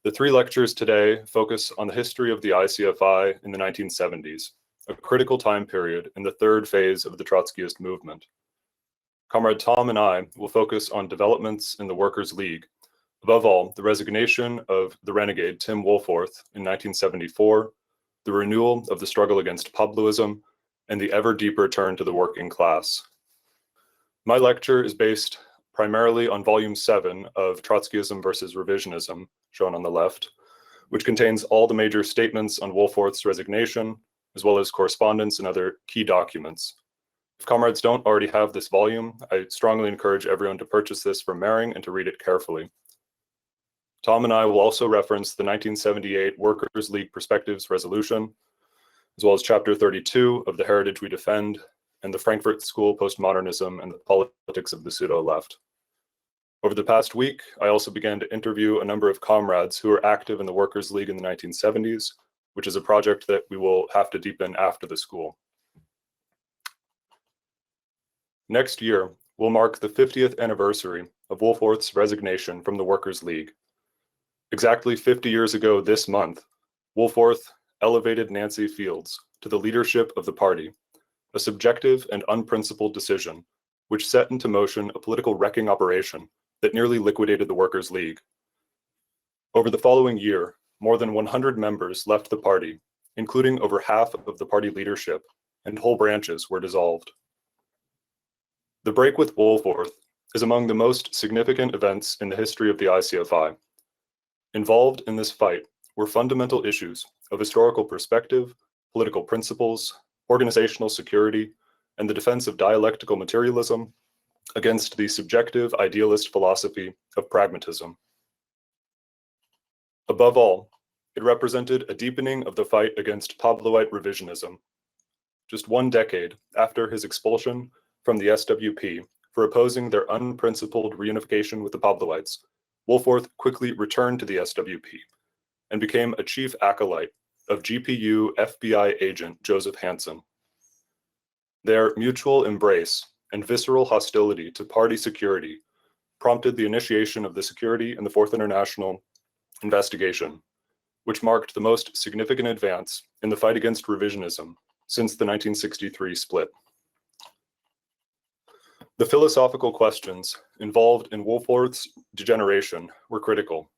The three lectures today focus on the history of the ICFI in the 1970s, a critical time period in the third phase of the Trotskyist movement. Comrade Tom and I will focus on developments in the Workers' League, above all, the resignation of the renegade Tim Wolforth in 1974, the renewal of the struggle against Pabloism, and the ever deeper turn to the working class. My lecture is based primarily on Volume 7 of Trotskyism versus Revisionism, shown on the left, which contains all the major statements on Wolforth's resignation, as well as correspondence and other key documents. If comrades don't already have this volume, I strongly encourage everyone to purchase this from Mering and to read it carefully. Tom and I will also reference the 1978 Workers' League Perspectives Resolution, as well as Chapter 32 of The Heritage We Defend, and the Frankfurt School Postmodernism and the Politics of the Pseudo-Left. Over the past week, I also began to interview a number of comrades who were active in the Workers' League in the 1970s, which is a project that we will have to deepen after the school. Next year will mark the 50th anniversary of Wolforth's resignation from the Workers' League. Exactly 50 years ago this month, Wolforth elevated Nancy Fields to the leadership of the party, a subjective and unprincipled decision which set into motion a political wrecking operation that nearly liquidated the Workers' League. Over the following year, more than 100 members left the party, including over half of the party leadership, and whole branches were dissolved. The break with Wolforth is among the most significant events in the history of the ICFI. Involved in this fight were fundamental issues of historical perspective, political principles, organizational security, and the defense of dialectical materialism against the subjective idealist philosophy of pragmatism. Above all, it represented a deepening of the fight against Pabloite revisionism. Just 1 decade after his expulsion from the SWP for opposing their unprincipled reunification with the Pabloites, Wolforth quickly returned to the SWP and became a chief acolyte of GPU FBI agent Joseph Hansen. Their mutual embrace and visceral hostility to party security prompted the initiation of the Security and the Fourth International investigation, which marked the most significant advance in the fight against revisionism since the 1963 split. The philosophical questions involved in Wolforth's degeneration were critical.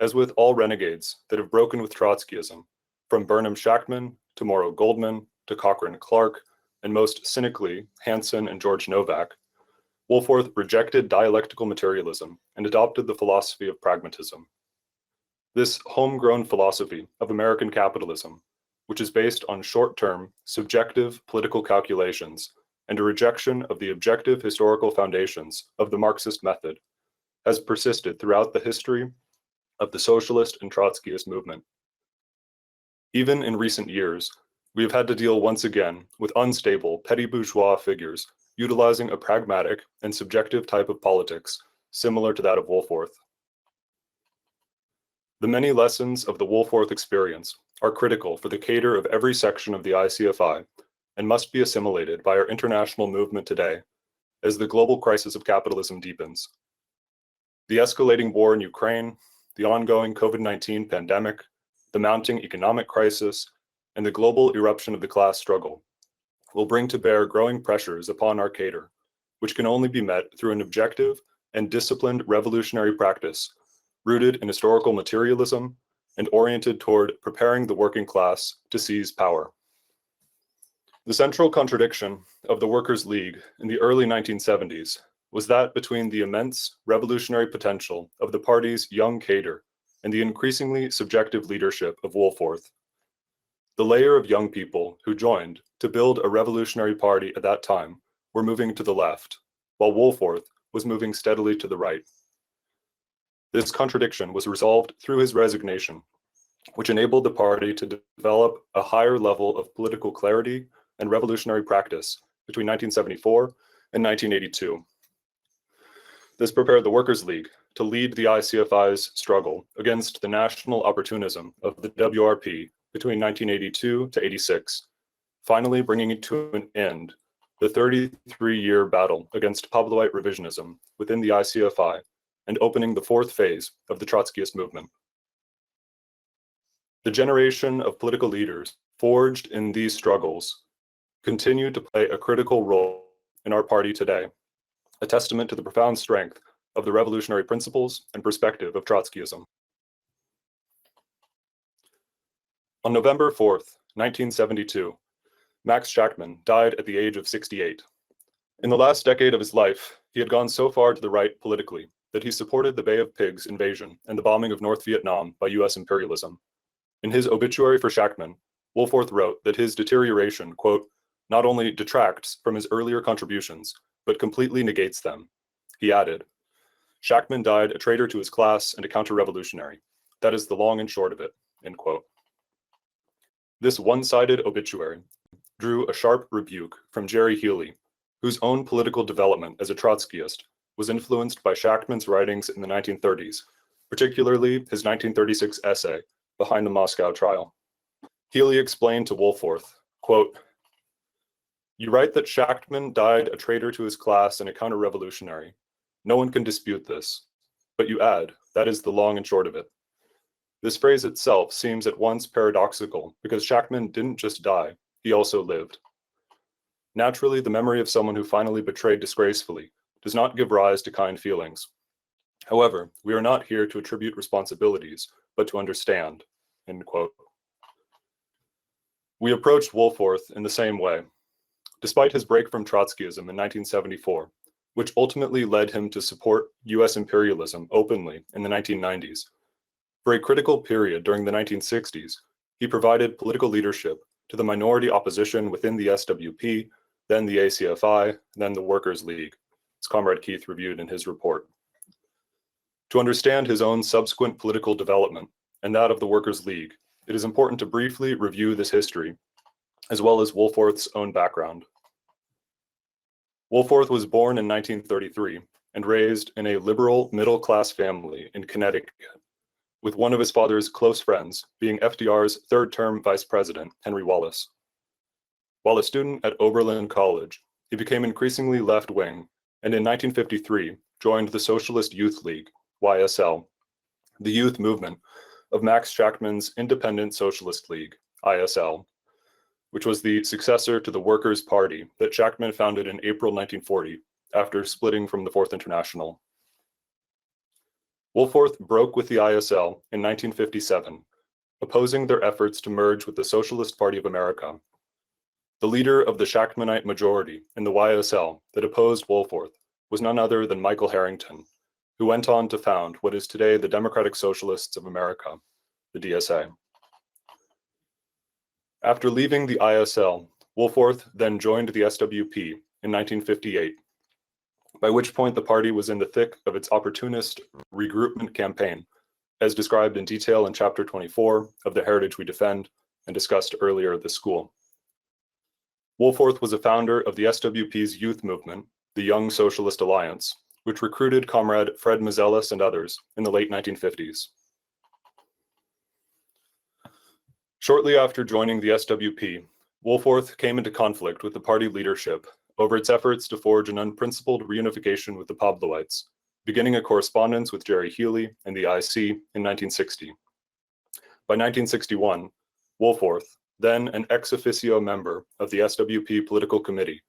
As with all renegades that have broken with Trotskyism, from Burnham Shachtman to Morrow Goldman to Cochrane Clark, and most cynically, Hansen and George Novak, Wolforth rejected dialectical materialism and adopted the philosophy of pragmatism. This homegrown philosophy of American capitalism, which is based on short-term, subjective political calculations and a rejection of the objective historical foundations of the Marxist method, has persisted throughout the history of the socialist and Trotskyist movement. Even in recent years, we have had to deal once again with unstable, petty bourgeois figures utilizing a pragmatic and subjective type of politics similar to that of Wolforth. The many lessons of the Wolforth experience are critical for the cadre of every section of the ICFI and must be assimilated by our international movement today as the global crisis of capitalism deepens. The escalating war in Ukraine, the ongoing COVID-19 pandemic, the mounting economic crisis, and the global eruption of the class struggle will bring to bear growing pressures upon our cadre, which can only be met through an objective and disciplined revolutionary practice rooted in historical materialism and oriented toward preparing the working class to seize power. The central contradiction of the Workers' League in the early 1970s was that between the immense revolutionary potential of the party's young cadre and the increasingly subjective leadership of Wolforth. The layer of young people who joined to build a revolutionary party at that time were moving to the left, while Wolforth was moving steadily to the right. This contradiction was resolved through his resignation, which enabled the party to develop a higher level of political clarity and revolutionary practice between 1974 and 1982. This prepared the Workers' League to lead the ICFI's struggle against the national opportunism of the WRP between 1982 to 86, finally bringing it to an end the 33-year battle against Pabloite revisionism within the ICFI and opening the fourth phase of the Trotskyist movement. The generation of political leaders forged in these struggles continue to play a critical role in our party today, a testament to the profound strength of the revolutionary principles and perspective of Trotskyism. On November 4th, 1972, Max Shachtman died at the age of 68. In the last decade of his life, he had gone so far to the right politically that he supported the Bay of Pigs invasion and the bombing of North Vietnam by US imperialism. In his obituary for Shachtman, Wolforth wrote that his deterioration, quote, not only detracts from his earlier contributions, but completely negates them. He added, Shachtman died a traitor to his class and a counter-revolutionary. That is the long and short of it, end quote. This one-sided obituary drew a sharp rebuke from Jerry Healy, whose own political development as a Trotskyist was influenced by Shachtman's writings in the 1930s, particularly his 1936 essay, Behind the Moscow Trial. Healy explained to Wolforth, quote, you write that Shachtman died a traitor to his class and a counter-revolutionary. No one can dispute this. But you add, that is the long and short of it. This phrase itself seems at once paradoxical because Shachtman didn't just die, he also lived. Naturally, the memory of someone who finally betrayed disgracefully does not give rise to kind feelings. However, we are not here to attribute responsibilities, but to understand, end quote. We approached Wolforth in the same way. Despite his break from Trotskyism in 1974, which ultimately led him to support US imperialism openly in the 1990s, for a critical period during the 1960s, he provided political leadership to the minority opposition within the SWP, then the ACFI, then the Workers' League, as Comrade Keith reviewed in his report. To understand his own subsequent political development and that of the Workers' League, it is important to briefly review this history, as well as Wolforth's own background. Wolforth was born in 1933 and raised in a liberal middle-class family in Connecticut, with one of his father's close friends being FDR's third-term vice president, Henry Wallace. While a student at Oberlin College, he became increasingly left-wing, and in 1953 joined the Socialist Youth League, YSL, the youth movement of Max Shachtman's Independent Socialist League, ISL, which was the successor to the Workers' Party that Shachtman founded in April 1940 after splitting from the Fourth International. Wolforth broke with the ISL in 1957, opposing their efforts to merge with the Socialist Party of America. The leader of the Shachtmanite majority in the YSL that opposed Wolforth was none other than Michael Harrington, who went on to found what is today the Democratic Socialists of America, the DSA. After leaving the ISL, Wolforth then joined the SWP in 1958, by which point the party was in the thick of its opportunist regroupment campaign, as described in detail in Chapter 24 of The Heritage We Defend and discussed earlier at the school. Wolforth was a founder of the SWP's youth movement, the Young Socialist Alliance, which recruited Comrade Fred Mazelis and others in the late 1950s. Shortly after joining the SWP, Wolforth came into conflict with the party leadership over its efforts to forge an unprincipled reunification with the Pabloites, beginning a correspondence with Jerry Healy and the IC in 1960. By 1961, Wolforth, then an ex officio member of the SWP Political Committee,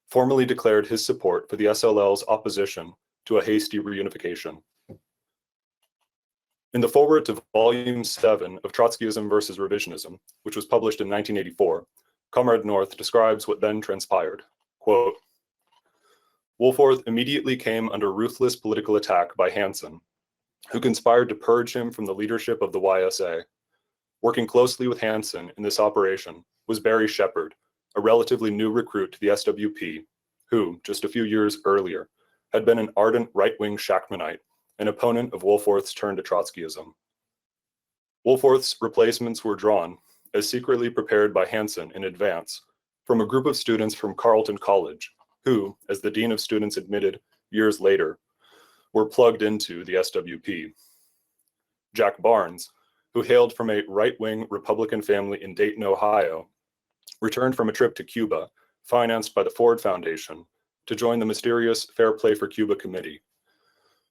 formally declared his support for the SLL's opposition to a hasty reunification. In the foreword to Volume 7 of Trotskyism versus Revisionism, which was published in 1984, Comrade North describes what then transpired. Quote, Wolforth immediately came under ruthless political attack by Hansen, who conspired to purge him from the leadership of the YSA. Working closely with Hansen in this operation was Barry Shepard, a relatively new recruit to the SWP, who, just a few years earlier, had been an ardent right-wing Shachtmanite, an opponent of Wolforth's turn to Trotskyism. Wolforth's replacements were drawn, as secretly prepared by Hansen in advance, from a group of students from Carleton College, who, as the Dean of Students admitted years later, were plugged into the SWP. Jack Barnes, who hailed from a right-wing Republican family in Dayton, Ohio, returned from a trip to Cuba, financed by the Ford Foundation, to join the mysterious Fair Play for Cuba Committee.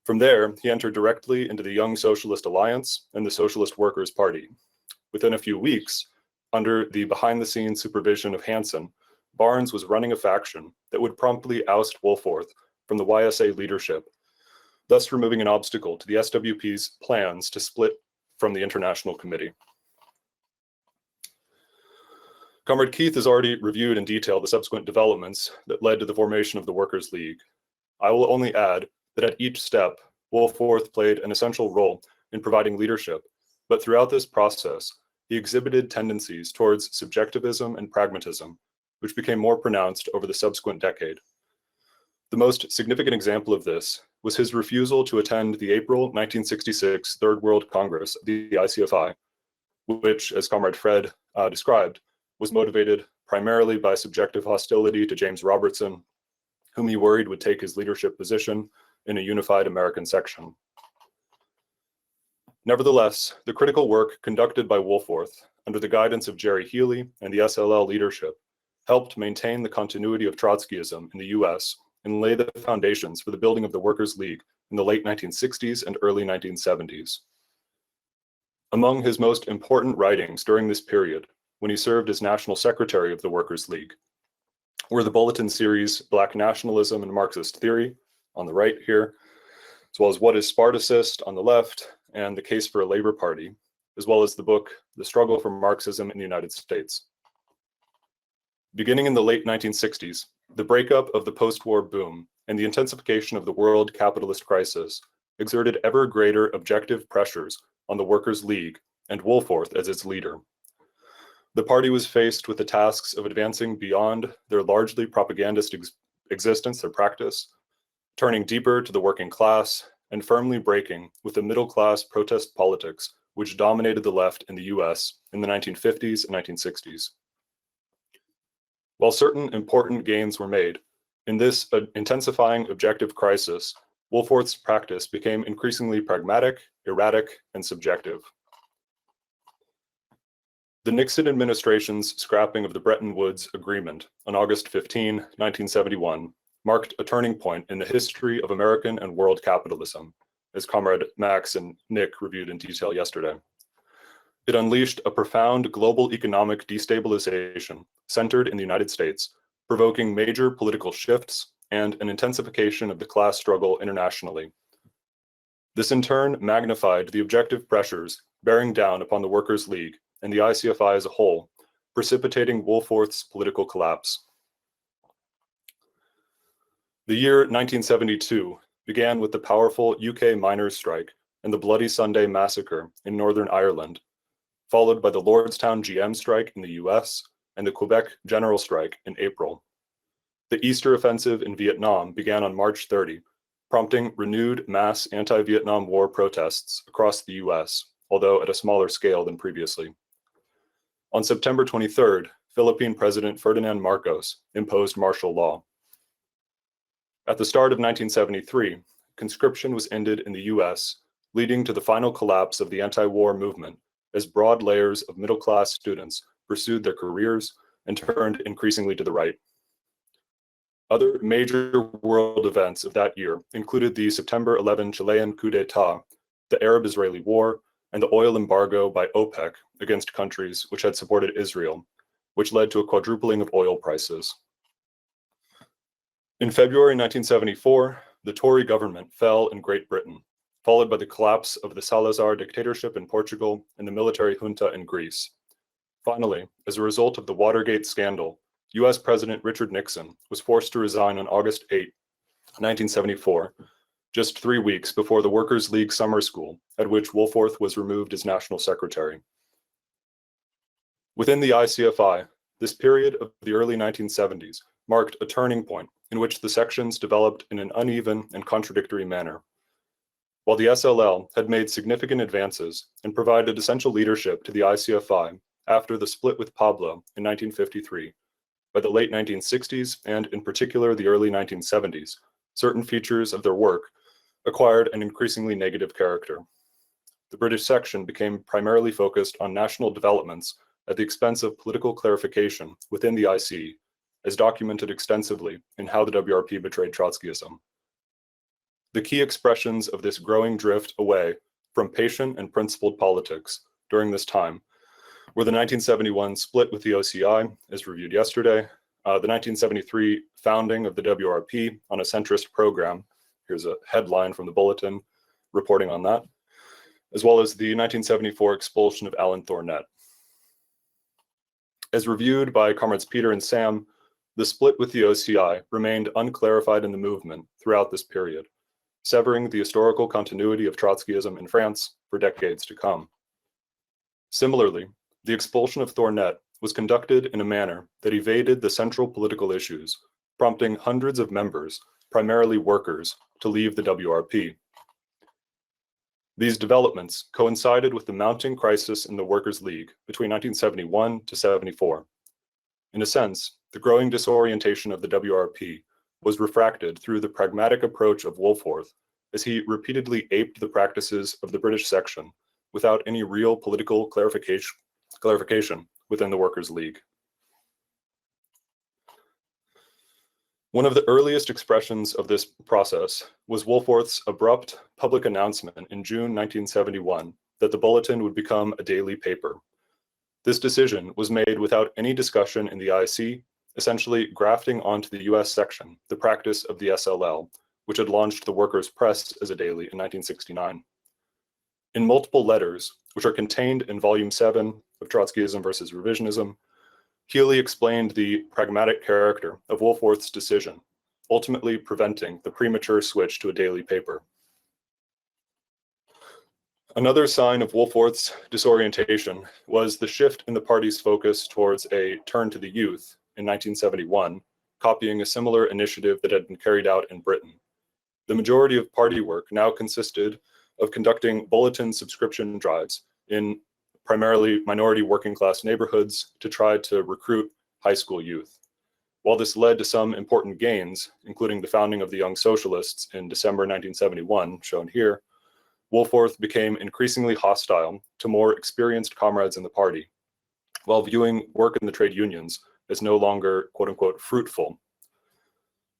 From there, he entered directly into the Young Socialist Alliance and the Socialist Workers' Party, within a few weeks, under the behind-the-scenes supervision of Hansen, Barnes was running a faction that would promptly oust Wolforth from the YSA leadership, thus removing an obstacle to the SWP's plans to split from the International Committee. Comrade Keith has already reviewed in detail the subsequent developments that led to the formation of the Workers' League. I will only add that at each step, Wolforth played an essential role in providing leadership, but throughout this process, he exhibited tendencies towards subjectivism and pragmatism, which became more pronounced over the subsequent decade. The most significant example of this was his refusal to attend the April 1966 Third World Congress of the ICFI, which, as Comrade Fred described, was motivated primarily by subjective hostility to James Robertson, whom he worried would take his leadership position in a unified American section. Nevertheless, the critical work conducted by Wolforth under the guidance of Jerry Healy and the SLL leadership helped maintain the continuity of Trotskyism in the US and lay the foundations for the building of the Workers' League in the late 1960s and early 1970s. Among his most important writings during this period, when he served as National Secretary of the Workers' League, were the bulletin series Black Nationalism and Marxist Theory, on the right here, as well as What is Spartacist on the left, and The Case for a Labor Party, as well as the book The Struggle for Marxism in the United States. Beginning in the late 1960s, the breakup of the post-war boom and the intensification of the world capitalist crisis exerted ever greater objective pressures on the Workers' League and Wolforth as its leader. The party was faced with the tasks of advancing beyond their largely propagandist existence, their practice, turning deeper to the working class, and firmly breaking with the middle-class protest politics which dominated the left in the US in the 1950s and 1960s. While certain important gains were made, in this intensifying objective crisis, Wolforth's practice became increasingly pragmatic, erratic, and subjective. The Nixon administration's scrapping of the Bretton Woods Agreement on August 15, 1971, marked a turning point in the history of American and world capitalism, as Comrade Max and Nick reviewed in detail yesterday. It unleashed a profound global economic destabilization centered in the United States, provoking major political shifts and an intensification of the class struggle internationally. This in turn magnified the objective pressures bearing down upon the Workers' League and the ICFI as a whole, precipitating Wolforth's political collapse. The year 1972 began with the powerful UK miners' strike and the Bloody Sunday massacre in Northern Ireland, followed by the Lordstown GM strike in the US and the Quebec general strike in April. The Easter offensive in Vietnam began on March 30, prompting renewed mass anti-Vietnam War protests across the US, although at a smaller scale than previously. On September 23rd, Philippine President Ferdinand Marcos imposed martial law. At the start of 1973, conscription was ended in the US, leading to the final collapse of the anti-war movement as broad layers of middle-class students pursued their careers and turned increasingly to the right. Other major world events of that year included the September 11 Chilean coup d'etat, the Arab-Israeli War, and the oil embargo by OPEC against countries which had supported Israel, which led to a quadrupling of oil prices. In February 1974, the Tory government fell in Great Britain, followed by the collapse of the Salazar dictatorship in Portugal and the military junta in Greece. Finally, as a result of the Watergate scandal, US President Richard Nixon was forced to resign on August 8, 1974, just 3 weeks before the Workers' League Summer School, at which Wolforth was removed as National Secretary. Within the ICFI, this period of the early 1970s marked a turning point in which the sections developed in an uneven and contradictory manner. While the SLL had made significant advances and provided essential leadership to the ICFI after the split with Pablo in 1953, by the late 1960s and in particular the early 1970s, certain features of their work acquired an increasingly negative character. The British section became primarily focused on national developments at the expense of political clarification within the IC, as documented extensively in How the WRP Betrayed Trotskyism. The key expressions of this growing drift away from patient and principled politics during this time were the 1971 split with the OCI, as reviewed yesterday, the 1973 founding of the WRP on a centrist program. Here's a headline from the bulletin reporting on that, as well as the 1974 expulsion of Alan Thornett. As reviewed by Comrades Peter and Sam, the split with the OCI remained unclarified in the movement throughout this period, severing the historical continuity of Trotskyism in France for decades to come. Similarly, the expulsion of Thornett was conducted in a manner that evaded the central political issues, prompting hundreds of members, primarily workers, to leave the WRP. These developments coincided with the mounting crisis in the Workers' League between 1971 to 74. In a sense, the growing disorientation of the WRP was refracted through the pragmatic approach of Wolforth, as he repeatedly aped the practices of the British section without any real political clarification within the Workers' League. One of the earliest expressions of this process was Wolforth's abrupt public announcement in June 1971 that the Bulletin would become a daily paper. This decision was made without any discussion in the IC, essentially grafting onto the US section the practice of the SLL, which had launched the Workers' Press as a daily in 1969. In multiple letters, which are contained in Volume 7 of Trotskyism versus Revisionism, Healy explained the pragmatic character of Wolforth's decision, ultimately preventing the premature switch to a daily paper. Another sign of Wolforth's disorientation was the shift in the party's focus towards a turn to the youth in 1971, copying a similar initiative that had been carried out in Britain. The majority of party work now consisted of conducting bulletin subscription drives in primarily minority working class neighborhoods to try to recruit high school youth. While this led to some important gains, including the founding of the Young Socialists in December 1971, shown here, Wolforth became increasingly hostile to more experienced comrades in the party, while viewing work in the trade unions as no longer, quote unquote, fruitful.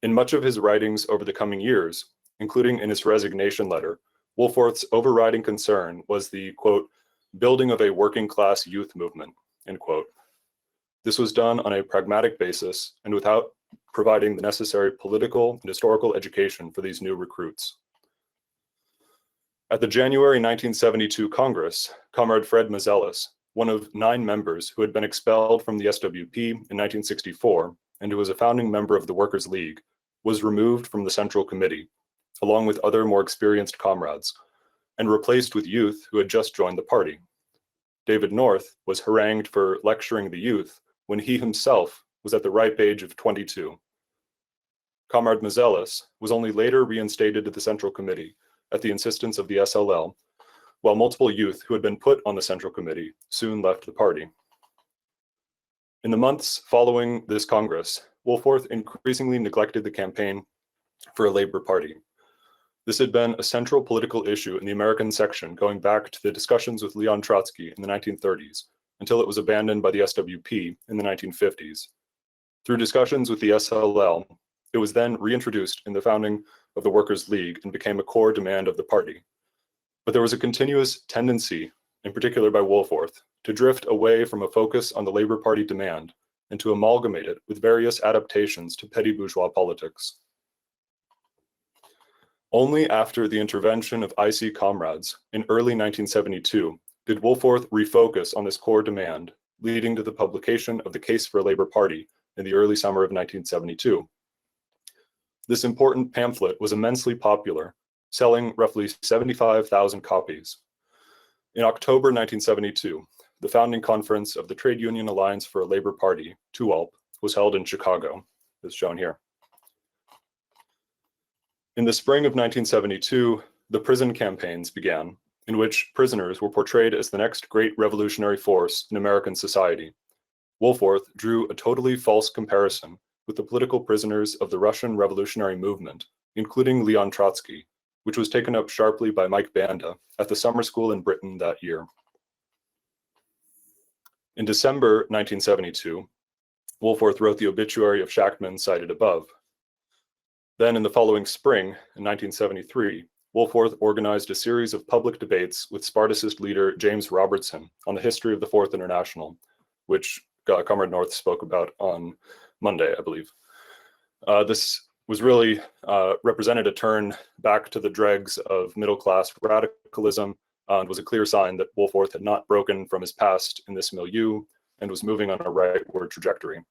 In much of his writings over the coming years, including in his resignation letter, Wolforth's overriding concern was the, quote, building of a working class youth movement, end quote. This was done on a pragmatic basis and without providing the necessary political and historical education for these new recruits. At the January 1972 Congress, Comrade Fred Mazelis, one of 9 members who had been expelled from the SWP in 1964 and who was a founding member of the Workers' League, was removed from the Central Committee, along with other more experienced comrades, and replaced with youth who had just joined the party. David North was harangued for lecturing the youth when he himself was at the ripe age of 22. Comrade Mazelis was only later reinstated to the Central Committee at the insistence of the SLL, while multiple youth who had been put on the Central Committee soon left the party. In the months following this Congress, Wolforth increasingly neglected the campaign for a Labor Party. This had been a central political issue in the American section going back to the discussions with Leon Trotsky in the 1930s, until it was abandoned by the SWP in the 1950s. Through discussions with the SLL, it was then reintroduced in the founding of the Workers' League and became a core demand of the party. But there was a continuous tendency, in particular by Wolforth, to drift away from a focus on the Labor Party demand and to amalgamate it with various adaptations to petty bourgeois politics. Only after the intervention of IC comrades in early 1972 did Wolforth refocus on this core demand, leading to the publication of the Case for a Labor Party in the early summer of 1972. This important pamphlet was immensely popular, selling roughly 75,000 copies. In October 1972, the founding conference of the Trade Union Alliance for a Labor Party, TUALP, was held in Chicago, as shown here. In the spring of 1972, the prison campaigns began, in which prisoners were portrayed as the next great revolutionary force in American society. Wolforth drew a totally false comparison with the political prisoners of the Russian revolutionary movement, including Leon Trotsky, which was taken up sharply by Mike Banda at the summer school in Britain that year. In December 1972, Wolforth wrote the obituary of Shachtman cited above. Then in the following spring, in 1973, Wolforth organized a series of public debates with Spartacist leader James Robertson on the history of the Fourth International, which Comrade North spoke about on Monday, I believe. This was really represented a turn back to the dregs of middle-class radicalism and was a clear sign that Wolforth had not broken from his past in this milieu and was moving on a rightward trajectory.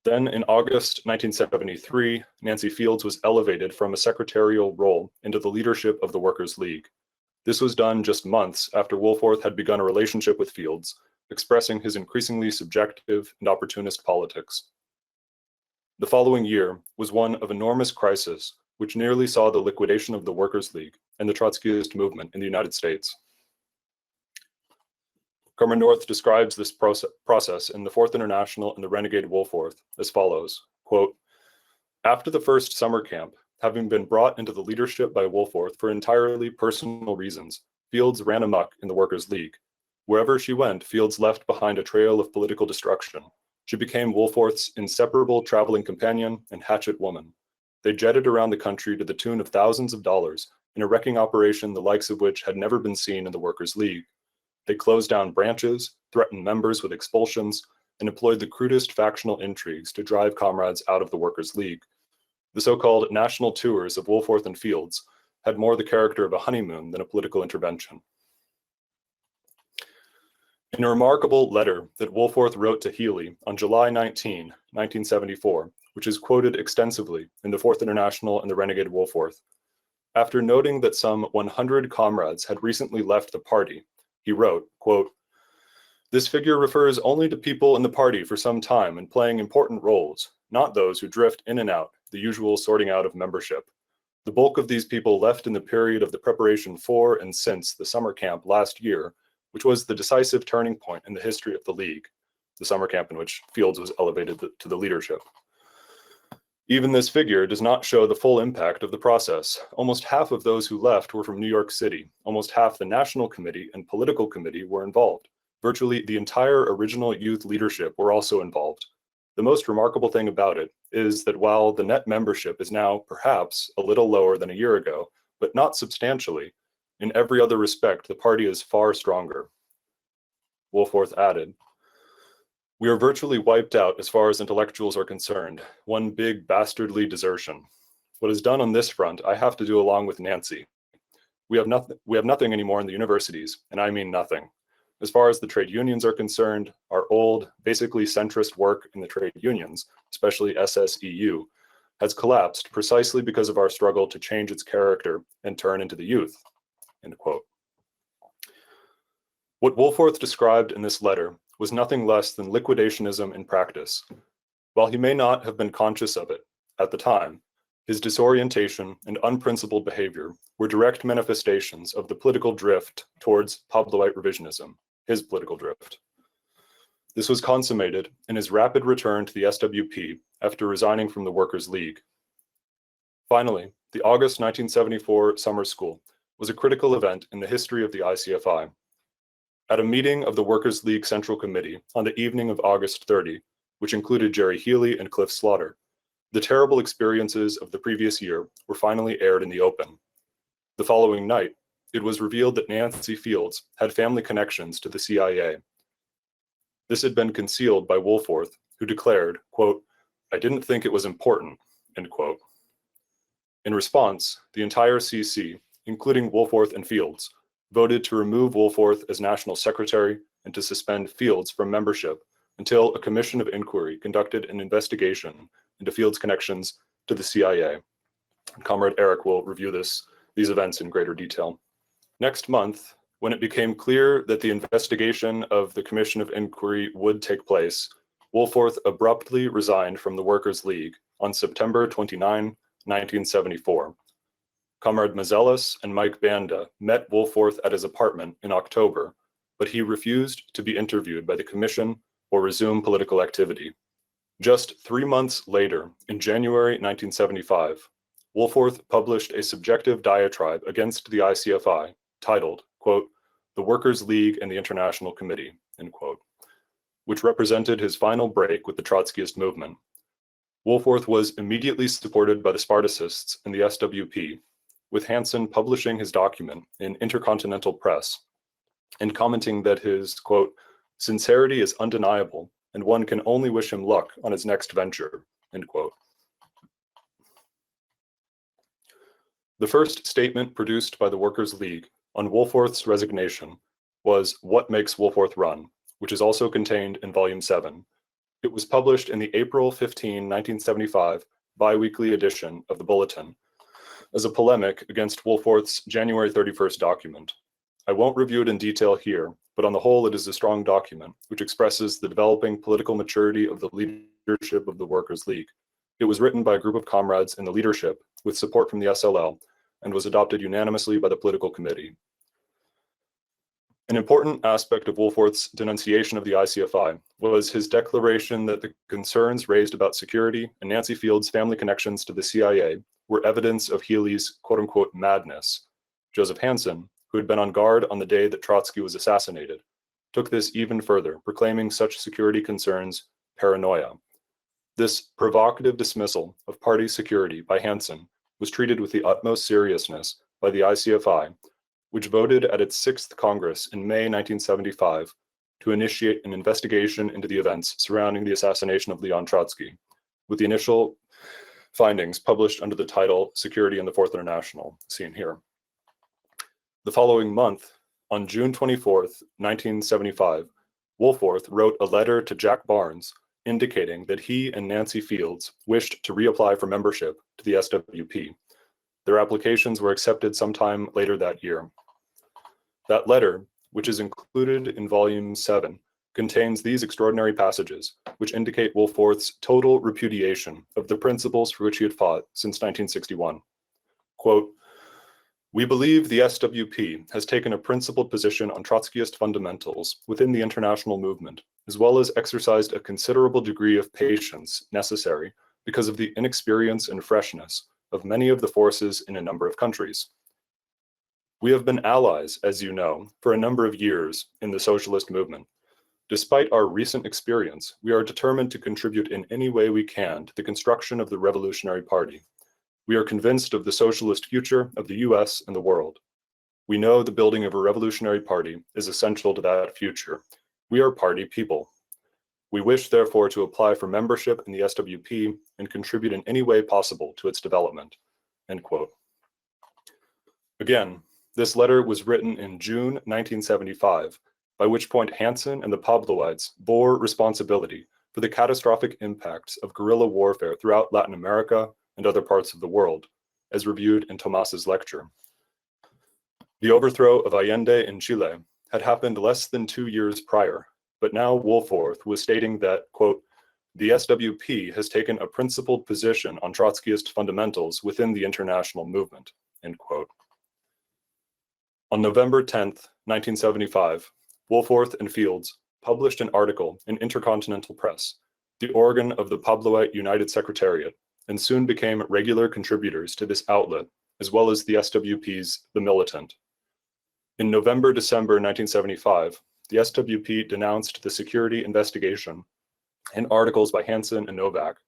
Then in August 1973, Nancy Fields was elevated from a secretarial role into the leadership of the Workers' League. This was done just months after Wolforth had begun a relationship with Fields, expressing his increasingly subjective and opportunist politics. The following year was one of enormous crisis, which nearly saw the liquidation of the Workers' League and the Trotskyist movement in the United States. Comrade North describes this process in the Fourth International and the Renegade Wolforth as follows, quote, "After the first summer camp, having been brought into the leadership by Wolforth for entirely personal reasons, Fields ran amok in the Workers' League. Wherever she went, Fields left behind a trail of political destruction. She became Wolforth's inseparable traveling companion and hatchet woman. They jetted around the country to the tune of thousands of dollars in a wrecking operation the likes of which had never been seen in the Workers' League. They closed down branches, threatened members with expulsions, and employed the crudest factional intrigues to drive comrades out of the Workers' League. The so-called national tours of Wolforth and Fields had more the character of a honeymoon than a political intervention." In a remarkable letter that Wolforth wrote to Healy on July 19, 1974, which is quoted extensively in the Fourth International and the Renegade Wolforth, after noting that some 100 comrades had recently left the party, he wrote, quote, "This figure refers only to people in the party for some time and playing important roles, not those who drift in and out, the usual sorting out of membership. The bulk of these people left in the period of the preparation for and since the summer camp last year, which was the decisive turning point in the history of the League, the summer camp in which Fields was elevated to the leadership. Even this figure does not show the full impact of the process. Almost half of those who left were from New York City. Almost half the National Committee and Political Committee were involved. Virtually the entire original youth leadership were also involved. The most remarkable thing about it is that while the net membership is now perhaps a little lower than a year ago, but not substantially, in every other respect, the party is far stronger." Wolforth added, "We are virtually wiped out as far as intellectuals are concerned, one big bastardly desertion. What is done on this front, I have to do along with Nancy. We have nothing anymore in the universities, and I mean nothing. As far as the trade unions are concerned, our old, basically centrist work in the trade unions, especially SSEU, has collapsed precisely because of our struggle to change its character and turn into the youth." End quote. What Wolforth described in this letter was nothing less than liquidationism in practice. While he may not have been conscious of it at the time, his disorientation and unprincipled behavior were direct manifestations of the political drift towards Pabloite revisionism, his political drift. This was consummated in his rapid return to the SWP after resigning from the Workers' League. Finally, the August 1974 summer school was a critical event in the history of the ICFI. At a meeting of the Workers' League Central Committee on the evening of August 30, which included Jerry Healy and Cliff Slaughter, the terrible experiences of the previous year were finally aired in the open. The following night, it was revealed that Nancy Fields had family connections to the CIA. This had been concealed by Wolforth, who declared, quote, "I didn't think it was important," end quote. In response, the entire CC, including Wolforth and Fields, voted to remove Wolforth as national secretary and to suspend Fields from membership until a commission of inquiry conducted an investigation into Fields' connections to the CIA. Comrade Eric will review these events in greater detail. Next month, when it became clear that the investigation of the commission of inquiry would take place, Wolforth abruptly resigned from the Workers' League on September 29, 1974. Comrade Mazelis and Mike Banda met Wolforth at his apartment in October, but he refused to be interviewed by the commission or resume political activity. Just 3 months later, in January 1975, Wolforth published a subjective diatribe against the ICFI titled, quote, "The Workers' League and the International Committee," end quote, which represented his final break with the Trotskyist movement. Wolforth was immediately supported by the Spartacists and the SWP, with Hansen publishing his document in Intercontinental Press and commenting that his, quote, sincerity is undeniable and one can only wish him luck on his next venture, end quote. The first statement produced by the Workers' League on Wolforth's resignation was What Makes Wolforth Run, which is also contained in Volume 7. It was published in the April 15, 1975 bi-weekly edition of the Bulletin as a polemic against Wolforth's January 31st document. I won't review it in detail here, but on the whole it is a strong document which expresses the developing political maturity of the leadership of the Workers' League. It was written by a group of comrades in the leadership with support from the SLL and was adopted unanimously by the political committee. An important aspect of Wolforth's denunciation of the ICFI was his declaration that the concerns raised about security and Nancy Field's family connections to the CIA were evidence of Healy's quote-unquote madness. Joseph Hansen, who had been on guard on the day that Trotsky was assassinated, took this even further, proclaiming such security concerns paranoia. This provocative dismissal of party security by Hansen was treated with the utmost seriousness by the ICFI, which voted at its 6th Congress in May 1975 to initiate an investigation into the events surrounding the assassination of Leon Trotsky, with the initial findings published under the title Security in the Fourth International, seen here. The following month, on June 24th, 1975, Wolforth wrote a letter to Jack Barnes indicating that he and Nancy Fields wished to reapply for membership to the SWP. Their applications were accepted sometime later that year. That letter, which is included in Volume 7, contains these extraordinary passages, which indicate Wolforth's total repudiation of the principles for which he had fought since 1961. Quote, "We believe the SWP has taken a principled position on Trotskyist fundamentals within the international movement, as well as exercised a considerable degree of patience necessary because of the inexperience and freshness of many of the forces in a number of countries. We have been allies, as you know, for a number of years in the socialist movement. Despite our recent experience, we are determined to contribute in any way we can to the construction of the Revolutionary Party. We are convinced of the socialist future of the US and the world. We know the building of a revolutionary party is essential to that future. We are party people. We wish, therefore, to apply for membership in the SWP and contribute in any way possible to its development." End quote. Again, this letter was written in June 1975, by which point Hansen and the Pabloites bore responsibility for the catastrophic impacts of guerrilla warfare throughout Latin America and other parts of the world, as reviewed in Tomas's lecture. The overthrow of Allende in Chile had happened less than 2 years prior, but now Wolforth was stating that, quote, "The SWP has taken a principled position on Trotskyist fundamentals within the international movement," end quote. On November 10th, 1975, Wolforth and Fields published an article in Intercontinental Press, the organ of the Pabloite United Secretariat, and soon became regular contributors to this outlet, as well as the SWP's The Militant. In November-December 1975, the SWP denounced the security investigation in articles by Hansen and Novak.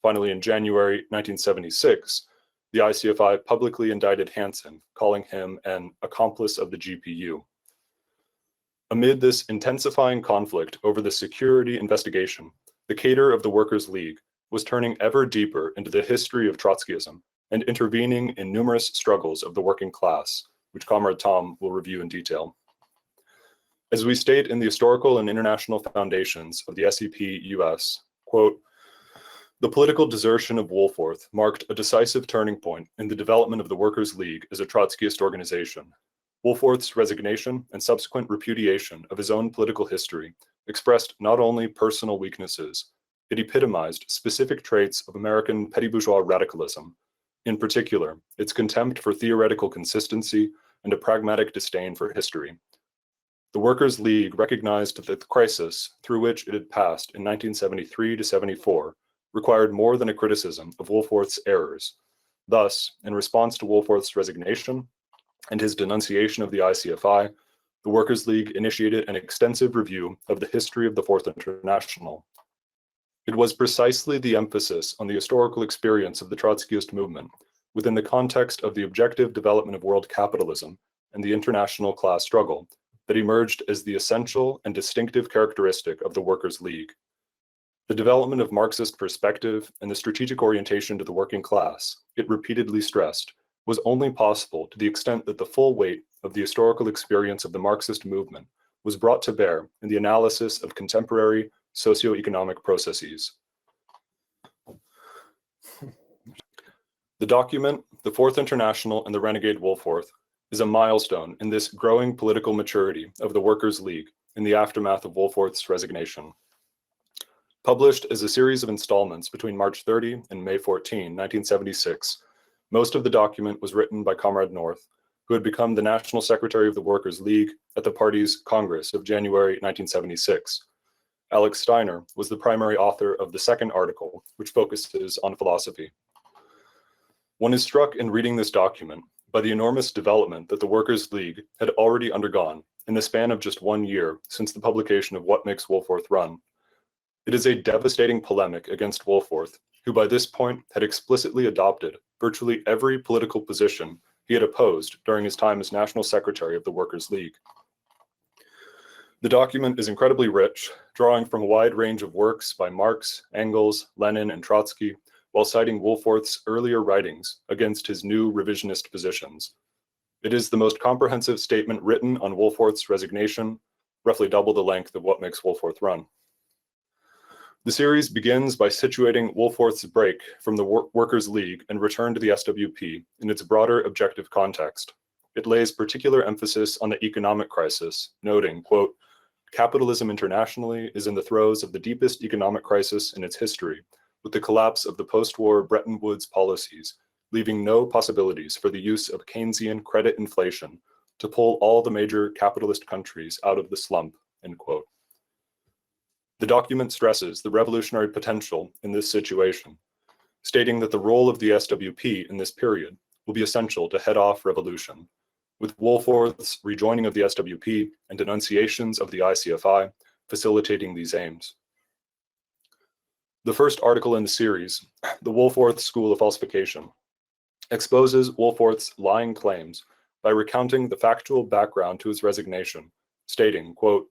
Finally, in January 1976, the ICFI publicly indicted Hansen, calling him an accomplice of the GPU. Amid this intensifying conflict over the security investigation, the cadre of the Workers' League was turning ever deeper into the history of Trotskyism and intervening in numerous struggles of the working class, which Comrade Tom will review in detail. As we state in the Historical and International Foundations of the SEP-US, quote, "The political desertion of Wolforth marked a decisive turning point in the development of the Workers' League as a Trotskyist organization. Wolforth's resignation and subsequent repudiation of his own political history expressed not only personal weaknesses, it epitomized specific traits of American petty bourgeois radicalism, in particular, its contempt for theoretical consistency and a pragmatic disdain for history. The Workers' League recognized that the crisis through which it had passed in 1973 to 74 required more than a criticism of Wolforth's errors. Thus, in response to Wolforth's resignation and his denunciation of the ICFI, the Workers' League initiated an extensive review of the history of the Fourth International. It was precisely the emphasis on the historical experience of the Trotskyist movement within the context of the objective development of world capitalism and the international class struggle that emerged as the essential and distinctive characteristic of the Workers' League. The development of Marxist perspective and the strategic orientation to the working class, it repeatedly stressed, was only possible to the extent that the full weight of the historical experience of the Marxist movement was brought to bear in the analysis of contemporary socio-economic processes. The document, the Fourth International and the Renegade Wolforth, is a milestone in this growing political maturity of the Workers' League in the aftermath of Wolforth's resignation. Published as a series of installments between March 30 and May 14, 1976, most of the document was written by Comrade North, who had become the National Secretary of the Workers' League at the party's Congress of January 1976. Alex Steiner was the primary author of the second article, which focuses on philosophy. One is struck in reading this document by the enormous development that the Workers' League had already undergone in the span of just 1 year since the publication of What Makes Wolforth Run. It is a devastating polemic against Wolforth, who by this point had explicitly adopted virtually every political position he had opposed during his time as National Secretary of the Workers' League. The document is incredibly rich, drawing from a wide range of works by Marx, Engels, Lenin, and Trotsky, while citing Wolforth's earlier writings against his new revisionist positions. It is the most comprehensive statement written on Wolforth's resignation, roughly double the length of What Makes Wolforth Run. The series begins by situating Wolforth's break from the Workers' League and return to the SWP in its broader objective context. It lays particular emphasis on the economic crisis, noting, quote, "Capitalism internationally is in the throes of the deepest economic crisis in its history, with the collapse of the post-war Bretton Woods policies, leaving no possibilities for the use of Keynesian credit inflation to pull all the major capitalist countries out of the slump," end quote. The document stresses the revolutionary potential in this situation, stating that the role of the SWP in this period will be essential to head off revolution, with Wolforth's rejoining of the SWP and denunciations of the ICFI facilitating these aims. The first article in the series, The Wolforth School of Falsification, exposes Wolforth's lying claims by recounting the factual background to his resignation, stating, quote,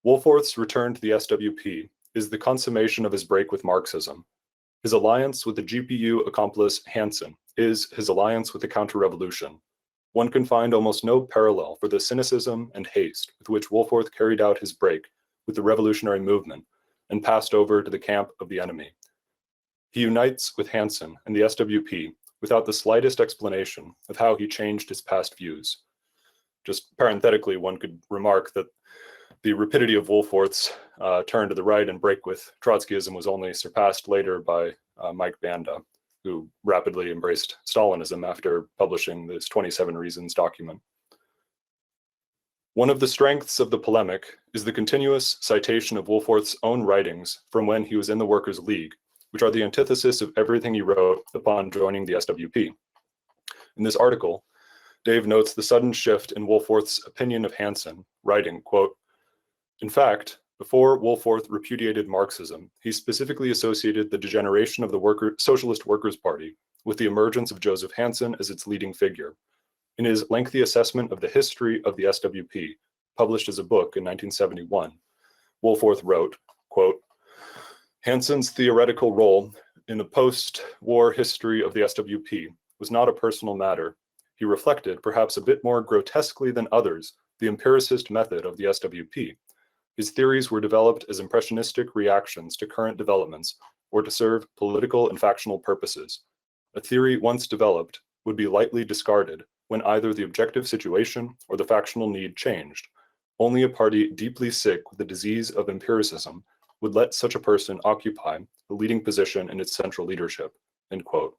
"Wolforth's return to the SWP is the consummation of his break with Marxism. His alliance with the GPU accomplice Hansen is his alliance with the counter-revolution. One can find almost no parallel for the cynicism and haste with which Wolforth carried out his break with the revolutionary movement and passed over to the camp of the enemy. He unites with Hansen and the SWP without the slightest explanation of how he changed his past views." Just parenthetically, one could remark that the rapidity of Wolforth's turn to the right and break with Trotskyism was only surpassed later by Mike Banda, who rapidly embraced Stalinism after publishing this 27 Reasons document. One of the strengths of the polemic is the continuous citation of Wolforth's own writings from when he was in the Workers' League, which are the antithesis of everything he wrote upon joining the SWP. In this article, Dave notes the sudden shift in Wolforth's opinion of Hansen, writing, quote, "In fact, before Wolforth repudiated Marxism, he specifically associated the degeneration of the Socialist Workers' Party with the emergence of Joseph Hansen as its leading figure. In his lengthy assessment of the history of the SWP, published as a book in 1971, Wolforth wrote, quote, "Hansen's theoretical role in the post-war history of the SWP was not a personal matter. He reflected, perhaps a bit more grotesquely than others, the empiricist method of the SWP. His theories were developed as impressionistic reactions to current developments or to serve political and factional purposes. A theory once developed would be lightly discarded when either the objective situation or the factional need changed. Only a party deeply sick with the disease of empiricism would let such a person occupy a leading position in its central leadership," end quote.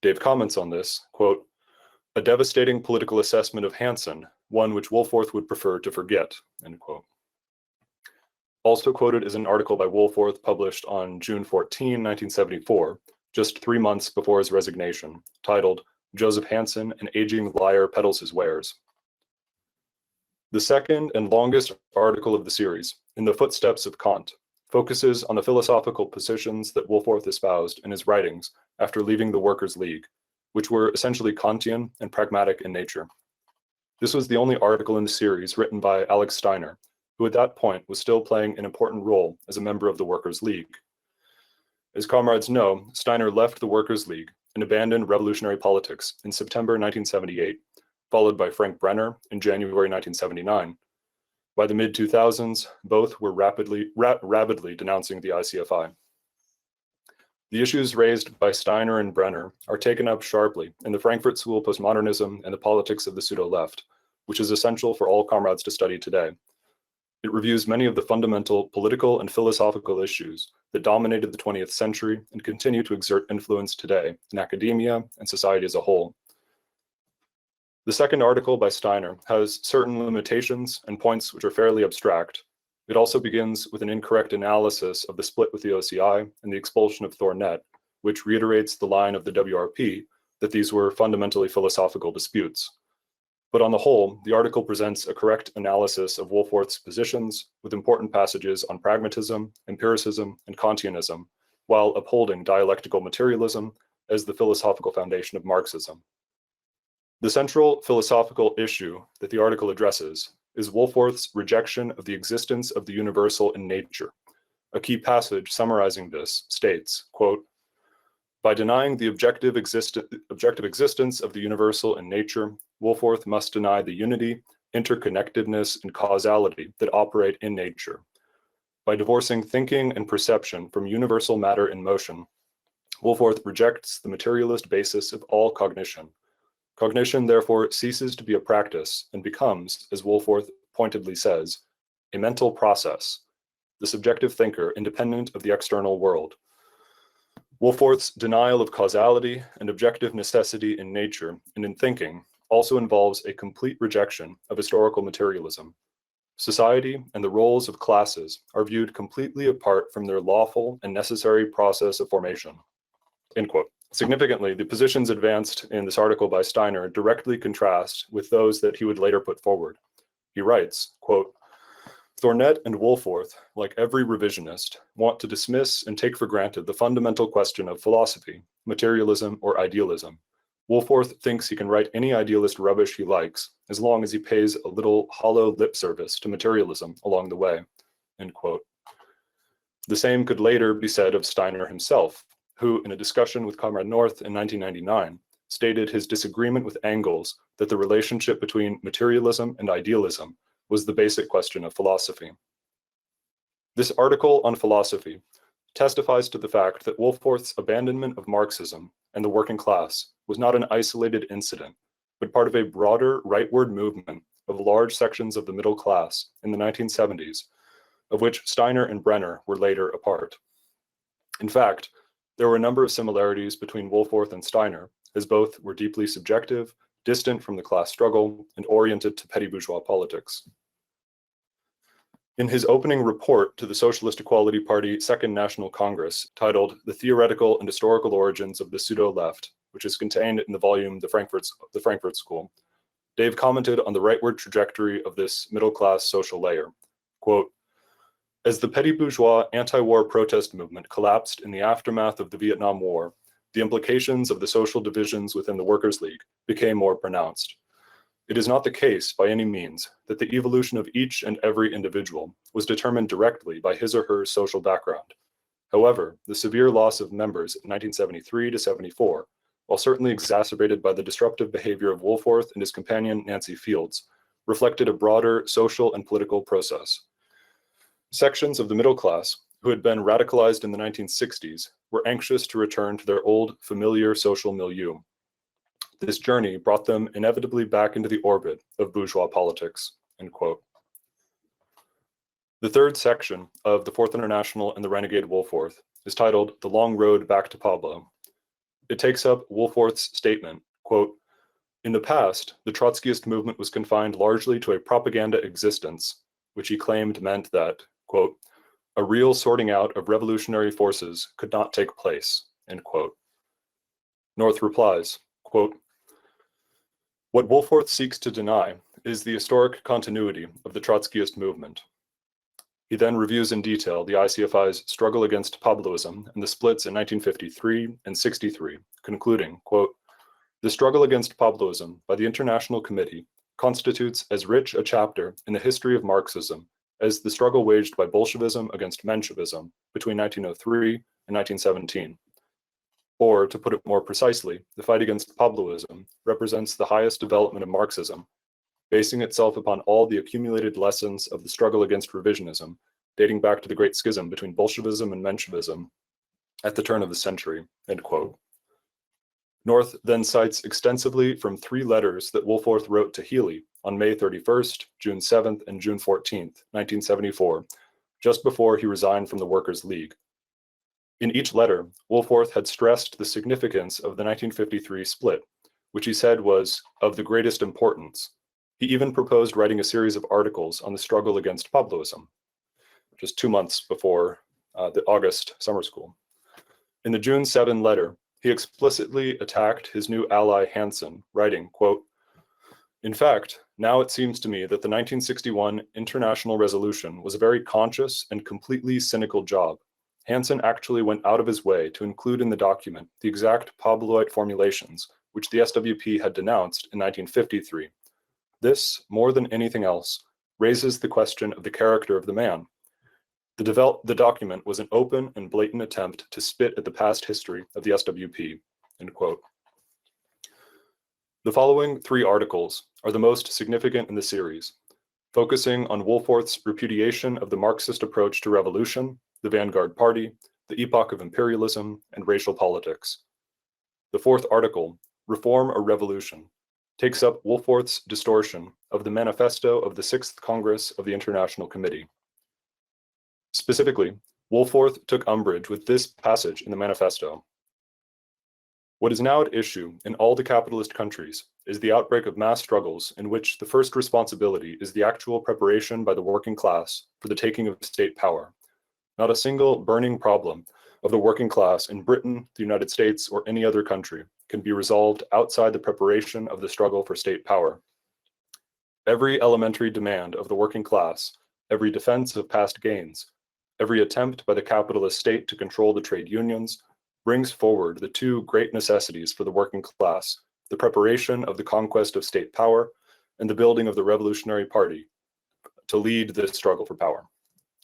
Dave comments on this, quote, "A devastating political assessment of Hansen, one which Wolforth would prefer to forget," end quote. Also quoted is an article by Wolforth published on June 14, 1974, just 3 months before his resignation, titled "Joseph Hansen, an Aging Liar Peddles His Wares." The second and longest article of the series, In the Footsteps of Kant, focuses on the philosophical positions that Wolforth espoused in his writings after leaving the Workers' League, which were essentially Kantian and pragmatic in nature. This was the only article in the series written by Alex Steiner, who at that point was still playing an important role as a member of the Workers' League. As comrades know, Steiner left the Workers' League and abandoned revolutionary politics in September 1978, followed by Frank Brenner in January 1979. By the mid-2000s, both were rapidly denouncing the ICFI. The issues raised by Steiner and Brenner are taken up sharply in the Frankfurt School Postmodernism and the Politics of the Pseudo-Left, which is essential for all comrades to study today. It reviews many of the fundamental political and philosophical issues that dominated the 20th century and continue to exert influence today in academia and society as a whole. The second article by Steiner has certain limitations and points which are fairly abstract. It also begins with an incorrect analysis of the split with the OCI and the expulsion of Thornet, which reiterates the line of the WRP that these were fundamentally philosophical disputes. But on the whole, the article presents a correct analysis of Wolforth's positions with important passages on pragmatism, empiricism, and Kantianism, while upholding dialectical materialism as the philosophical foundation of Marxism. The central philosophical issue that the article addresses is Wolforth's rejection of the existence of the universal in nature. A key passage summarizing this states, quote, "By denying the objective existence of the universal in nature, Wolforth must deny the unity, interconnectedness, and causality that operate in nature. By divorcing thinking and perception from universal matter in motion, Wolforth rejects the materialist basis of all cognition. Cognition, therefore, ceases to be a practice and becomes, as Wolforth pointedly says, a mental process, the subjective thinker independent of the external world. Wolforth's denial of causality and objective necessity in nature and in thinking also involves a complete rejection of historical materialism. Society and the roles of classes are viewed completely apart from their lawful and necessary process of formation." End quote. Significantly, the positions advanced in this article by Steiner directly contrast with those that he would later put forward. He writes, quote, "Thornet and Wolforth, like every revisionist, want to dismiss and take for granted the fundamental question of philosophy, materialism, or idealism. Wolforth thinks he can write any idealist rubbish he likes, as long as he pays a little hollow lip service to materialism along the way." End quote. The same could later be said of Steiner himself, who, in a discussion with Comrade North in 1999, stated his disagreement with Engels that the relationship between materialism and idealism was the basic question of philosophy. This article on philosophy testifies to the fact that Wolforth's abandonment of Marxism and the working class was not an isolated incident, but part of a broader rightward movement of large sections of the middle class in the 1970s, of which Steiner and Brenner were later a part. In fact, there were a number of similarities between Wolforth and Steiner, as both were deeply subjective, distant from the class struggle, and oriented to petty bourgeois politics. In his opening report to the Socialist Equality Party Second National Congress, titled "The Theoretical and Historical Origins of the Pseudo-Left," which is contained in the volume The Frankfurt School, Dave commented on the rightward trajectory of this middle-class social layer. Quote, "As the petty bourgeois anti-war protest movement collapsed in the aftermath of the Vietnam War, the implications of the social divisions within the Workers' League became more pronounced. It is not the case, by any means, that the evolution of each and every individual was determined directly by his or her social background. However, the severe loss of members in 1973 to 74, while certainly exacerbated by the disruptive behavior of Wolforth and his companion Nancy Fields, reflected a broader social and political process. Sections of the middle class, who had been radicalized in the 1960s, were anxious to return to their old, familiar social milieu. This journey brought them inevitably back into the orbit of bourgeois politics." End quote. The third section of the Fourth International and the Renegade Wolforth is titled "The Long Road Back to Pablo." It takes up Wolforth's statement, quote, "In the past, the Trotskyist movement was confined largely to a propaganda existence, which he claimed meant that, quote, a real sorting out of revolutionary forces could not take place," end quote. North replies, quote, "What Wolforth seeks to deny is the historic continuity of the Trotskyist movement." He then reviews in detail the ICFI's struggle against Pabloism and the splits in 1953 and 63, concluding, quote, The struggle against Pabloism by the International Committee constitutes as rich a chapter in the history of Marxism as the struggle waged by Bolshevism against Menshevism between 1903 and 1917. Or, to put it more precisely, the fight against Pabloism represents the highest development of Marxism, basing itself upon all the accumulated lessons of the struggle against revisionism, dating back to the Great Schism between Bolshevism and Menshevism at the turn of the century, end quote. North then cites extensively from 3 letters that Wolforth wrote to Healy on May 31st, June 7th, and June 14th, 1974, just before he resigned from the Workers' League. In each letter, Wolforth had stressed the significance of the 1953 split, which he said was of the greatest importance. He even proposed writing a series of articles on the struggle against Pabloism, just 2 months before the August summer school. In the June 7 letter, he explicitly attacked his new ally Hansen, writing, quote, "In fact, now it seems to me that the 1961 International Resolution was a very conscious and completely cynical job. Hansen actually went out of his way to include in the document the exact Pabloite formulations which the SWP had denounced in 1953. This, more than anything else, raises the question of the character of the man. The document was an open and blatant attempt to spit at the past history of the SWP," end quote. The following 3 articles are the most significant in the series, focusing on Wolforth's repudiation of the Marxist approach to revolution, the vanguard party, the epoch of imperialism, and racial politics. The 4th article, Reform or Revolution, takes up Wolforth's distortion of the manifesto of the 6th Congress of the International Committee. Specifically, Wolforth took umbrage with this passage in the manifesto. "What is now at issue in all the capitalist countries is the outbreak of mass struggles in which the first responsibility is the actual preparation by the working class for the taking of state power. Not a single burning problem of the working class in Britain, the United States, or any other country can be resolved outside the preparation of the struggle for state power. Every elementary demand of the working class, every defense of past gains, every attempt by the capitalist state to control the trade unions brings forward the 2 great necessities for the working class, the preparation of the conquest of state power and the building of the revolutionary party to lead this struggle for power,"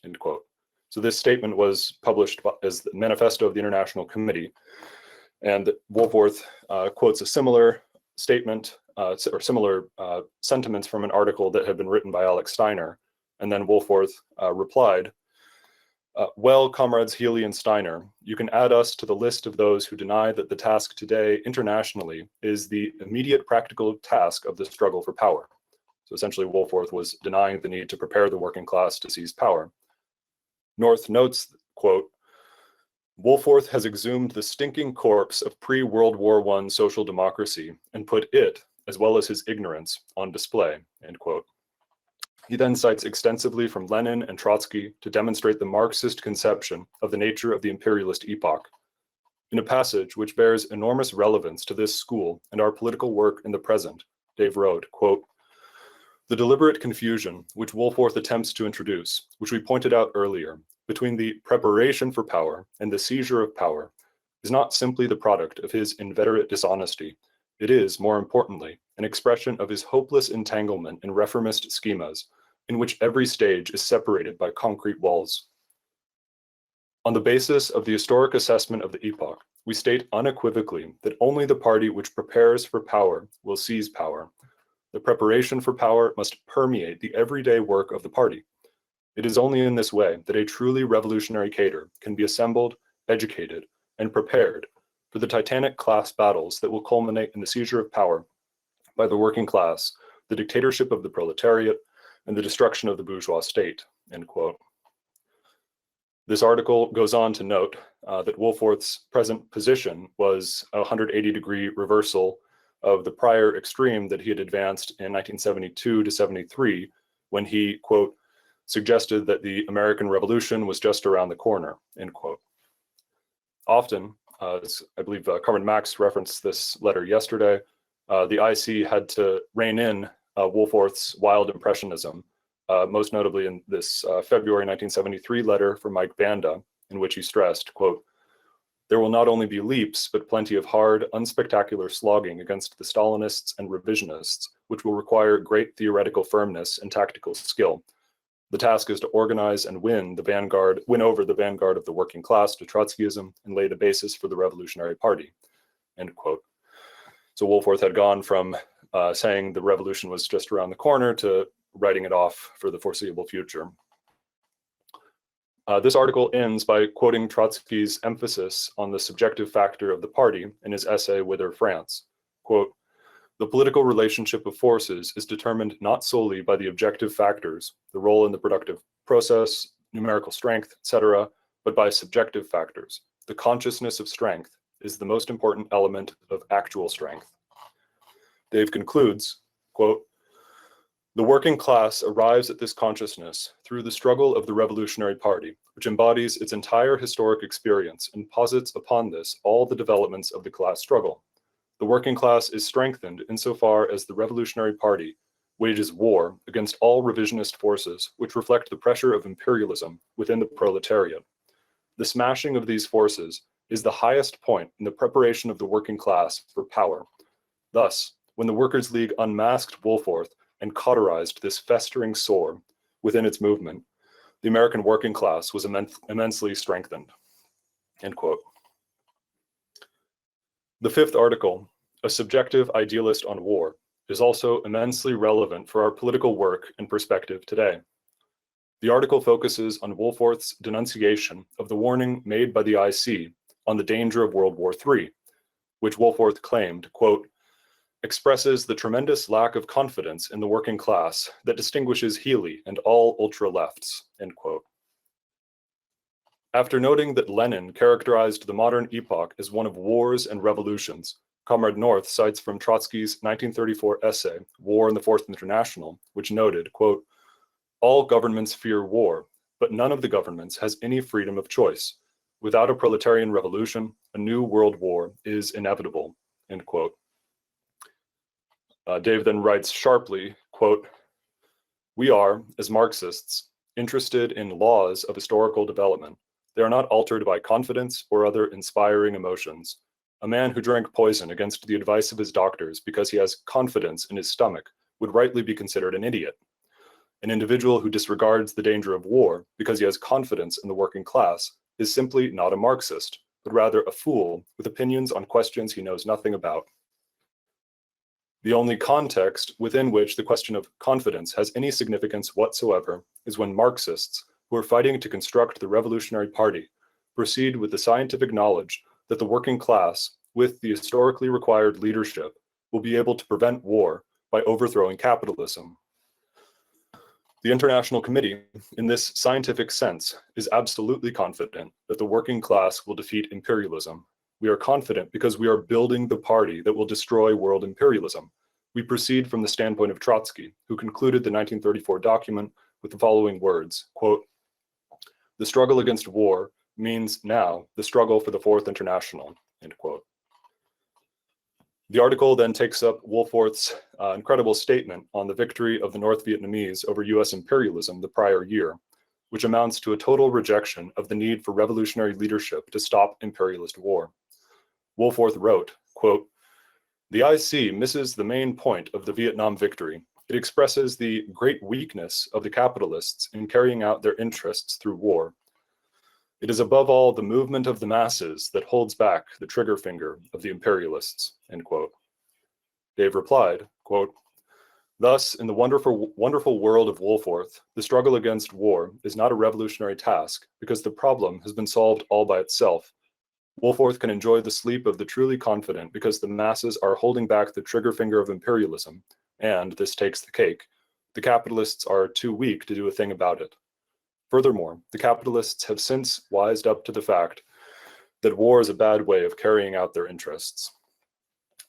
end quote. So this statement was published as the Manifesto of the International Committee, and Wolforth quotes a similar statement or similar sentiments from an article that had been written by Alex Steiner, and then Wolforth replied, "Well, comrades Healy and Steiner, you can add us to the list of those who deny that the task today internationally is the immediate practical task of the struggle for power." So essentially, Wolforth was denying the need to prepare the working class to seize power. North notes, quote, "Wolforth has exhumed the stinking corpse of pre-World War I social democracy and put it, as well as his ignorance, on display," end quote. He then cites extensively from Lenin and Trotsky to demonstrate the Marxist conception of the nature of the imperialist epoch. In a passage which bears enormous relevance to this school and our political work in the present, Dave wrote, quote, "The deliberate confusion which Wolforth attempts to introduce, which we pointed out earlier, between the preparation for power and the seizure of power, is not simply the product of his inveterate dishonesty. It is, more importantly, an expression of his hopeless entanglement in reformist schemas, in which every stage is separated by concrete walls. On the basis of the historic assessment of the epoch, we state unequivocally that only the party which prepares for power will seize power. The preparation for power must permeate the everyday work of the party. It is only in this way that a truly revolutionary cadre can be assembled, educated, and prepared for the titanic class battles that will culminate in the seizure of power by the working class, the dictatorship of the proletariat, and the destruction of the bourgeois state," end quote. This article goes on to note that Wolforth's present position was a 180-degree reversal of the prior extreme that he had advanced in 1972 to 73, when he, quote, "suggested that the American Revolution was just around the corner," end quote. Often, as I believe Carmen Max referenced this letter yesterday, the IC had to rein in Wolforth's wild impressionism, most notably in this February 1973 letter from Mike Banda, in which he stressed, quote, There will not only be leaps, but plenty of hard, unspectacular slogging against the Stalinists and revisionists, which will require great theoretical firmness and tactical skill. The task is to organize and win over the vanguard of the working class to Trotskyism and lay the basis for the Revolutionary Party, end quote. So Wolforth had gone from saying the revolution was just around the corner to writing it off for the foreseeable future. This article ends by quoting Trotsky's emphasis on the subjective factor of the party in his essay Whither France. Quote, "The political relationship of forces is determined not solely by the objective factors, the role in the productive process, numerical strength, etc., but by subjective factors. The consciousness of strength is the most important element of actual strength." Dave concludes, quote, "The working class arrives at this consciousness through the struggle of the Revolutionary Party, which embodies its entire historic experience and posits upon this all the developments of the class struggle. The working class is strengthened insofar as the Revolutionary Party wages war against all revisionist forces which reflect the pressure of imperialism within the proletariat. The smashing of these forces is the highest point in the preparation of the working class for power. Thus, when the Workers' League unmasked Wolforth and cauterized this festering sore within its movement, the American working class was immensely strengthened," end quote. The fifth article, A Subjective Idealist on War, is also immensely relevant for our political work and perspective today. The article focuses on Wolforth's denunciation of the warning made by the IC on the danger of World War III, which Wolforth claimed, quote, "expresses the tremendous lack of confidence in the working class that distinguishes Healy and all ultra-lefts," end quote. After noting that Lenin characterized the modern epoch as one of wars and revolutions, Comrade North cites from Trotsky's 1934 essay, War in the Fourth International, which noted, quote, "All governments fear war, but none of the governments has any freedom of choice. Without a proletarian revolution, a new world war is inevitable," end quote. Dave then writes sharply, quote, "We are, as Marxists, interested in laws of historical development. They are not altered by confidence or other inspiring emotions. A man who drank poison against the advice of his doctors because he has confidence in his stomach would rightly be considered an idiot. An individual who disregards the danger of war because he has confidence in the working class is simply not a Marxist, but rather a fool with opinions on questions he knows nothing about. The only context within which the question of confidence has any significance whatsoever is when Marxists, who are fighting to construct the Revolutionary Party, proceed with the scientific knowledge that the working class, with the historically required leadership, will be able to prevent war by overthrowing capitalism. The International Committee, in this scientific sense, is absolutely confident that the working class will defeat imperialism. We are confident because we are building the party that will destroy world imperialism. We proceed from the standpoint of Trotsky, who concluded the 1934 document with the following words, quote, "The struggle against war means now the struggle for the Fourth International," end quote. The article then takes up Wolforth's incredible statement on the victory of the North Vietnamese over US imperialism the prior year, which amounts to a total rejection of the need for revolutionary leadership to stop imperialist war. Wolforth wrote, quote, "The IC misses the main point of the Vietnam victory. It expresses the great weakness of the capitalists in carrying out their interests through war. It is above all the movement of the masses that holds back the trigger finger of the imperialists," end quote. Dave replied, quote, "Thus, in the wonderful world of Wolforth, the struggle against war is not a revolutionary task because the problem has been solved all by itself. Wolforth can enjoy the sleep of the truly confident because the masses are holding back the trigger finger of imperialism, and this takes the cake. The capitalists are too weak to do a thing about it. Furthermore, the capitalists have since wised up to the fact that war is a bad way of carrying out their interests.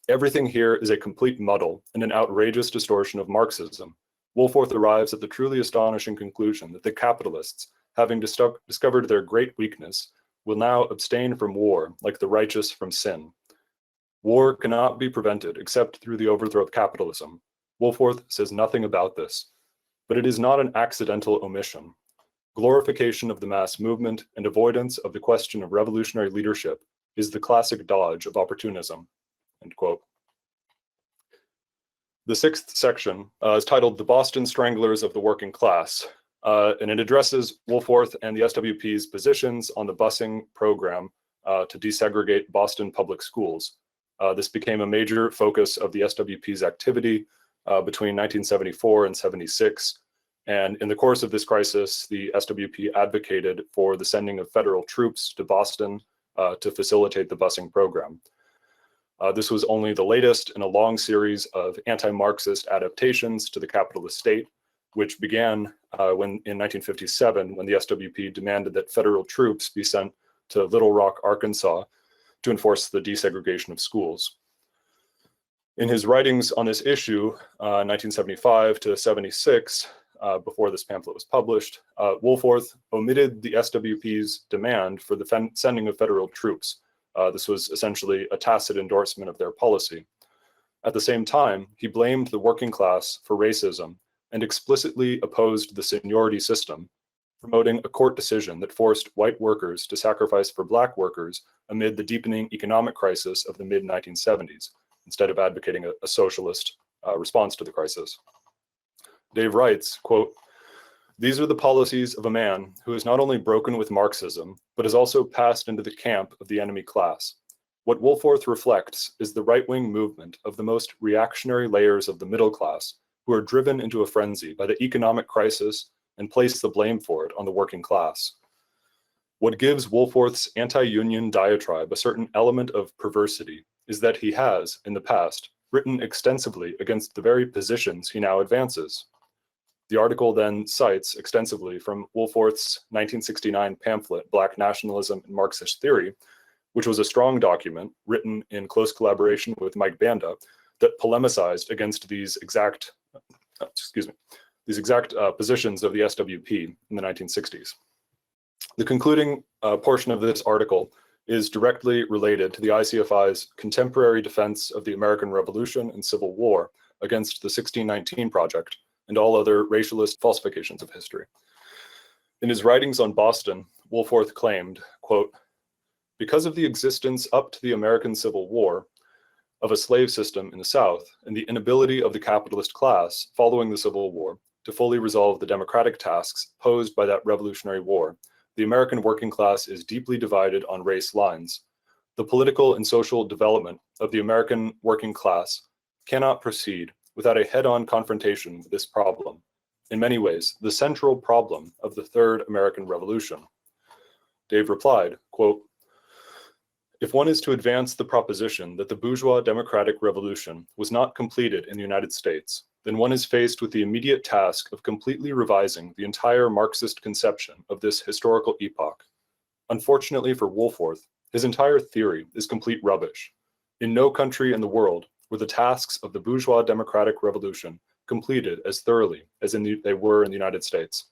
Everything here is a complete muddle and an outrageous distortion of Marxism. Wolforth arrives at the truly astonishing conclusion that the capitalists, having discovered their great weakness, will now abstain from war like the righteous from sin. War cannot be prevented except through the overthrow of capitalism. Wolforth says nothing about this, but it is not an accidental omission. Glorification of the mass movement and avoidance of the question of revolutionary leadership is the classic dodge of opportunism, end quote. The sixth section is titled The Boston Stranglers of the Working Class, and it addresses Wolforth and the SWP's positions on the busing program to desegregate Boston public schools. This became a major focus of the SWP's activity between 1974 and 76. And in the course of this crisis, the SWP advocated for the sending of federal troops to Boston to facilitate the busing program. This was only the latest in a long series of anti-Marxist adaptations to the capitalist state, which began in 1957, when the SWP demanded that federal troops be sent to Little Rock, Arkansas, to enforce the desegregation of schools. In his writings on this issue, 1975 to 76, before this pamphlet was published, Wolforth omitted the SWP's demand for the sending of federal troops. This was essentially a tacit endorsement of their policy. At the same time, he blamed the working class for racism and explicitly opposed the seniority system, promoting a court decision that forced white workers to sacrifice for Black workers amid the deepening economic crisis of the mid-1970s, instead of advocating a socialist response to the crisis. Dave writes, quote, "These are the policies of a man who has not only broken with Marxism, but has also passed into the camp of the enemy class. What Wolforth reflects is the right-wing movement of the most reactionary layers of the middle class, who are driven into a frenzy by the economic crisis and place the blame for it on the working class. What gives Wolforth's anti-union diatribe a certain element of perversity is that he has, in the past, written extensively against the very positions he now advances." The article then cites extensively from Wolforth's 1969 pamphlet, Black Nationalism and Marxist Theory, which was a strong document written in close collaboration with Mike Banda that polemicized against these exact positions of the SWP in the 1960s. The concluding portion of this article is directly related to the ICFI's contemporary defense of the American Revolution and Civil War against the 1619 Project and all other racialist falsifications of history. In his writings on Boston, Wolforth claimed, quote, "Because of the existence up to the American Civil War of a slave system in the South and the inability of the capitalist class following the Civil War to fully resolve the democratic tasks posed by that Revolutionary War, the American working class is deeply divided on race lines. The political and social development of the American working class cannot proceed without a head-on confrontation with this problem, in many ways the central problem of the Third American Revolution." Dave replied, quote, "If one is to advance the proposition that the bourgeois democratic revolution was not completed in the United States, then one is faced with the immediate task of completely revising the entire Marxist conception of this historical epoch. Unfortunately for Wolforth, his entire theory is complete rubbish. In no country in the world were the tasks of the bourgeois democratic revolution completed as thoroughly as they were in the United States.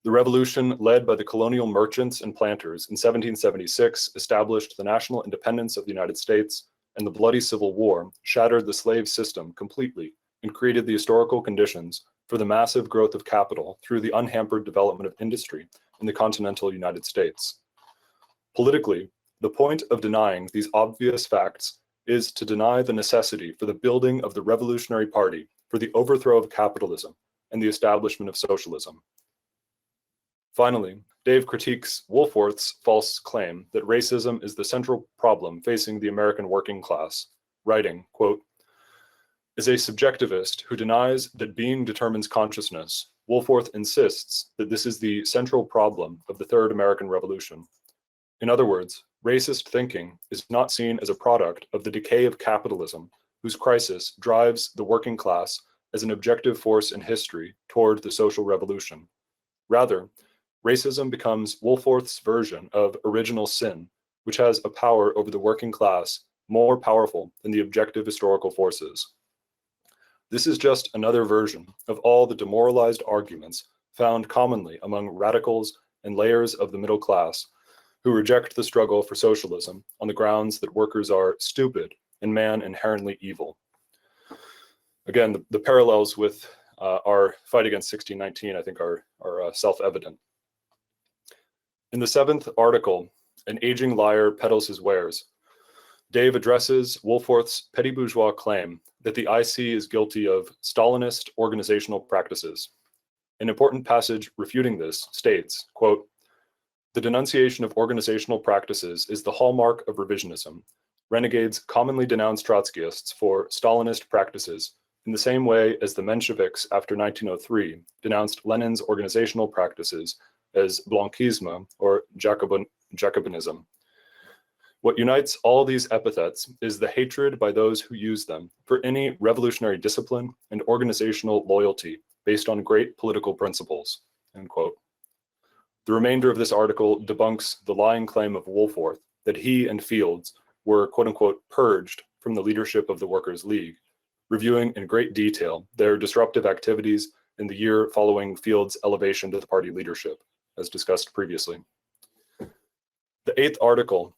The revolution led by the colonial merchants and planters in 1776 established the national independence of the United States, and the bloody Civil War shattered the slave system completely and created the historical conditions for the massive growth of capital through the unhampered development of industry in the continental United States. Politically, the point of denying these obvious facts is to deny the necessity for the building of the Revolutionary Party for the overthrow of capitalism and the establishment of socialism." Finally, Dave critiques Wolforth's false claim that racism is the central problem facing the American working class, writing, quote, "As a subjectivist who denies that being determines consciousness, Wolforth insists that this is the central problem of the Third American Revolution. In other words, racist thinking is not seen as a product of the decay of capitalism, whose crisis drives the working class as an objective force in history toward the social revolution. Rather, racism becomes Wolforth's version of original sin, which has a power over the working class more powerful than the objective historical forces. This is just another version of all the demoralized arguments found commonly among radicals and layers of the middle class who reject the struggle for socialism on the grounds that workers are stupid and man inherently evil." Again, the parallels with our fight against 1619, I think, are self-evident. In the seventh article, An aging liar peddles his wares. Dave addresses Wolforth's petty bourgeois claim that the IC is guilty of Stalinist organizational practices. An important passage refuting this states, quote, "The denunciation of organizational practices is the hallmark of revisionism. Renegades commonly denounce Trotskyists for Stalinist practices in the same way as the Mensheviks after 1903 denounced Lenin's organizational practices as Blanchisme or Jacobinism. What unites all these epithets is the hatred by those who use them for any revolutionary discipline and organizational loyalty based on great political principles." End quote. The remainder of this article debunks the lying claim of Wolforth that he and Fields were quote unquote purged from the leadership of the Workers' League, reviewing in great detail their disruptive activities in the year following Fields' elevation to the party leadership, as discussed previously. The eighth article,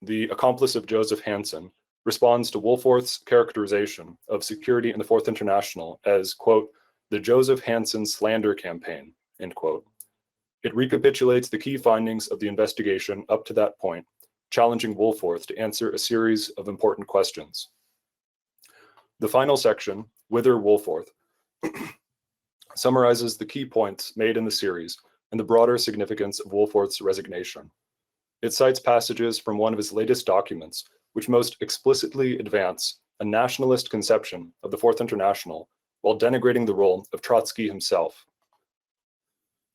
"The Accomplice of Joseph Hansen," responds to Wolforth's characterization of security in the Fourth International as, quote, "the Joseph Hansen slander campaign," end quote. It recapitulates the key findings of the investigation up to that point, challenging Wolforth to answer a series of important questions. The final section, "Whither Wolforth," summarizes the key points made in the series and the broader significance of Wolforth's resignation. It cites passages from one of his latest documents, which most explicitly advance a nationalist conception of the Fourth International while denigrating the role of Trotsky himself.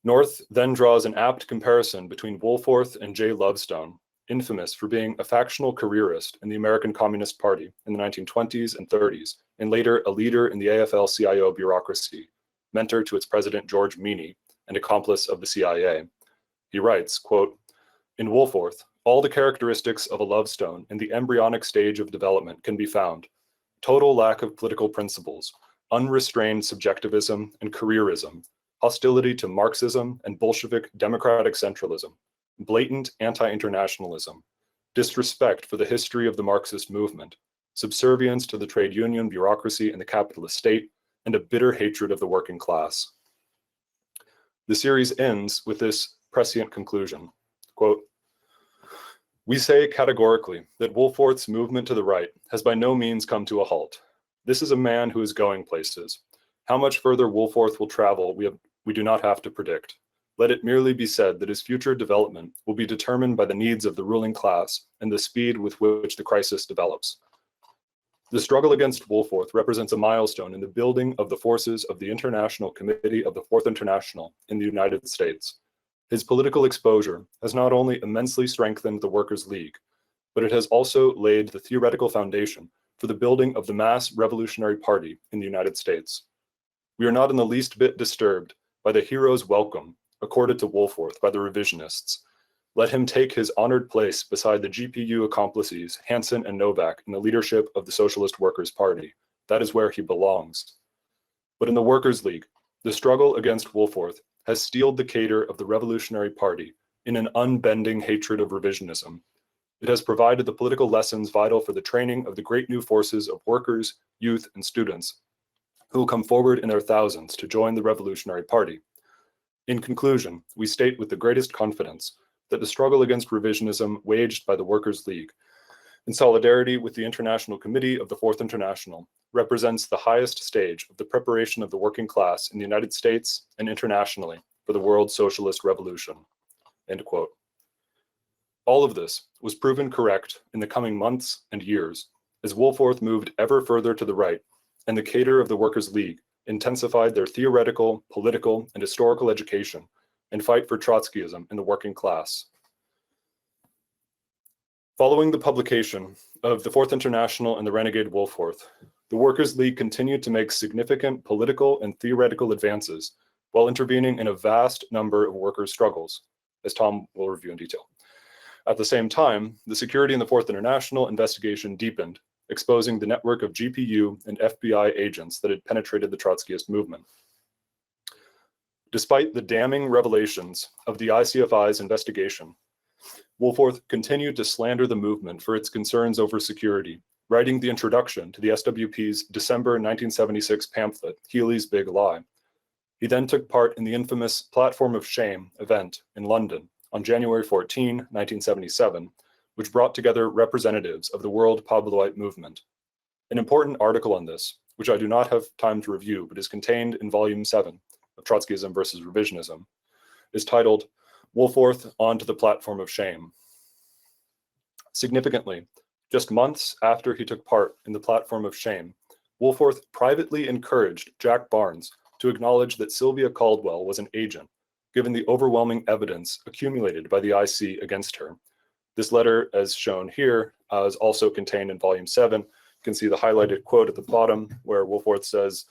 North then draws an apt comparison between Wolforth and J. Lovestone, infamous for being a factional careerist in the American Communist Party in the 1920s and 30s, and later a leader in the AFL-CIO bureaucracy, mentor to its president George Meany, and accomplice of the CIA. He writes, quote, "In Wolforth, all the characteristics of a Lovestone in the embryonic stage of development can be found: total lack of political principles, unrestrained subjectivism and careerism, hostility to Marxism and Bolshevik democratic centralism, blatant anti-internationalism, disrespect for the history of the Marxist movement, subservience to the trade union bureaucracy and the capitalist state, and a bitter hatred of the working class." The series ends with this prescient conclusion, quote, "We say categorically that Wolforth's movement to the right has by no means come to a halt. This is a man who is going places. How much further Wolforth will travel, we do not have to predict. Let it merely be said that his future development will be determined by the needs of the ruling class and the speed with which the crisis develops. The struggle against Wolforth represents a milestone in the building of the forces of the International Committee of the Fourth International in the United States. His political exposure has not only immensely strengthened the Workers' League, but it has also laid the theoretical foundation for the building of the mass revolutionary party in the United States. We are not in the least bit disturbed by the hero's welcome accorded to Wolforth by the revisionists. Let him take his honored place beside the GPU accomplices Hansen and Novak in the leadership of the Socialist Workers' Party. That is where he belongs. But in the Workers' League, the struggle against Wolforth has steeled the cadre of the Revolutionary Party in an unbending hatred of revisionism. It has provided the political lessons vital for the training of the great new forces of workers, youth, and students who will come forward in their thousands to join the Revolutionary Party. In conclusion, we state with the greatest confidence that the struggle against revisionism waged by the Workers' League, in solidarity with the International Committee of the Fourth International, represents the highest stage of the preparation of the working class in the United States and internationally for the world socialist revolution." End quote. All of this was proven correct in the coming months and years as Wolforth moved ever further to the right and the cadre of the Workers' League intensified their theoretical, political, and historical education and fight for Trotskyism in the working class. Following the publication of the Fourth International and the Renegade Wolforth, the Workers' League continued to make significant political and theoretical advances while intervening in a vast number of workers' struggles, as Tom will review in detail. At the same time, the security in the Fourth International investigation deepened, exposing the network of GPU and FBI agents that had penetrated the Trotskyist movement. Despite the damning revelations of the ICFI's investigation, Wolforth continued to slander the movement for its concerns over security, writing the introduction to the SWP's December 1976 pamphlet, Healy's Big Lie. He then took part in the infamous Platform of Shame event in London, on January 14, 1977, which brought together representatives of the world Pabloite movement. An important article on this, which I do not have time to review, but is contained in Volume 7 of Trotskyism versus Revisionism, is titled Wolforth Onto the Platform of Shame. Significantly, just months after he took part in the Platform of Shame, Wolforth privately encouraged Jack Barnes to acknowledge that Sylvia Caldwell was an agent, given the overwhelming evidence accumulated by the IC against her. This letter, as shown here, is also contained in Volume 7. You can see the highlighted quote at the bottom where Wolforth says,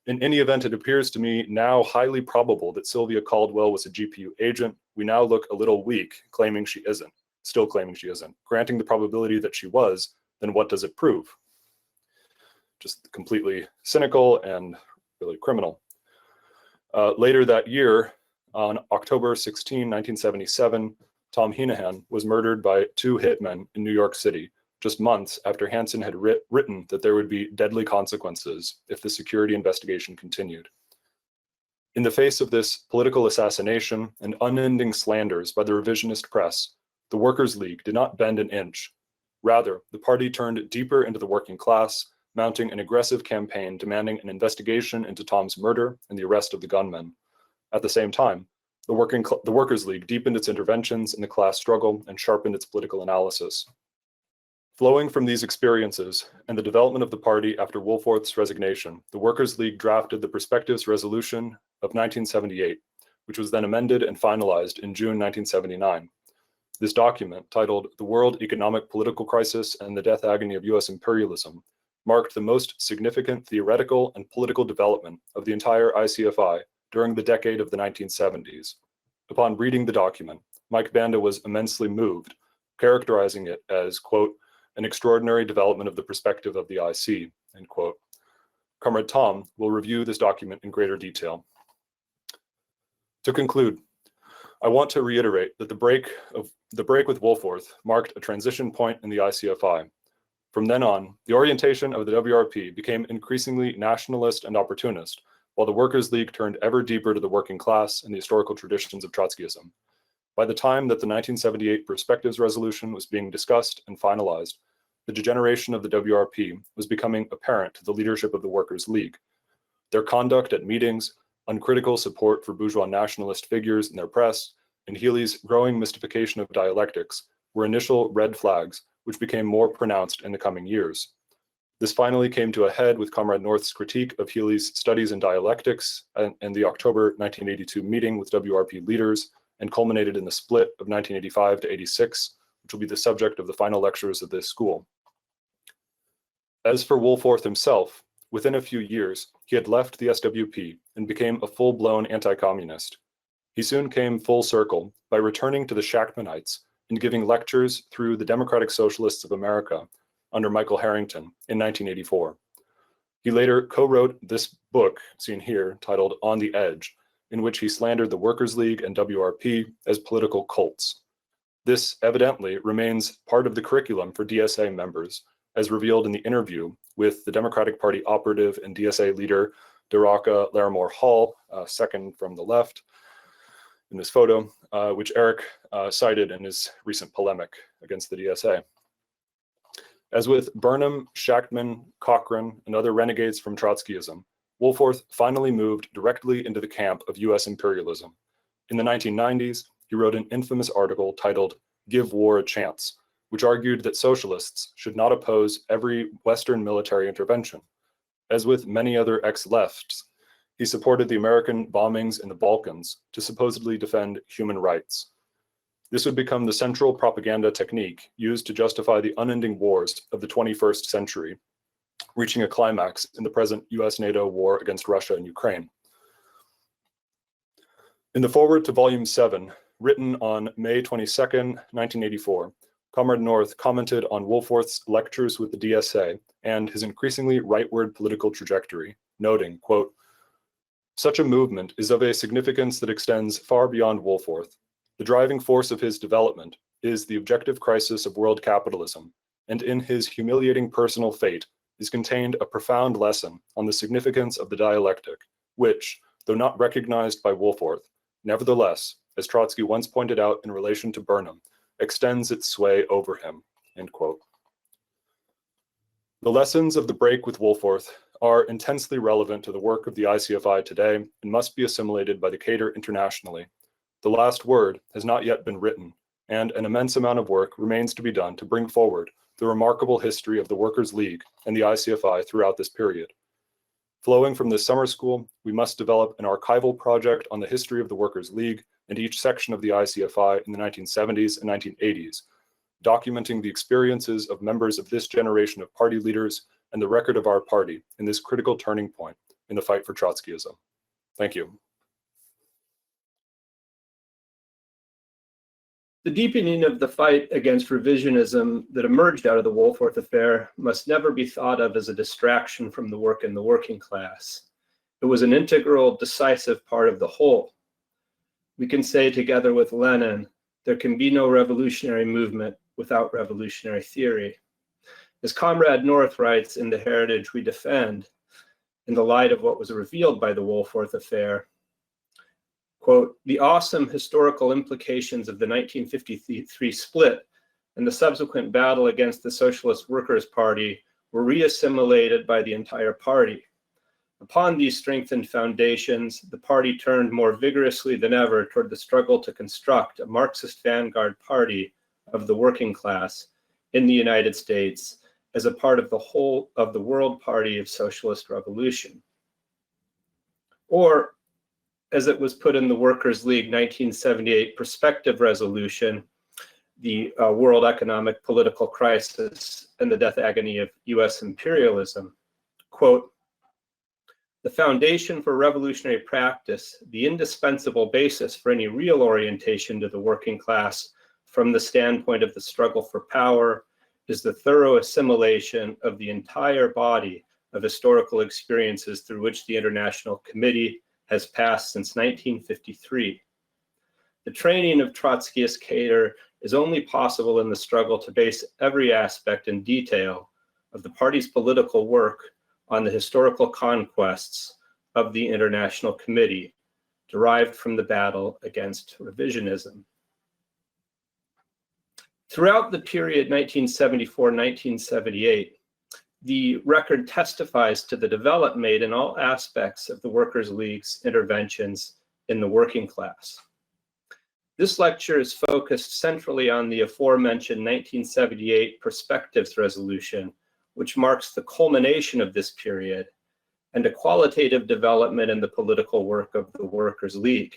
"In any event, it appears to me now highly probable that Sylvia Caldwell was a GPU agent. We now look a little weak, claiming she isn't, still claiming she isn't. Granting the probability that she was, then what does it prove?" Just completely cynical and really criminal. Later that year, on October 16, 1977, Tom Heenahan was murdered by two hitmen in New York City, just months after Hansen had written that there would be deadly consequences if the security investigation continued. In the face of this political assassination and unending slanders by the revisionist press, the Workers' League did not bend an inch. Rather, the party turned deeper into the working class, mounting an aggressive campaign demanding an investigation into Tom's murder and the arrest of the gunmen. At the same time, the Workers' League deepened its interventions in the class struggle and sharpened its political analysis. Flowing from these experiences and the development of the party after Wolforth's resignation, the Workers' League drafted the Perspectives Resolution of 1978, which was then amended and finalized in June 1979. This document, titled "The World Economic Political Crisis and the Death Agony of U.S. Imperialism," marked the most significant theoretical and political development of the entire ICFI during the decade of the 1970s. Upon reading the document, Mike Banda was immensely moved, characterizing it as, quote, "an extraordinary development of the perspective of the IC," end quote. Comrade Tom will review this document in greater detail. To conclude, I want to reiterate that the break with Wolforth marked a transition point in the ICFI. From then on, the orientation of the WRP became increasingly nationalist and opportunist, while the Workers' League turned ever deeper to the working class and the historical traditions of Trotskyism. By the time that the 1978 Perspectives Resolution was being discussed and finalized, the degeneration of the WRP was becoming apparent to the leadership of the Workers' League. Their conduct at meetings, uncritical support for bourgeois nationalist figures in their press, and Healy's growing mystification of dialectics were initial red flags which became more pronounced in the coming years. This finally came to a head with Comrade North's critique of Healy's studies in dialectics and the October 1982 meeting with WRP leaders, and culminated in the split of 1985 to 86, which will be the subject of the final lectures of this school. As for Wolforth himself, within a few years, he had left the SWP and became a full-blown anti-communist. He soon came full circle by returning to the Shachtmanites and giving lectures through the Democratic Socialists of America under Michael Harrington in 1984. He later co-wrote this book, seen here, titled On the Edge, in which he slandered the Workers' League and WRP as political cults. This evidently remains part of the curriculum for DSA members, as revealed in the interview with the Democratic Party operative and DSA leader, Daraka Larimore Hall, second from the left in this photo, which Eric cited in his recent polemic against the DSA. As with Burnham, Shachtman, Cochran, and other renegades from Trotskyism, Wolforth finally moved directly into the camp of US imperialism. In the 1990s, he wrote an infamous article titled "Give War a Chance," which argued that socialists should not oppose every Western military intervention. As with many other ex-lefts, he supported the American bombings in the Balkans to supposedly defend human rights. This would become the central propaganda technique used to justify the unending wars of the 21st century, reaching a climax in the present US-NATO war against Russia and Ukraine. In the foreword to Volume 7, written on May 22, 1984, Comrade North commented on Wolforth's lectures with the DSA and his increasingly rightward political trajectory, noting, quote, "Such a movement is of a significance that extends far beyond Wolforth. The driving force of his development is the objective crisis of world capitalism, and in his humiliating personal fate is contained a profound lesson on the significance of the dialectic, which, though not recognized by Wolforth, nevertheless, as Trotsky once pointed out in relation to Burnham, extends its sway over him, end quote. The lessons of the break with Wolforth are intensely relevant to the work of the ICFI today and must be assimilated by the cadre internationally. The last word has not yet been written, and an immense amount of work remains to be done to bring forward the remarkable history of the Workers' League and the ICFI throughout this period. Flowing from this summer school, we must develop an archival project on the history of the Workers' League and each section of the ICFI in the 1970s and 1980s, documenting the experiences of members of this generation of party leaders and the record of our party in this critical turning point in the fight for Trotskyism. Thank you. The deepening of the fight against revisionism that emerged out of the Wolforth affair must never be thought of as a distraction from the work in the working class. It was an integral, decisive part of the whole. We can say together with Lenin, there can be no revolutionary movement without revolutionary theory. As Comrade North writes in The Heritage We Defend, in the light of what was revealed by the Wolforth affair, quote, the awesome historical implications of the 1953 split and the subsequent battle against the Socialist Workers' Party were reassimilated by the entire party. Upon these strengthened foundations, the party turned more vigorously than ever toward the struggle to construct a Marxist vanguard party of the working class in the United States as a part of the whole of the World Party of Socialist Revolution. Or, as it was put in the Workers' League 1978 Perspective Resolution, the world economic political crisis and the death agony of US imperialism, quote, the foundation for revolutionary practice, the indispensable basis for any real orientation to the working class from the standpoint of the struggle for power, is the thorough assimilation of the entire body of historical experiences through which the International Committee has passed since 1953. The training of Trotskyist cadre is only possible in the struggle to base every aspect and detail of the party's political work on the historical conquests of the International Committee, derived from the battle against revisionism. Throughout the period 1974-1978, the record testifies to the development made in all aspects of the Workers' League's interventions in the working class. This lecture is focused centrally on the aforementioned 1978 Perspectives Resolution, which marks the culmination of this period and a qualitative development in the political work of the Workers' League.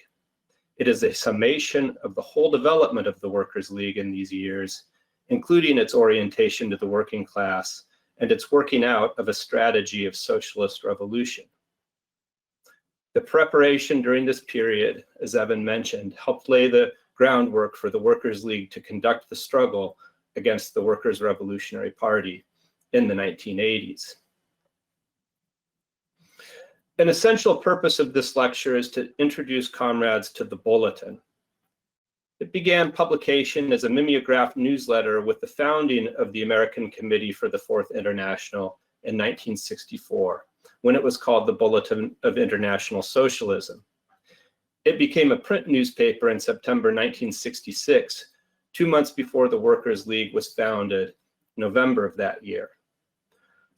It is a summation of the whole development of the Workers' League in these years, including its orientation to the working class and its working out of a strategy of socialist revolution. The preparation during this period, as Evan mentioned, helped lay the groundwork for the Workers' League to conduct the struggle against the Workers' Revolutionary Party in the 1980s. An essential purpose of this lecture is to introduce comrades to the Bulletin. It began publication as a mimeographed newsletter with the founding of the American Committee for the Fourth International in 1964, when it was called the Bulletin of International Socialism. It became a print newspaper in September 1966, 2 months before the Workers' League was founded, November of that year.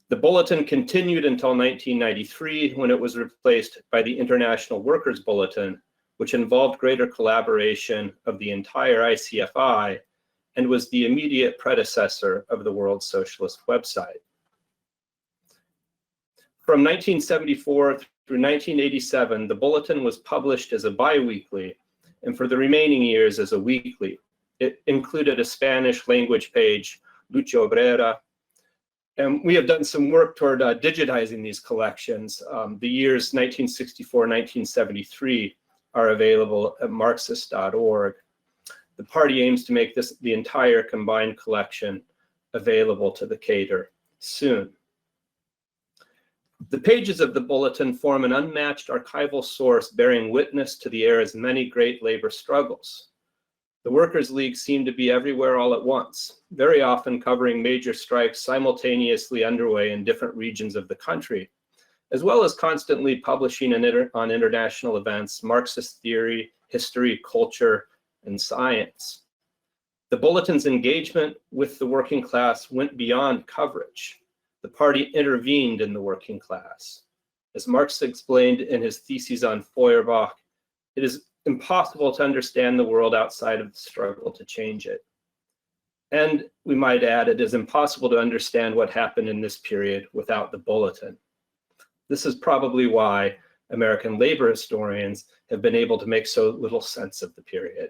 The Bulletin continued until 1993, when it was replaced by the International Workers' Bulletin, which involved greater collaboration of the entire ICFI and was the immediate predecessor of the World Socialist website. From 1974 through 1987, the Bulletin was published as a bi-weekly, and for the remaining years as a weekly. It included a Spanish language page, Lucha Obrera, and we have done some work toward digitizing these collections. The years 1964-1973 are available at Marxist.org. The party aims to make this the entire combined collection available to the cadre soon. The pages of the Bulletin form an unmatched archival source bearing witness to the era's many great labor struggles. The Workers' League seemed to be everywhere all at once, very often covering major strikes simultaneously underway in different regions of the country, as well as constantly publishing on international events, Marxist theory, history, culture, and science. The Bulletin's engagement with the working class went beyond coverage. The party intervened in the working class. As Marx explained in his theses on Feuerbach, it is impossible to understand the world outside of the struggle to change it. And we might add, it is impossible to understand what happened in this period without the Bulletin. This is probably why American labor historians have been able to make so little sense of the period.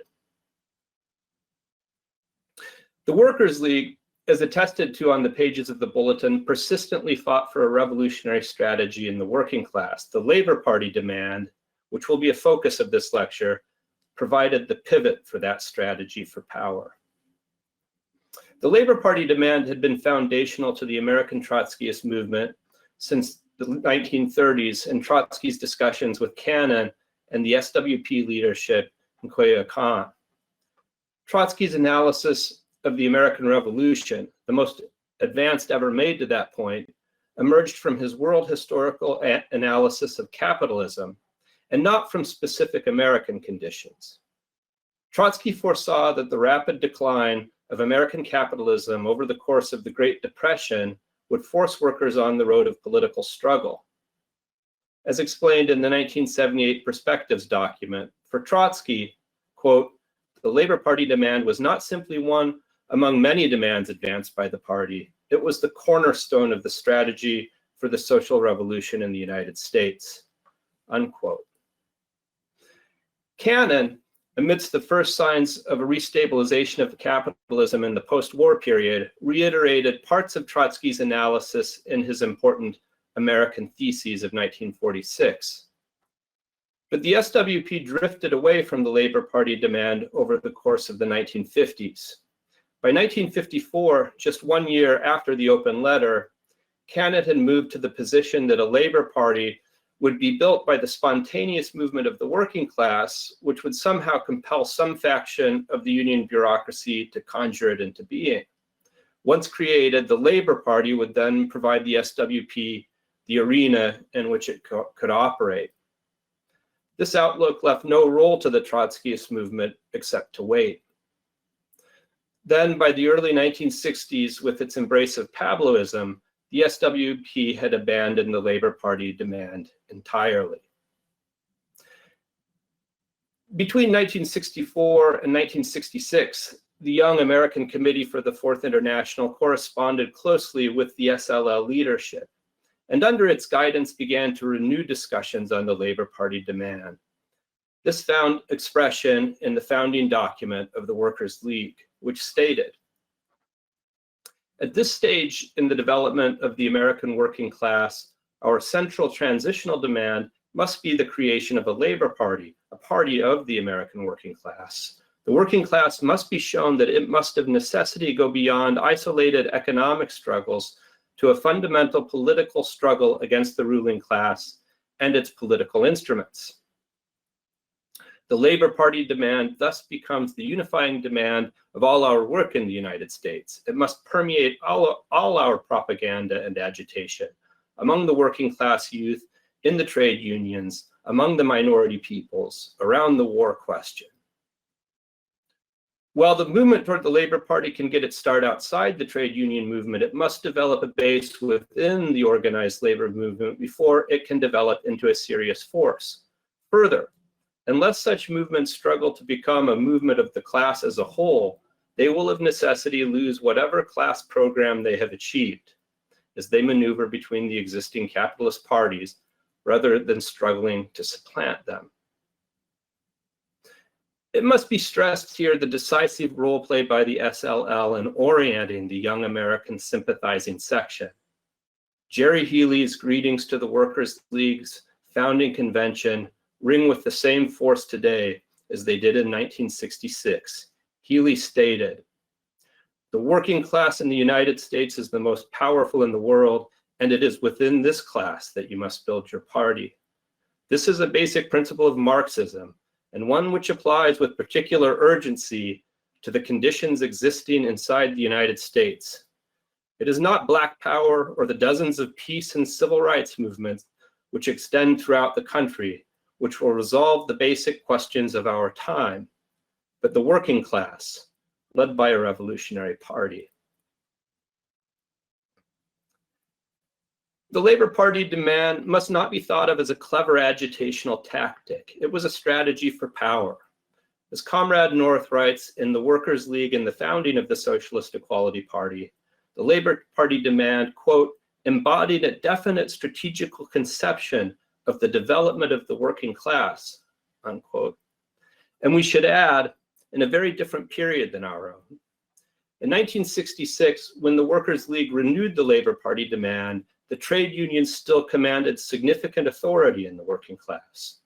The Workers' League, as attested to on the pages of the Bulletin, persistently fought for a revolutionary strategy in the working class. The Labor Party demand, which will be a focus of this lecture, provided the pivot for that strategy for power. The Labor Party demand had been foundational to the American Trotskyist movement since the 1930s and Trotsky's discussions with Cannon and the SWP leadership in Coyoacán. Trotsky's analysis of the American Revolution, the most advanced ever made to that point, emerged from his world historical analysis of capitalism and not from specific American conditions. Trotsky foresaw that the rapid decline of American capitalism over the course of the Great Depression would force workers on the road of political struggle. As explained in the 1978 Perspectives document, for Trotsky, quote, the Labor Party demand was not simply one among many demands advanced by the party. It was the cornerstone of the strategy for the social revolution in the United States, unquote. Cannon, amidst the first signs of a restabilization of capitalism in the post-war period, reiterated parts of Trotsky's analysis in his important American Theses of 1946. But the SWP drifted away from the Labor Party demand over the course of the 1950s. By 1954, just 1 year after the open letter, Cannon had moved to the position that a Labor Party would be built by the spontaneous movement of the working class, which would somehow compel some faction of the union bureaucracy to conjure it into being. Once created, the Labor Party would then provide the SWP the arena in which it could operate. This outlook left no role to the Trotskyist movement except to wait. Then, by the early 1960s, with its embrace of Pabloism, the SWP had abandoned the Labor Party demand entirely. Between 1964 and 1966, the Young American Committee for the Fourth International corresponded closely with the SLL leadership, and under its guidance began to renew discussions on the Labor Party demand. This found expression in the founding document of the Workers' League, which stated, at this stage in the development of the American working class, our central transitional demand must be the creation of a labor party, a party of the American working class. The working class must be shown that it must of necessity go beyond isolated economic struggles to a fundamental political struggle against the ruling class and its political instruments. The Labor Party demand thus becomes the unifying demand of all our work in the United States. It must permeate all our propaganda and agitation among the working class youth, in the trade unions, among the minority peoples, around the war question. While the movement toward the Labor Party can get its start outside the trade union movement, it must develop a base within the organized labor movement before it can develop into a serious force. Further, unless such movements struggle to become a movement of the class as a whole, they will of necessity lose whatever class program they have achieved as they maneuver between the existing capitalist parties rather than struggling to supplant them. It must be stressed here the decisive role played by the SLL in orienting the Young American sympathizing section. Jerry Healy's greetings to the Workers' League's founding convention ring with the same force today as they did in 1966. Healy stated, "The working class in the United States is the most powerful in the world, and it is within this class that you must build your party. This is a basic principle of Marxism, and one which applies with particular urgency to the conditions existing inside the United States. It is not Black Power or the dozens of peace and civil rights movements which extend throughout the country, which will resolve the basic questions of our time, but the working class, led by a revolutionary party. The Labor Party demand must not be thought of as a clever agitational tactic. It was a strategy for power. As Comrade North writes in the Workers' League and the founding of the Socialist Equality Party, the Labor Party demand, quote, embodied a definite strategical conception of the development of the working class, unquote. And we should add, in a very different period than our own. In 1966, when the Workers' League renewed the Labor Party demand, the trade unions still commanded significant authority in the working class.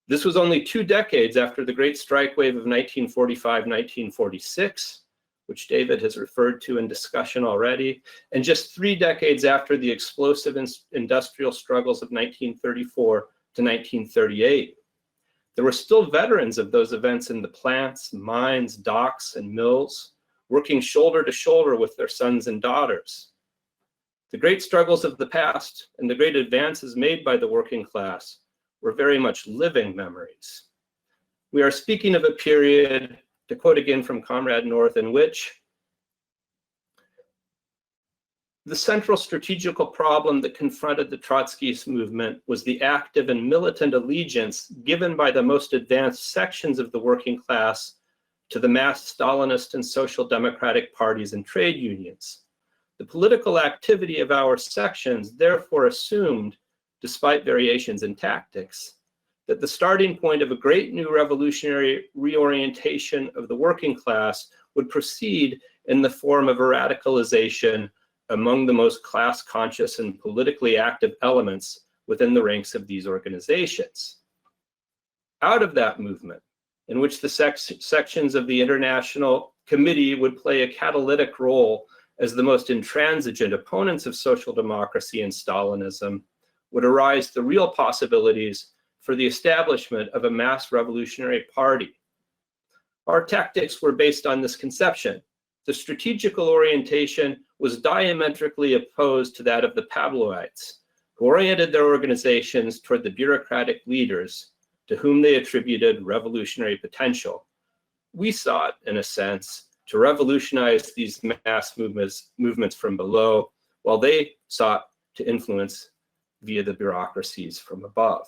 This was only 2 decades after the Great Strike Wave of 1945-1946, which David has referred to in discussion already, and just 3 decades after the explosive industrial struggles of 1934 to 1938. There were still veterans of those events in the plants, mines, docks, and mills, working shoulder to shoulder with their sons and daughters. The great struggles of the past and the great advances made by the working class were very much living memories. We are speaking of a period, to quote again from Comrade North, in which the central strategical problem that confronted the Trotskyist movement was the active and militant allegiance given by the most advanced sections of the working class to the mass Stalinist and social democratic parties and trade unions. The political activity of our sections therefore assumed, despite variations in tactics, that the starting point of a great new revolutionary reorientation of the working class would proceed in the form of a radicalization among the most class-conscious and politically active elements within the ranks of these organizations. Out of that movement, in which the sections of the International Committee would play a catalytic role as the most intransigent opponents of social democracy and Stalinism, would arise the real possibilities for the establishment of a mass revolutionary party. Our tactics were based on this conception. The strategical orientation was diametrically opposed to that of the Pabloites, who oriented their organizations toward the bureaucratic leaders to whom they attributed revolutionary potential. We sought, in a sense, to revolutionize these mass movements from below, while they sought to influence via the bureaucracies from above.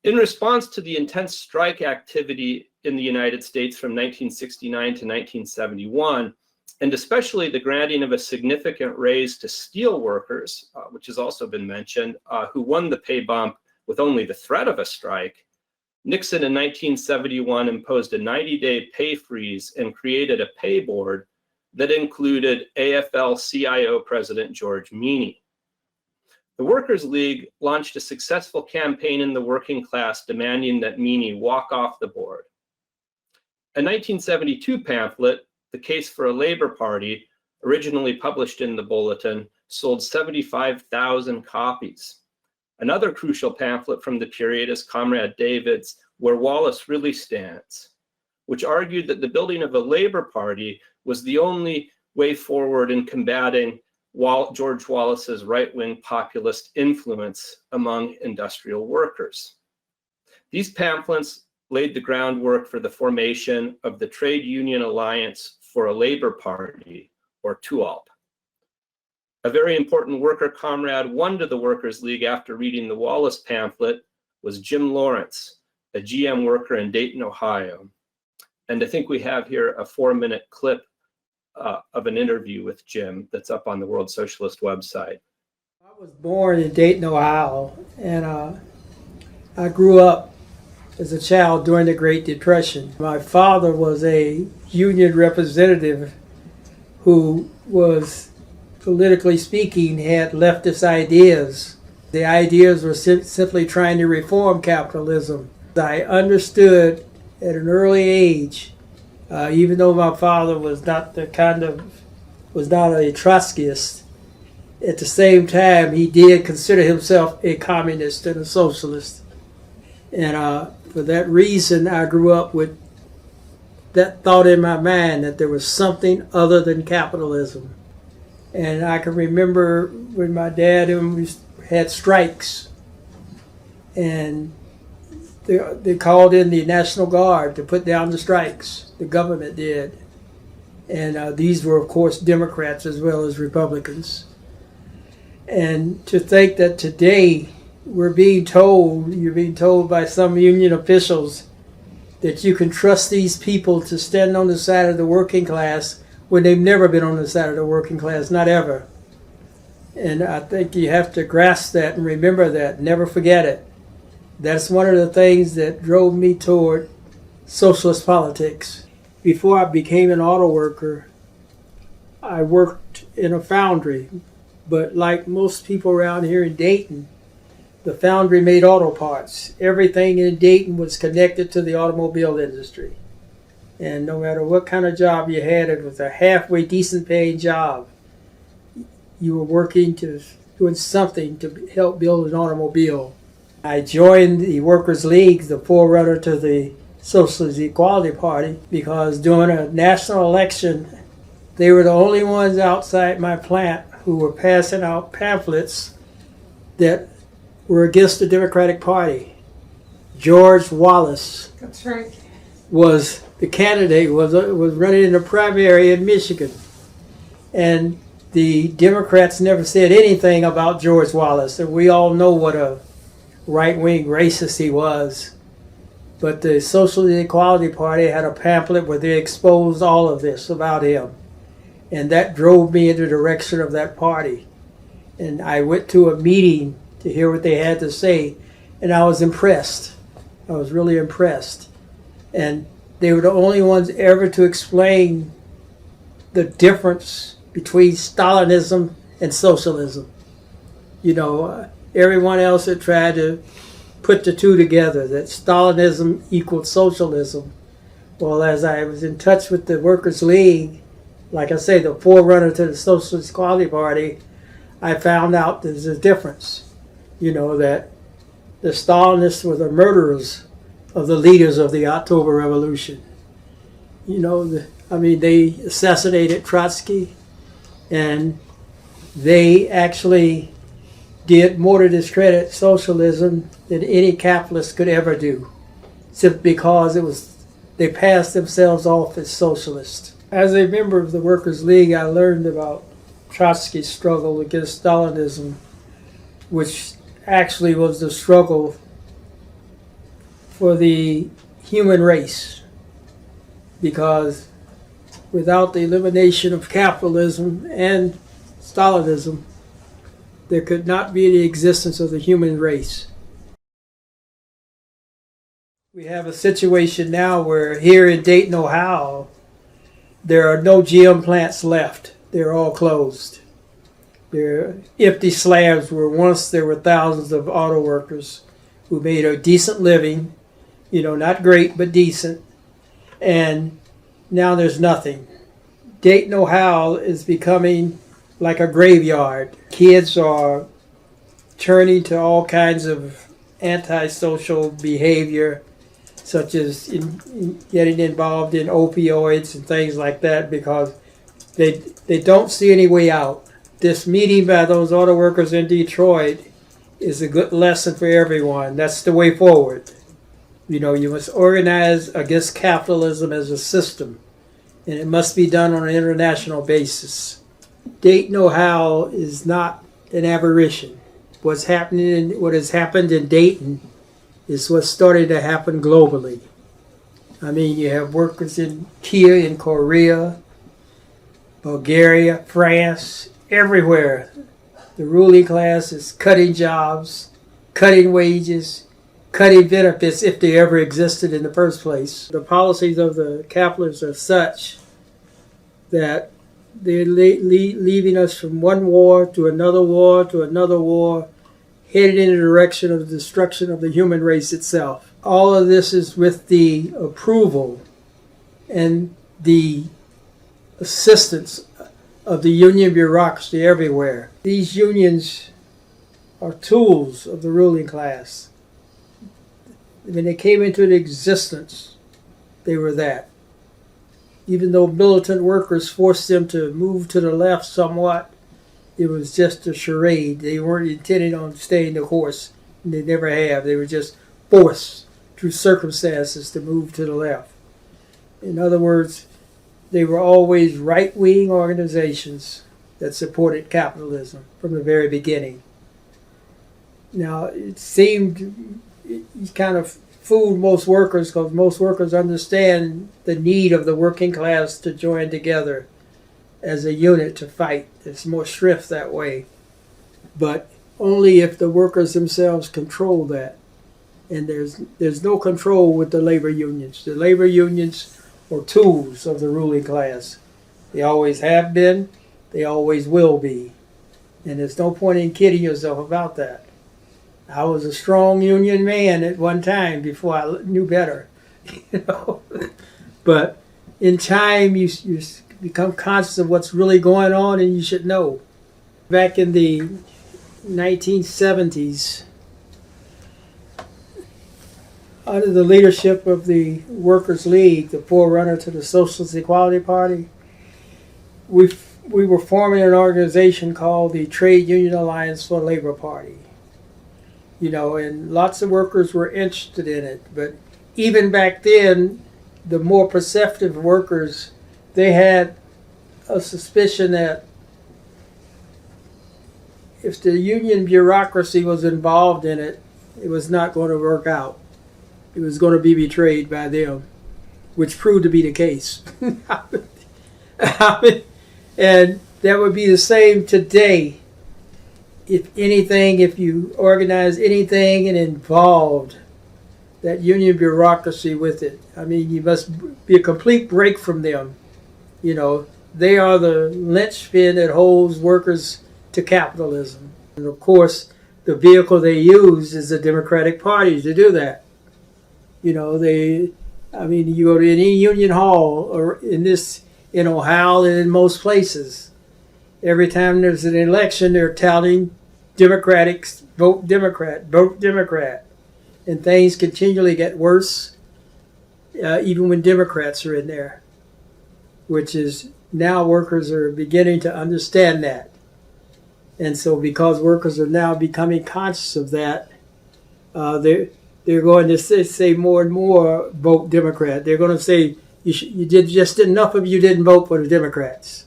In response to the intense strike activity in the United States from 1969 to 1971, and especially the granting of a significant raise to steel workers, which has also been mentioned, who won the pay bump with only the threat of a strike, Nixon in 1971 imposed a 90-day pay freeze and created a pay board that included AFL-CIO President George Meany. The Workers' League launched a successful campaign in the working class demanding that Meany walk off the board. A 1972 pamphlet, The Case for a Labor Party, originally published in the Bulletin, sold 75,000 copies. Another crucial pamphlet from the period is Comrade David's Where Wallace Really Stands, which argued that the building of a labor party was the only way forward in combating George Wallace's right-wing populist influence among industrial workers. These pamphlets laid the groundwork for the formation of the Trade Union Alliance for a Labor Party, or TUALP. A very important worker comrade won to the Workers' League after reading the Wallace pamphlet was Jim Lawrence, a GM worker in Dayton, Ohio. And I think we have here a 4-minute clip of an interview with Jim that's up on the World Socialist website. I was born in Dayton, Ohio, and I grew up as a child during the Great Depression. My father was a union representative who was, politically speaking, had leftist ideas. The ideas were simply trying to reform capitalism. I understood at an early age, even though my father was not a Trotskyist, at the same time he did consider himself a communist and a socialist. And for that reason, I grew up with that thought in my mind that there was something other than capitalism. And I can remember when my dad and we had strikes, and they called in the National Guard to put down the strikes. The government did. And these were, of course, Democrats as well as Republicans. And to think that today you're being told by some union officials that you can trust these people to stand on the side of the working class when they've never been on the side of the working class, not ever. And I think you have to grasp that and remember that, never forget it. That's one of the things that drove me toward socialist politics. Before I became an auto worker, I worked in a foundry. But like most people around here in Dayton, the foundry made auto parts. Everything in Dayton was connected to the automobile industry. And no matter what kind of job you had, it was a halfway decent paying job. You were working doing something to help build an automobile. I joined the Workers' League, the forerunner to the Socialist Equality Party, because during a national election, they were the only ones outside my plant who were passing out pamphlets that were against the Democratic Party. George Wallace That's right. was the candidate, was running in the primary in Michigan. And the Democrats never said anything about George Wallace, and we all know what a right-wing racist he was. But the Socialist Equality Party had a pamphlet where they exposed all of this about him. And that drove me in the direction of that party. And I went to a meeting to hear what they had to say, and I was impressed. I was really impressed. And they were the only ones ever to explain the difference between Stalinism and socialism. You know, everyone else had tried to put the two together, that Stalinism equaled socialism. Well, as I was in touch with the Workers' League, like I say, the forerunner to the Socialist Equality Party, I found out there's a difference. You know, that the Stalinists were the murderers of the leaders of the October Revolution. You know, they assassinated Trotsky, and they actually did more to discredit socialism than any capitalist could ever do, simply because they passed themselves off as socialists. As a member of the Workers' League, I learned about Trotsky's struggle against Stalinism, which actually was the struggle for the human race, because without the elimination of capitalism and Stalinism, there could not be the existence of the human race. We have a situation now where here in Dayton, Ohio, there are no GM plants left. They're all closed. They're empty slabs where once there were thousands of auto workers who made a decent living, you know, not great, but decent. And now there's nothing. Dayton, Ohio is becoming like a graveyard. Kids are turning to all kinds of antisocial behavior, such as getting involved in opioids and things like that, because they don't see any way out. This meeting by those auto workers in Detroit is a good lesson for everyone. That's the way forward. You know, you must organize against capitalism as a system, and it must be done on an international basis. Dayton, Ohio is not an aberration. What has happened in Dayton is what's starting to happen globally. I mean, you have workers in Kia in Korea, Bulgaria, France, everywhere. The ruling class is cutting jobs, cutting wages, cutting benefits if they ever existed in the first place. The policies of the capitalists are such that they're leaving us from one war to another war to another war, headed in the direction of the destruction of the human race itself. All of this is with the approval and the assistance of the union bureaucracy everywhere. These unions are tools of the ruling class. When they came into existence, they were that. Even though militant workers forced them to move to the left somewhat, It was just a charade. They weren't intending on staying the course. And they never have. They were just forced through circumstances to move to the left. In other words, they were always right-wing organizations that supported capitalism from the very beginning. Now, it seemed it kind of fooled most workers because most workers understand the need of the working class to join together as a unit to fight. There's more strength that way. But only if the workers themselves control that. And there's no control with the labor unions. The labor unions are tools of the ruling class. They always have been. They always will be. And there's no point in kidding yourself about that. I was a strong union man at one time before I knew better. You know? But in time, you become conscious of what's really going on, and you should know. Back in the 1970s, under the leadership of the Workers' League, the forerunner to the Socialist Equality Party, we were forming an organization called the Trade Union Alliance for Labor Party. You know, and lots of workers were interested in it. But even back then, the more perceptive workers, they had a suspicion that if the union bureaucracy was involved in it, it was not going to work out. It was going to be betrayed by them, which proved to be the case. And that would be the same today. If anything, if you organize anything and involved that union bureaucracy with it, I mean, you must be a complete break from them. You know, they are the linchpin that holds workers to capitalism. And of course, the vehicle they use is the Democratic Party to do that. You know, you go to any union hall or in Ohio and in most places, every time there's an election, they're touting Democrats, vote Democrat, vote Democrat. And things continually get worse, even when Democrats are in there, which is now workers are beginning to understand that. And so because workers are now becoming conscious of that, they're going to say more and more, vote Democrat. They're going to say, you did just enough of you didn't vote for the Democrats.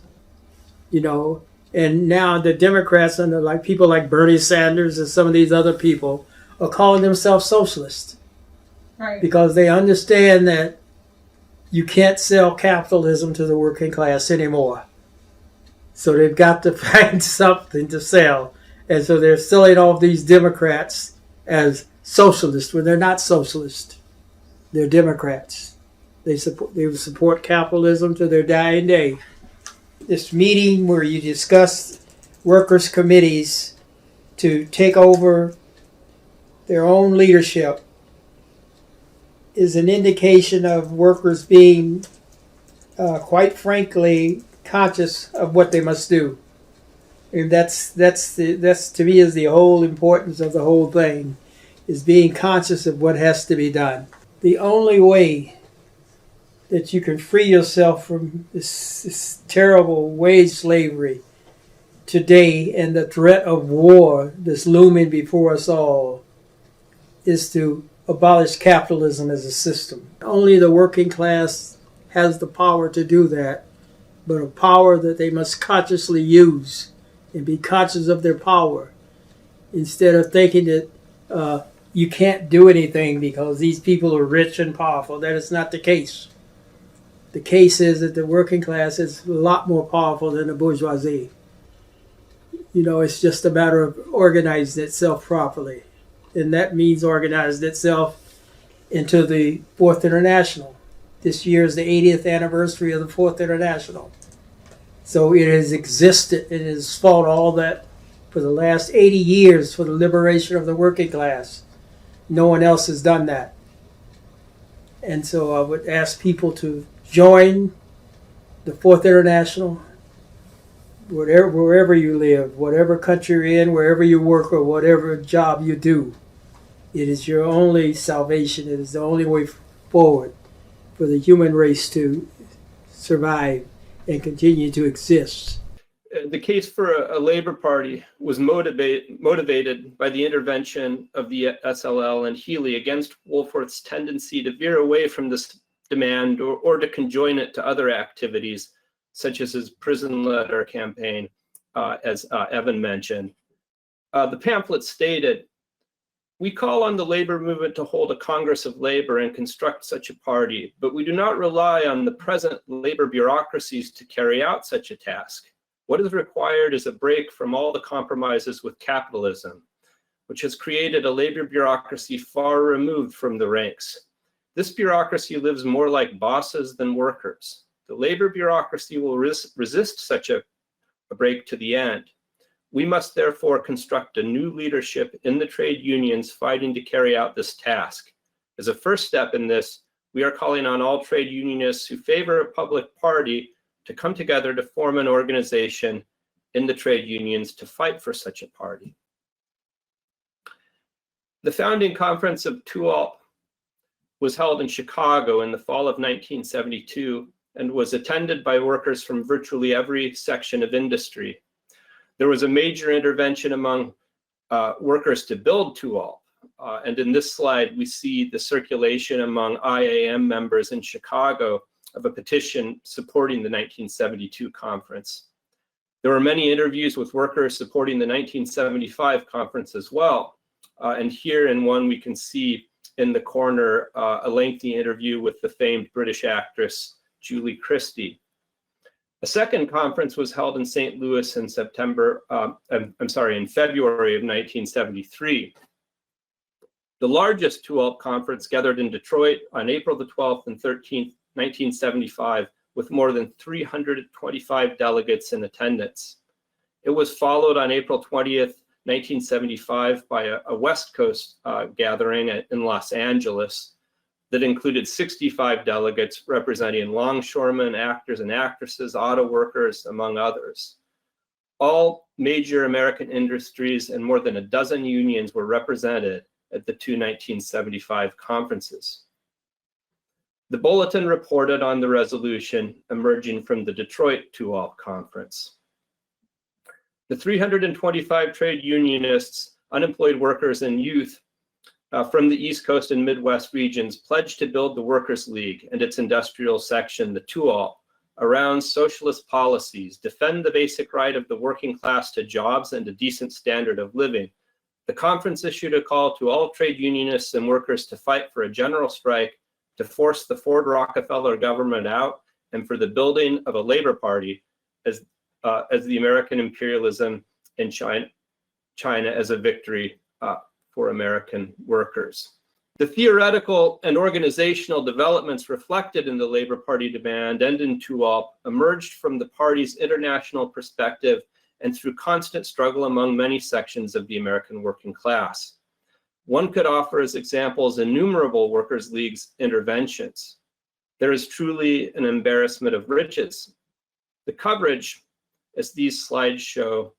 You know, and now the Democrats, under like people like Bernie Sanders and some of these other people, are calling themselves socialists. Right. Because they understand that you can't sell capitalism to the working class anymore. So they've got to find something to sell. And so they're selling off these Democrats as socialists when they're not socialists. They're Democrats. They support capitalism to their dying day. This meeting where you discuss workers' committees to take over their own leadership is an indication of workers being, quite frankly, conscious of what they must do. And that's to me is the whole importance of the whole thing, is being conscious of what has to be done. The only way that you can free yourself from this terrible wage slavery today and the threat of war that's looming before us all is to abolish capitalism as a system. Only the working class has the power to do that, but a power that they must consciously use and be conscious of their power instead of thinking that you can't do anything because these people are rich and powerful. That is not the case. The case is that the working class is a lot more powerful than the bourgeoisie. You know, it's just a matter of organizing itself properly. And that means organizing itself into the Fourth International. This year is the 80th anniversary of the Fourth International. So it has existed and has fought all that for the last 80 years for the liberation of the working class. No one else has done that. And so I would ask people to join the Fourth International, wherever you live, whatever country you're in, wherever you work, or whatever job you do. It is your only salvation. It is the only way forward for the human race to survive and continue to exist. The case for a Labor Party was motivated by the intervention of the SLL and Healy against Wolforth's tendency to veer away from this demand or to conjoin it to other activities, such as his prison letter campaign, as Evan mentioned. The pamphlet stated, "We call on the labor movement to hold a Congress of Labor and construct such a party, but we do not rely on the present labor bureaucracies to carry out such a task. What is required is a break from all the compromises with capitalism, which has created a labor bureaucracy far removed from the ranks. This bureaucracy lives more like bosses than workers. The labor bureaucracy will resist such a break to the end. We must therefore construct a new leadership in the trade unions fighting to carry out this task. As a first step in this, we are calling on all trade unionists who favor a public party to come together to form an organization in the trade unions to fight for such a party." The founding conference of TUALP was held in Chicago in the fall of 1972 and was attended by workers from virtually every section of industry. There was a major intervention among workers to build TUALP. And in this slide, we see the circulation among IAM members in Chicago of a petition supporting the 1972 conference. There were many interviews with workers supporting the 1975 conference as well. And here in one, we can see in the corner a lengthy interview with the famed British actress, Julie Christie. A second conference was held in St. Louis in February of 1973. The largest TUALP conference gathered in Detroit on April the 12th and 13th, 1975, with more than 325 delegates in attendance. It was followed on April 20th, 1975 by a West Coast gathering in Los Angeles that included 65 delegates representing longshoremen, actors and actresses, auto workers, among others. All major American industries and more than a dozen unions were represented at the two 1975 conferences. The bulletin reported on the resolution emerging from the Detroit TUALP conference. The 325 trade unionists, unemployed workers, and youth from the East Coast and Midwest regions pledged to build the Workers' League and its industrial section, the TUALP, around socialist policies, defend the basic right of the working class to jobs and a decent standard of living. The conference issued a call to all trade unionists and workers to fight for a general strike, to force the Ford Rockefeller government out, and for the building of a labor party as the American imperialism in China as a victory for American workers. The theoretical and organizational developments reflected in the Labor Party demand and in TUALP emerged from the party's international perspective and through constant struggle among many sections of the American working class. One could offer as examples innumerable workers' leagues interventions. There is truly an embarrassment of riches. The coverage, as these slides show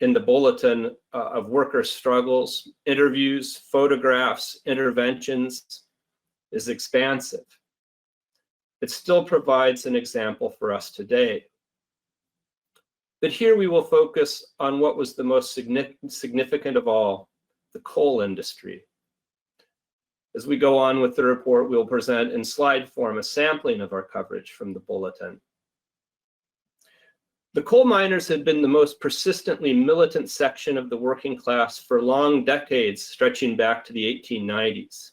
in the bulletin, of worker struggles, interviews, photographs, interventions, is expansive. It still provides an example for us today. But here we will focus on what was the most significant of all, the coal industry. As we go on with the report, we'll present in slide form a sampling of our coverage from the bulletin. The coal miners had been the most persistently militant section of the working class for long decades, stretching back to the 1890s.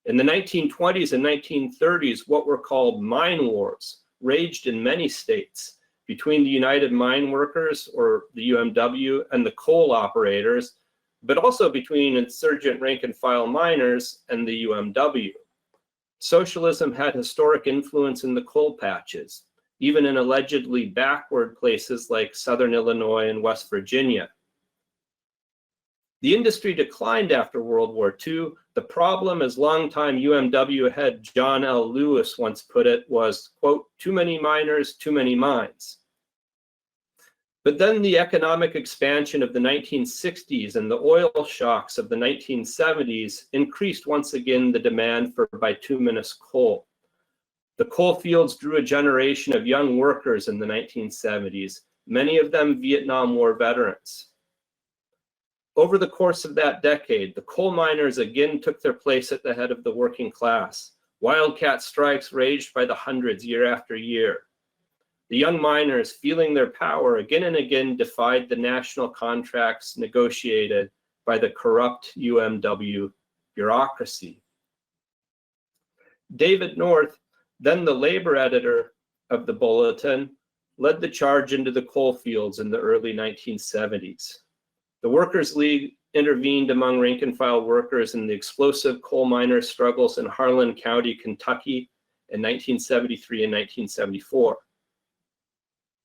In the 1920s and 1930s, what were called mine wars raged in many states between the United Mine Workers, or the UMW, and the coal operators, but also between insurgent rank-and-file miners and the UMW. Socialism had historic influence in the coal patches, even in allegedly backward places like Southern Illinois and West Virginia. The industry declined after World War II. The problem, as longtime UMW head John L. Lewis once put it, was, quote, too many miners, too many mines. But then the economic expansion of the 1960s and the oil shocks of the 1970s increased once again the demand for bituminous coal. The coal fields drew a generation of young workers in the 1970s, many of them Vietnam War veterans. Over the course of that decade, the coal miners again took their place at the head of the working class. Wildcat strikes raged by the hundreds year after year. The young miners, feeling their power, again and again defied the national contracts negotiated by the corrupt UMW bureaucracy. David North, then the labor editor of the Bulletin, led the charge into the coal fields in the early 1970s. The Workers' League intervened among rank-and-file workers in the explosive coal miners' struggles in Harlan County, Kentucky in 1973 and 1974.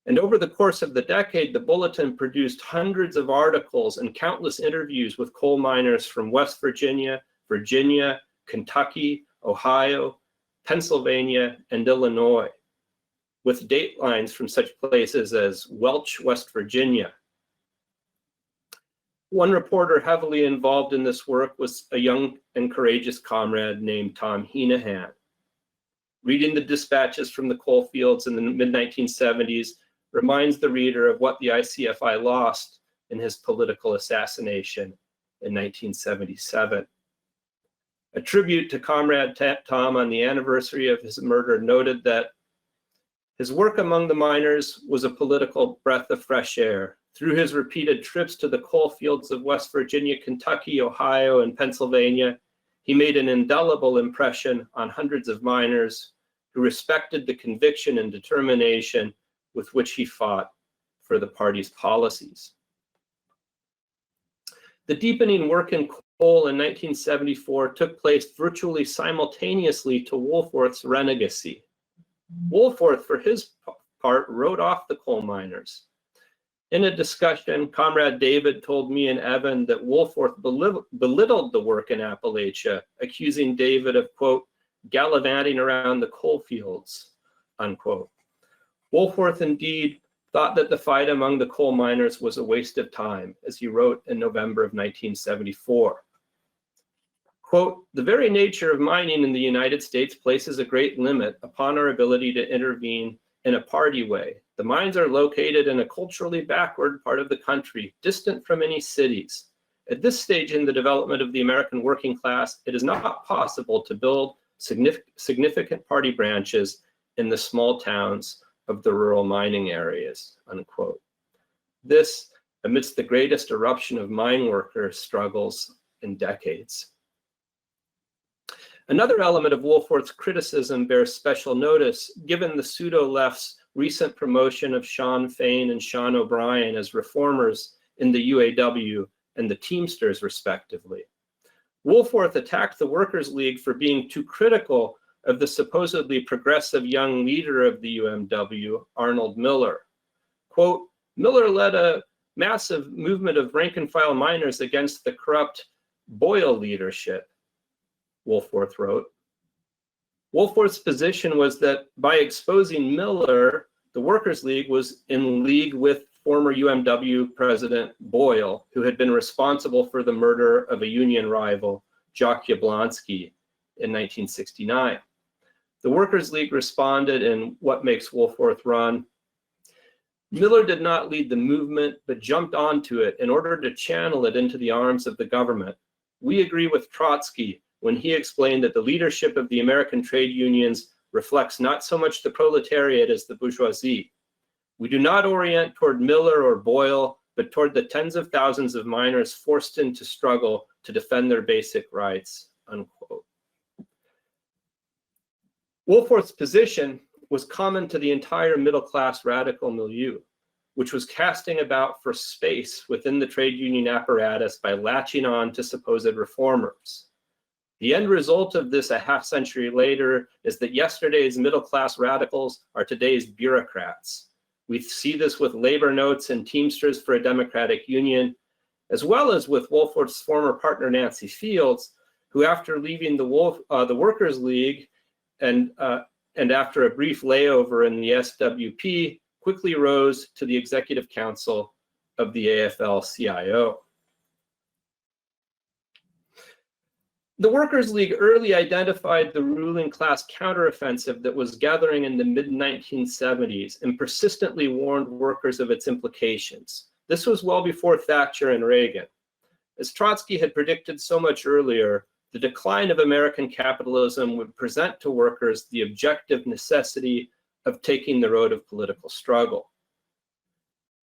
And over the course of the decade, the Bulletin produced hundreds of articles and countless interviews with coal miners from West Virginia, Virginia, Kentucky, Ohio, Pennsylvania, and Illinois, with datelines from such places as Welch, West Virginia. One reporter heavily involved in this work was a young and courageous comrade named Tom Heenahan. Reading the dispatches from the coal fields in the mid-1970s reminds the reader of what the ICFI lost in his political assassination in 1977. A tribute to Comrade Tom on the anniversary of his murder noted that his work among the miners was a political breath of fresh air. Through his repeated trips to the coal fields of West Virginia, Kentucky, Ohio, and Pennsylvania, he made an indelible impression on hundreds of miners who respected the conviction and determination with which he fought for the party's policies. The deepening work in coal in 1974 took place virtually simultaneously to Wolforth's Renegacy. Wolforth, for his part, wrote off the coal miners. In a discussion, Comrade David told me and Evan that Wolforth belittled the work in Appalachia, accusing David of, quote, gallivanting around the coal fields, unquote. Wolforth indeed thought that the fight among the coal miners was a waste of time, as he wrote in November of 1974. Quote, the very nature of mining in the United States places a great limit upon our ability to intervene in a party way. The mines are located in a culturally backward part of the country, distant from any cities. At this stage in the development of the American working class, it is not possible to build significant party branches in the small towns of the rural mining areas, unquote. This amidst the greatest eruption of mine worker struggles in decades. Another element of Wolforth's criticism bears special notice, given the pseudo-left's recent promotion of Sean Fain and Sean O'Brien as reformers in the UAW and the Teamsters, respectively. Wolforth attacked the Workers' League for being too critical of the supposedly progressive young leader of the UMW, Arnold Miller. Quote, Miller led a massive movement of rank-and-file miners against the corrupt Boyle leadership, Wolforth wrote. Wolforth's position was that by exposing Miller, the Workers' League was in league with former UMW President Boyle, who had been responsible for the murder of a union rival, Jock Yablonsky, in 1969. The Workers' League responded in what makes Wolforth run. Miller did not lead the movement, but jumped onto it in order to channel it into the arms of the government. We agree with Trotsky when he explained that the leadership of the American trade unions reflects not so much the proletariat as the bourgeoisie. We do not orient toward Miller or Boyle, but toward the tens of thousands of miners forced into struggle to defend their basic rights, unquote. Wolforth's position was common to the entire middle-class radical milieu, which was casting about for space within the trade union apparatus by latching on to supposed reformers. The end result of this a half-century later is that yesterday's middle-class radicals are today's bureaucrats. We see this with labor notes and Teamsters for a Democratic Union, as well as with Wolforth's former partner Nancy Fields, who after leaving the Workers' League and after a brief layover in the SWP, quickly rose to the executive council of the AFL-CIO. The Workers' League early identified the ruling class counteroffensive that was gathering in the mid-1970s and persistently warned workers of its implications. This was well before Thatcher and Reagan. As Trotsky had predicted so much earlier, the decline of American capitalism would present to workers the objective necessity of taking the road of political struggle.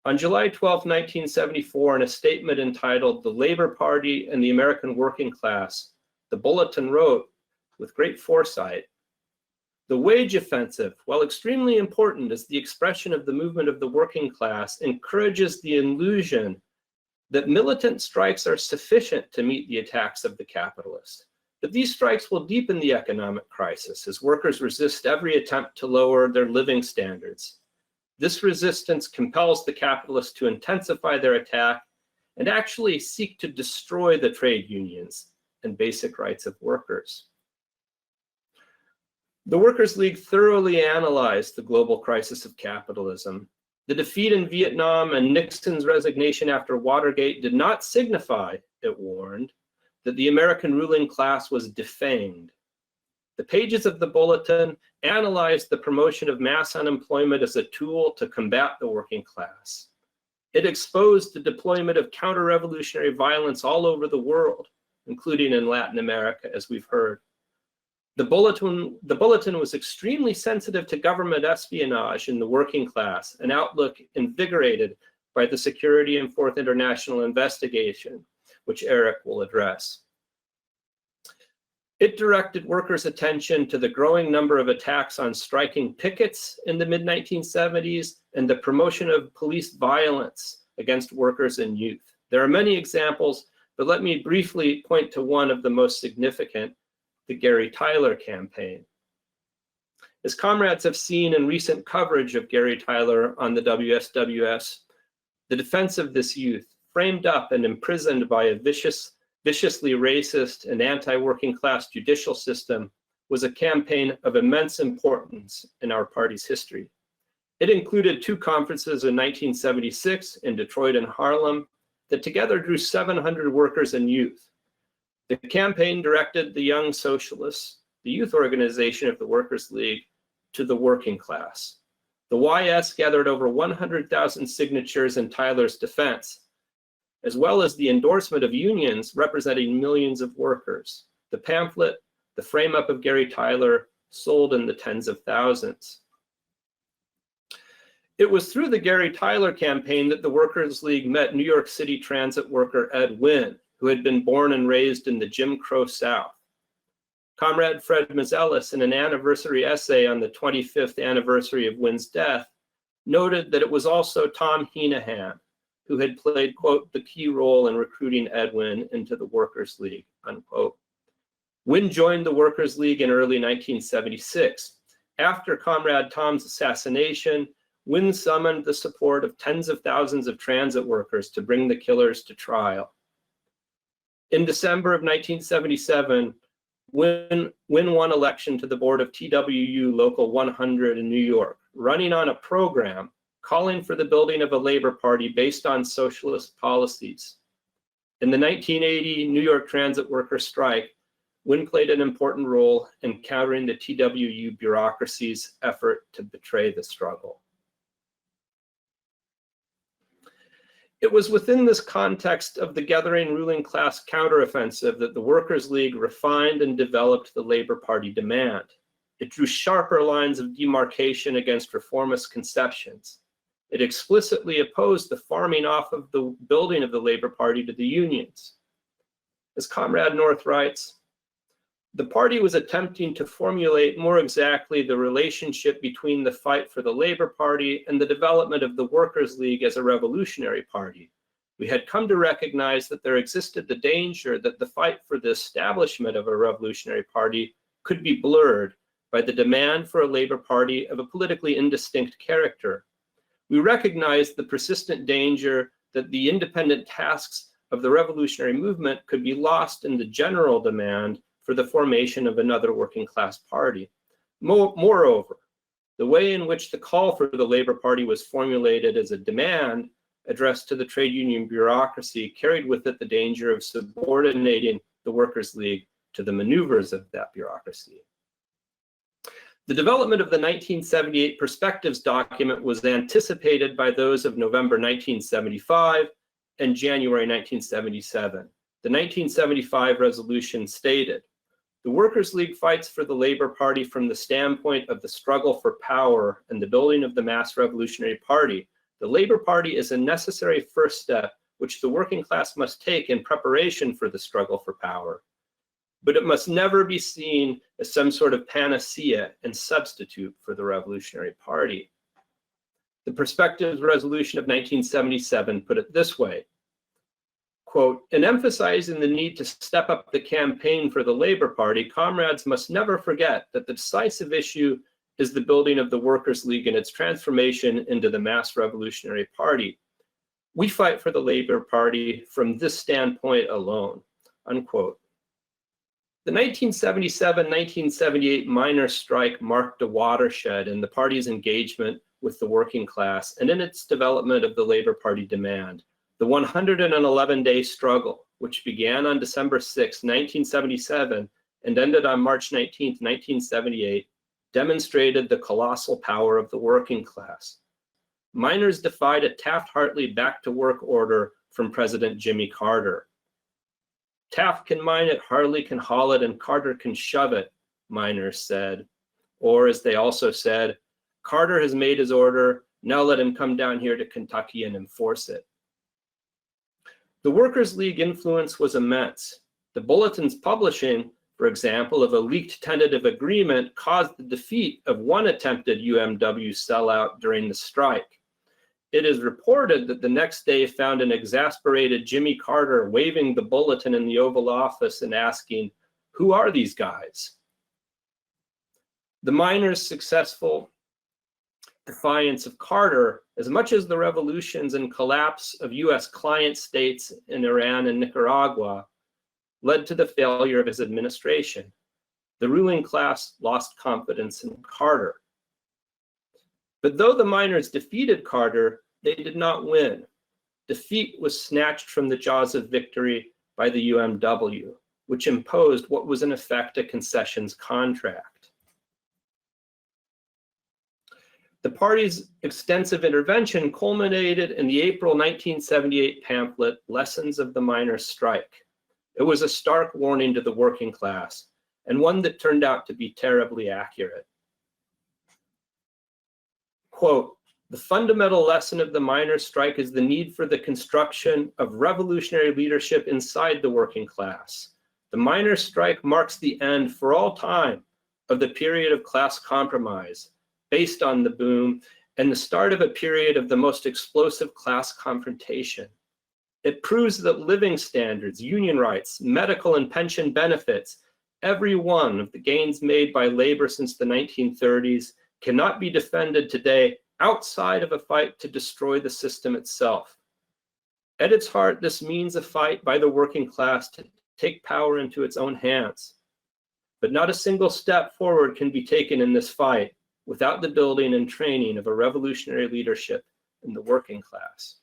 On July 12, 1974, in a statement entitled "The Labor Party and the American Working Class," the Bulletin wrote, with great foresight, "The wage offensive, while extremely important as the expression of the movement of the working class, encourages the illusion that militant strikes are sufficient to meet the attacks of the capitalist. But these strikes will deepen the economic crisis as workers resist every attempt to lower their living standards. This resistance compels the capitalists to intensify their attack and actually seek to destroy the trade unions and basic rights of workers." The Workers' League thoroughly analyzed the global crisis of capitalism. The defeat in Vietnam and Nixon's resignation after Watergate did not signify, it warned, that the American ruling class was defanged. The pages of the Bulletin analyzed the promotion of mass unemployment as a tool to combat the working class. It exposed the deployment of counter-revolutionary violence all over the world, including in Latin America, as we've heard. The Bulletin was extremely sensitive to government espionage in the working class, an outlook invigorated by the Security and Fourth International investigation, which Eric will address. It directed workers' attention to the growing number of attacks on striking pickets in the mid-1970s and the promotion of police violence against workers and youth. There are many examples, but let me briefly point to one of the most significant, the Gary Tyler campaign. As comrades have seen in recent coverage of Gary Tyler on the WSWS, the defense of this youth, framed up and imprisoned by a viciously racist and anti-working class judicial system, was a campaign of immense importance in our party's history. It included two conferences in 1976 in Detroit and Harlem that together drew 700 workers and youth. The campaign directed the Young Socialists, the youth organization of the Workers' League, to the working class. The YS gathered over 100,000 signatures in Tyler's defense, as well as the endorsement of unions representing millions of workers. The pamphlet, the frame-up of Gary Tyler, sold in the tens of thousands. It was through the Gary Tyler campaign that the Workers' League met New York City transit worker Ed Wynn, who had been born and raised in the Jim Crow South. Comrade Fred Mazelis, in an anniversary essay on the 25th anniversary of Wynn's death, noted that it was also Tom Heenahan who had played, quote, the key role in recruiting Ed Wynn into the Workers' League, unquote. Wynn joined the Workers' League in early 1976. After Comrade Tom's assassination, Wynn summoned the support of tens of thousands of transit workers to bring the killers to trial. In December of 1977, Wynn won election to the board of TWU Local 100 in New York, running on a program calling for the building of a labor party based on socialist policies. In the 1980 New York transit worker strike, Wynn played an important role in countering the TWU bureaucracy's effort to betray the struggle. It was within this context of the gathering ruling class counteroffensive that the Workers' League refined and developed the Labor Party demand. It drew sharper lines of demarcation against reformist conceptions. It explicitly opposed the farming off of the building of the Labor Party to the unions. As Comrade North writes, the party was attempting to formulate more exactly the relationship between the fight for the Labor Party and the development of the Workers' League as a revolutionary party. We had come to recognize that there existed the danger that the fight for the establishment of a revolutionary party could be blurred by the demand for a Labor Party of a politically indistinct character. We recognized the persistent danger that the independent tasks of the revolutionary movement could be lost in the general demand for the formation of another working class party. Moreover, the way in which the call for the Labor Party was formulated as a demand addressed to the trade union bureaucracy carried with it the danger of subordinating the Workers' League to the maneuvers of that bureaucracy. The development of the 1978 Perspectives document was anticipated by those of November 1975 and January 1977. The 1975 resolution stated, "The Workers' League fights for the Labor Party from the standpoint of the struggle for power and the building of the mass revolutionary party. The Labor Party is a necessary first step which the working class must take in preparation for the struggle for power. But it must never be seen as some sort of panacea and substitute for the Revolutionary Party." The Perspectives Resolution of 1977 put it this way, quote, "In emphasizing the need to step up the campaign for the Labor Party, comrades must never forget that the decisive issue is the building of the Workers' League and its transformation into the mass revolutionary party. We fight for the Labor Party from this standpoint alone," unquote. The 1977-1978 miners' strike marked a watershed in the party's engagement with the working class and in its development of the Labor Party demand. The 111-day struggle, which began on December 6, 1977, and ended on March 19, 1978, demonstrated the colossal power of the working class. Miners defied a Taft-Hartley back-to-work order from President Jimmy Carter. "Taft can mine it, Hartley can haul it, and Carter can shove it," miners said. Or as they also said, "Carter has made his order, now let him come down here to Kentucky and enforce it." The Workers' League influence was immense. The bulletin's publishing, for example, of a leaked tentative agreement caused the defeat of one attempted UMW sellout during the strike. It is reported that the next day found an exasperated Jimmy Carter waving the bulletin in the Oval Office and asking, "Who are these guys?" The miners' successful defiance of Carter, as much as the revolutions and collapse of US client states in Iran and Nicaragua, led to the failure of his administration. The ruling class lost confidence in Carter. But though the miners defeated Carter, they did not win. Defeat was snatched from the jaws of victory by the UMW, which imposed what was in effect a concessions contract. The party's extensive intervention culminated in the April 1978 pamphlet, Lessons of the Miners' Strike. It was a stark warning to the working class, and one that turned out to be terribly accurate. Quote, "The fundamental lesson of the miners' strike is the need for the construction of revolutionary leadership inside the working class. The miners' strike marks the end for all time of the period of class compromise based on the boom and the start of a period of the most explosive class confrontation. It proves that living standards, union rights, medical and pension benefits, every one of the gains made by labor since the 1930s cannot be defended today outside of a fight to destroy the system itself. At its heart, this means a fight by the working class to take power into its own hands. But not a single step forward can be taken in this fight without the building and training of a revolutionary leadership in the working class."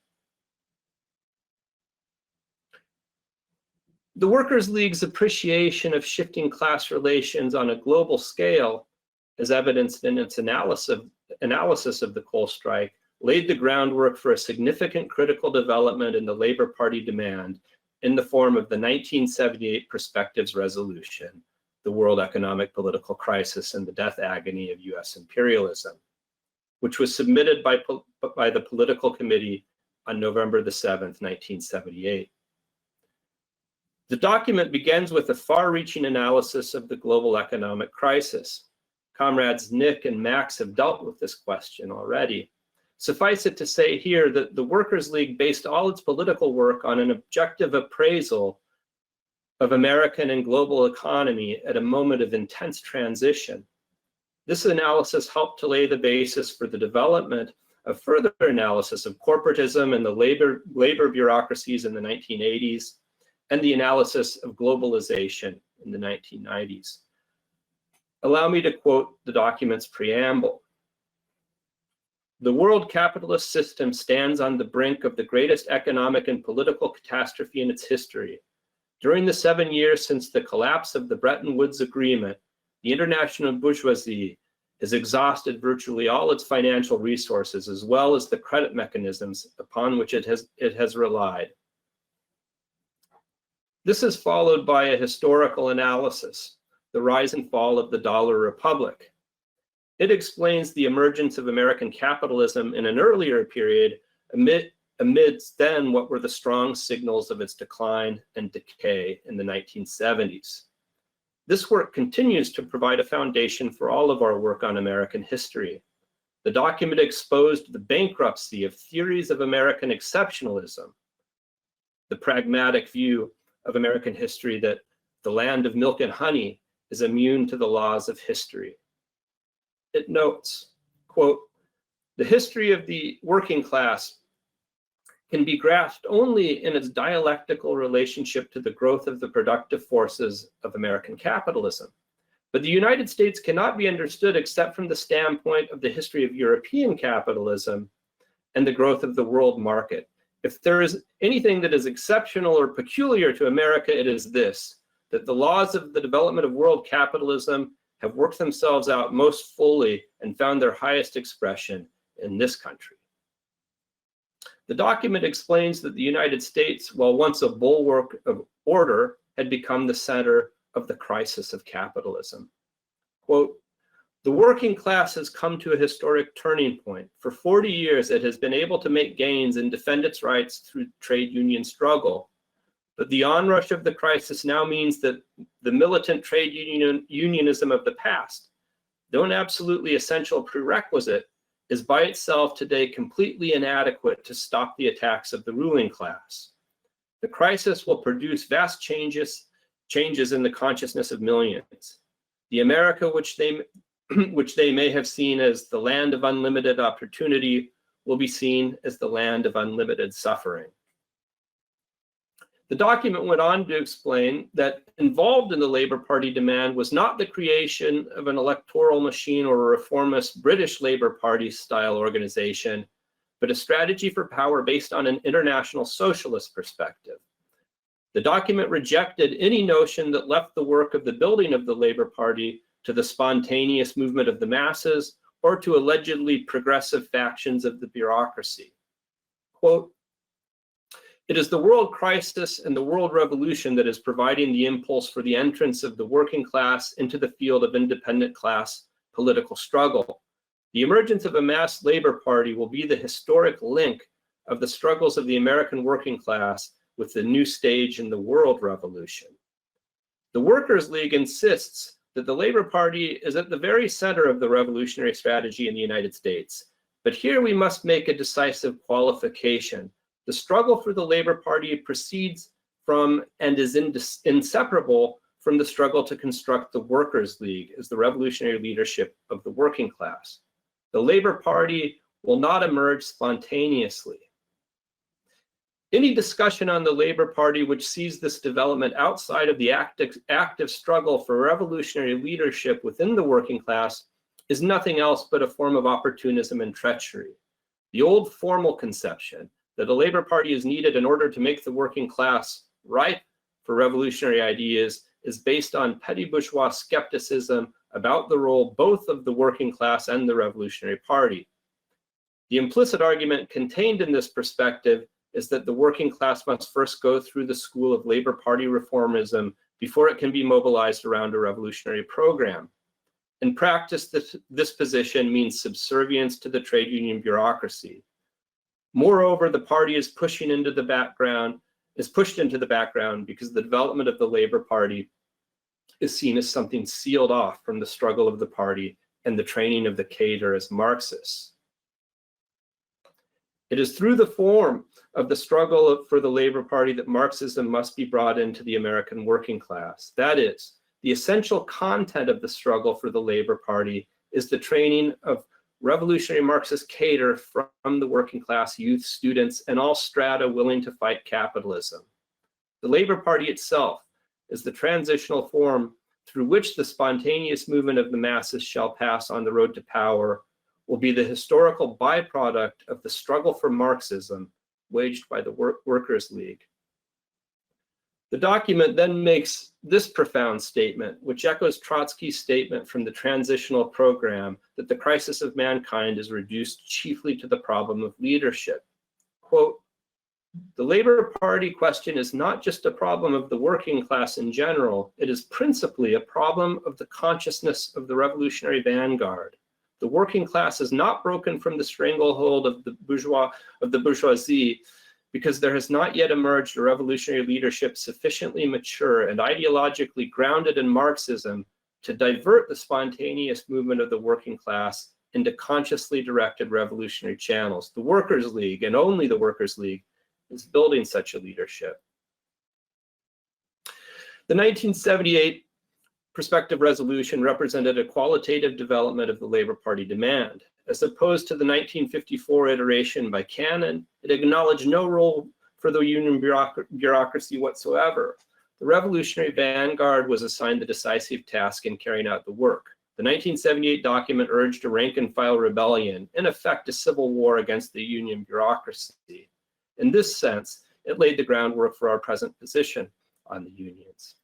The Workers' League's appreciation of shifting class relations on a global scale, as evidenced in its analysis of the coal strike, laid the groundwork for a significant critical development in the Labor Party demand in the form of the 1978 Perspectives Resolution, the World Economic Political Crisis and the Death Agony of US Imperialism, which was submitted by the Political Committee on November the 7th, 1978. The document begins with a far-reaching analysis of the global economic crisis. Comrades Nick and Max have dealt with this question already. Suffice it to say here that the Workers' League based all its political work on an objective appraisal of American and global economy at a moment of intense transition. This analysis helped to lay the basis for the development of further analysis of corporatism and the labor bureaucracies in the 1980s, and the analysis of globalization in the 1990s. Allow me to quote the document's preamble. "The world capitalist system stands on the brink of the greatest economic and political catastrophe in its history. During the 7 years since the collapse of the Bretton Woods Agreement, the international bourgeoisie has exhausted virtually all its financial resources, as well as the credit mechanisms upon which it has relied. This is followed by a historical analysis, the rise and fall of the dollar republic. It explains the emergence of American capitalism in an earlier period amidst then what were the strong signals of its decline and decay in the 1970s. This work continues to provide a foundation for all of our work on American history. The document exposed the bankruptcy of theories of American exceptionalism, the pragmatic view of American history that the land of milk and honey is immune to the laws of history. It notes, quote, "The history of the working class can be grasped only in its dialectical relationship to the growth of the productive forces of American capitalism. But the United States cannot be understood except from the standpoint of the history of European capitalism and the growth of the world market. If there is anything that is exceptional or peculiar to America, it is this, that the laws of the development of world capitalism have worked themselves out most fully and found their highest expression in this country." The document explains that the United States, while once a bulwark of order, had become the center of the crisis of capitalism. Quote, "The working class has come to a historic turning point. For 40 years, it has been able to make gains and defend its rights through trade union struggle. But the onrush of the crisis now means that the militant trade unionism of the past, though an absolutely essential prerequisite, is by itself today completely inadequate to stop the attacks of the ruling class. The crisis will produce vast changes in the consciousness of millions. The America which they may have seen as the land of unlimited opportunity will be seen as the land of unlimited suffering." The document went on to explain that involved in the Labour Party demand was not the creation of an electoral machine or a reformist British Labour Party style organization, but a strategy for power based on an international socialist perspective. The document rejected any notion that left the work of the building of the Labour Party to the spontaneous movement of the masses or to allegedly progressive factions of the bureaucracy. Quote, "It is the world crisis and the world revolution that is providing the impulse for the entrance of the working class into the field of independent class political struggle. The emergence of a mass labor party will be the historic link of the struggles of the American working class with the new stage in the world revolution. The Workers' League insists that the Labor Party is at the very center of the revolutionary strategy in the United States. But here we must make a decisive qualification. The struggle for the Labor Party proceeds from and is inseparable from the struggle to construct the Workers' League as the revolutionary leadership of the working class. The Labor Party will not emerge spontaneously. Any discussion on the Labor Party which sees this development outside of the active struggle for revolutionary leadership within the working class is nothing else but a form of opportunism and treachery. The old formal conception that a Labor Party is needed in order to make the working class ripe for revolutionary ideas is based on petty bourgeois skepticism about the role both of the working class and the Revolutionary Party. The implicit argument contained in this perspective is that the working class must first go through the school of Labor Party reformism before it can be mobilized around a revolutionary program. In practice, this position means subservience to the trade union bureaucracy. Moreover, the party is pushed into the background because the development of the Labor Party is seen as something sealed off from the struggle of the party and the training of the cadre as Marxists. It is through the form of the struggle for the Labor Party that Marxism must be brought into the American working class. That is, the essential content of the struggle for the Labor Party is the training of revolutionary Marxist cadre from the working class youth, students, and all strata willing to fight capitalism. The Labor Party itself is the transitional form through which the spontaneous movement of the masses shall pass on the road to power, will be the historical byproduct of the struggle for Marxism waged by the Workers' League. The document then makes this profound statement, which echoes Trotsky's statement from the transitional program that the crisis of mankind is reduced chiefly to the problem of leadership. Quote, "The Labor Party question is not just a problem of the working class in general, it is principally a problem of the consciousness of the revolutionary vanguard. The working class is not broken from the stranglehold of the bourgeoisie because there has not yet emerged a revolutionary leadership sufficiently mature and ideologically grounded in Marxism to divert the spontaneous movement of the working class into consciously directed revolutionary channels. The Workers' League, and only the Workers' League, is building such a leadership." The 1978 prospective resolution represented a qualitative development of the Labor Party demand. As opposed to the 1954 iteration by Cannon, it acknowledged no role for the union bureaucracy whatsoever. The revolutionary vanguard was assigned the decisive task in carrying out the work. The 1978 document urged a rank-and-file rebellion, in effect a civil war against the union bureaucracy. In this sense, it laid the groundwork for our present position on the unions.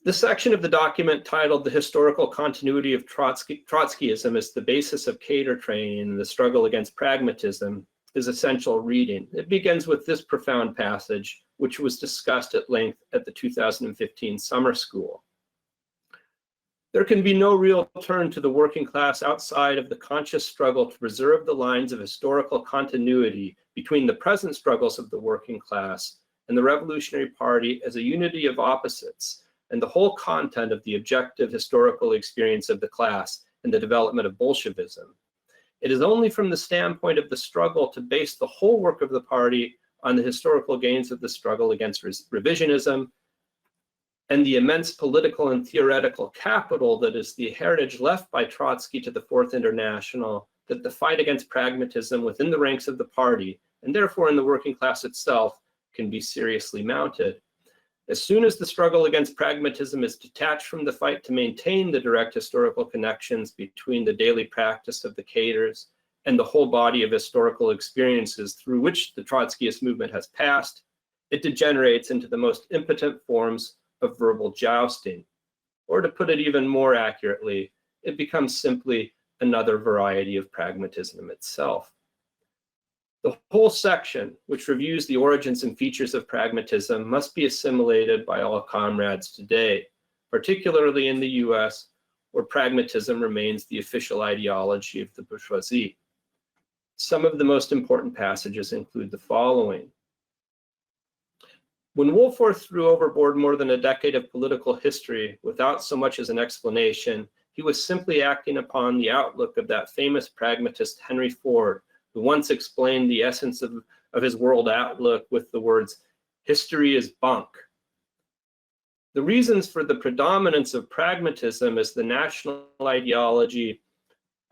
The section of the document titled "The Historical Continuity of Trotskyism as the Basis of Cadre Training and the Struggle Against Pragmatism" is essential reading. It begins with this profound passage, which was discussed at length at the 2015 summer school. "There can be no real turn to the working class outside of the conscious struggle to preserve the lines of historical continuity between the present struggles of the working class and the Revolutionary Party as a unity of opposites, and the whole content of the objective historical experience of the class and the development of Bolshevism. It is only from the standpoint of the struggle to base the whole work of the party on the historical gains of the struggle against revisionism and the immense political and theoretical capital that is the heritage left by Trotsky to the Fourth International, that the fight against pragmatism within the ranks of the party, and therefore in the working class itself, can be seriously mounted. As soon as the struggle against pragmatism is detached from the fight to maintain the direct historical connections between the daily practice of the cadres and the whole body of historical experiences through which the Trotskyist movement has passed, it degenerates into the most impotent forms of verbal jousting. Or to put it even more accurately, it becomes simply another variety of pragmatism itself. The whole section, which reviews the origins and features of pragmatism, must be assimilated by all comrades today, particularly in the US, where pragmatism remains the official ideology of the bourgeoisie. Some of the most important passages include the following. When Wolforth threw overboard more than a decade of political history without so much as an explanation, he was simply acting upon the outlook of that famous pragmatist Henry Ford, who once explained the essence of his world outlook with the words, "History is bunk." The reasons for the predominance of pragmatism as the national ideology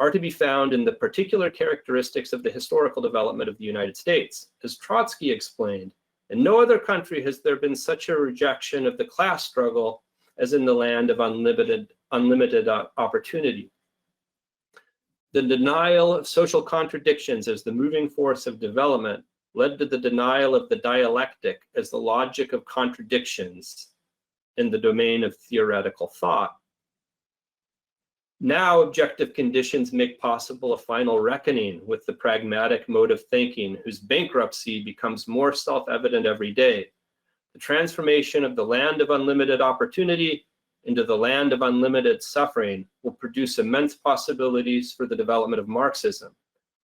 are to be found in the particular characteristics of the historical development of the United States. As Trotsky explained, in no other country has there been such a rejection of the class struggle as in the land of unlimited opportunity. The denial of social contradictions as the moving force of development led to the denial of the dialectic as the logic of contradictions in the domain of theoretical thought. Now, objective conditions make possible a final reckoning with the pragmatic mode of thinking, whose bankruptcy becomes more self-evident every day. The transformation of the land of unlimited opportunity into the land of unlimited suffering will produce immense possibilities for the development of Marxism.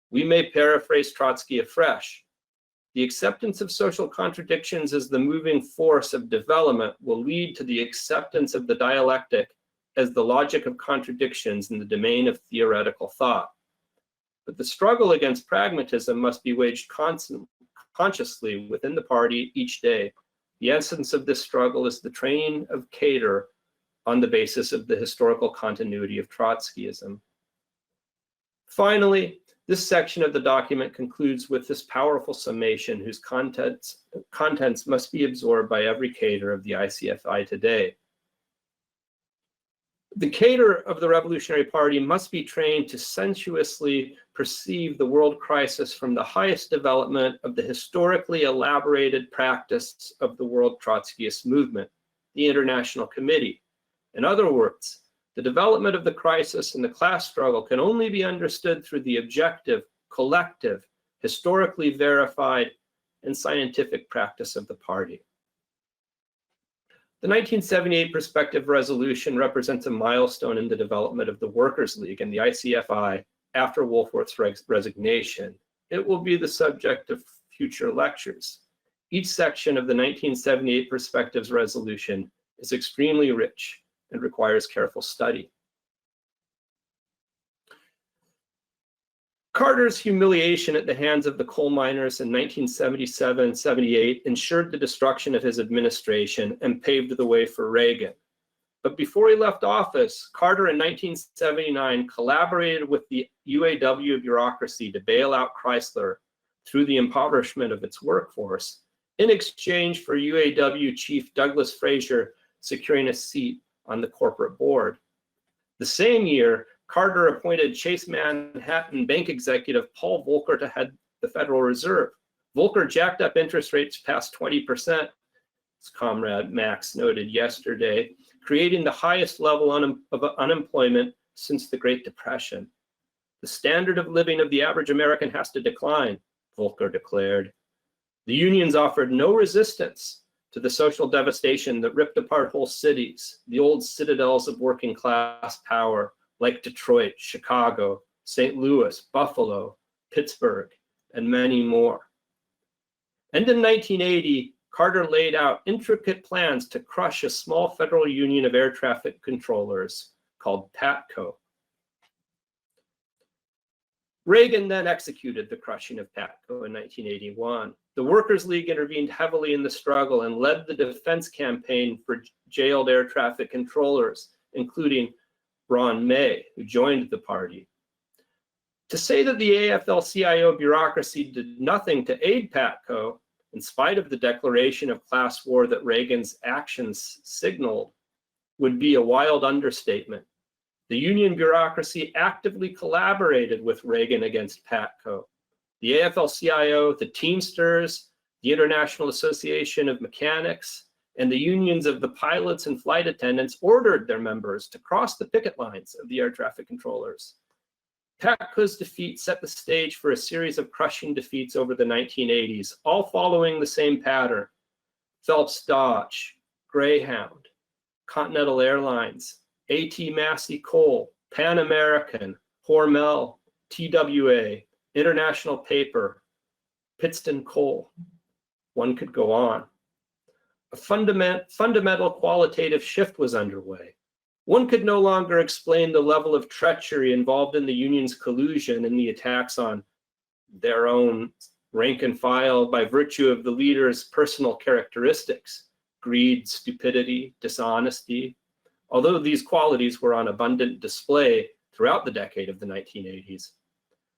We may paraphrase Trotsky afresh. The acceptance of social contradictions as the moving force of development will lead to the acceptance of the dialectic as the logic of contradictions in the domain of theoretical thought. But the struggle against pragmatism must be waged consciously within the party each day. The essence of this struggle is the training of cadre on the basis of the historical continuity of Trotskyism. Finally, this section of the document concludes with this powerful summation whose contents must be absorbed by every cadre of the ICFI today. The cadre of the Revolutionary Party must be trained to sensuously perceive the world crisis from the highest development of the historically elaborated practice of the World Trotskyist Movement, the International Committee. In other words, the development of the crisis and the class struggle can only be understood through the objective, collective, historically verified, and scientific practice of the party. The 1978 Prospective Resolution represents a milestone in the development of the Workers' League and the ICFI after Wolforth's resignation. It will be the subject of future lectures. Each section of the 1978 Perspectives Resolution is extremely rich and requires careful study. Carter's humiliation at the hands of the coal miners in 1977-78 ensured the destruction of his administration and paved the way for Reagan. But before he left office, Carter in 1979 collaborated with the UAW bureaucracy to bail out Chrysler through the impoverishment of its workforce, in exchange for UAW chief Douglas Fraser securing a seat on the corporate board. The same year, Carter appointed Chase Manhattan Bank executive Paul Volcker to head the Federal Reserve. Volcker jacked up interest rates past 20%, as Comrade Max noted yesterday, creating the highest level of unemployment since the Great Depression. The standard of living of the average American has to decline, Volcker declared. The unions offered no resistance to the social devastation that ripped apart whole cities, the old citadels of working class power, like Detroit, Chicago, St. Louis, Buffalo, Pittsburgh, and many more. And in 1980, Carter laid out intricate plans to crush a small federal union of air traffic controllers called PATCO. Reagan then executed the crushing of PATCO in 1981. The Workers' League intervened heavily in the struggle and led the defense campaign for jailed air traffic controllers, including Ron May, who joined the party. To say that the AFL-CIO bureaucracy did nothing to aid PATCO, in spite of the declaration of class war that Reagan's actions signaled, would be a wild understatement. The union bureaucracy actively collaborated with Reagan against PATCO. The AFL-CIO, the Teamsters, the International Association of Mechanics, and the unions of the pilots and flight attendants ordered their members to cross the picket lines of the air traffic controllers. PATCO's defeat set the stage for a series of crushing defeats over the 1980s, all following the same pattern. Phelps Dodge, Greyhound, Continental Airlines, A.T. Massey Coal, Pan American, Hormel, TWA, International Paper, Pittston Coal. One could go on. A fundamental qualitative shift was underway. One could no longer explain the level of treachery involved in the union's collusion in the attacks on their own rank and file by virtue of the leader's personal characteristics, greed, stupidity, dishonesty, although these qualities were on abundant display throughout the decade of the 1980s.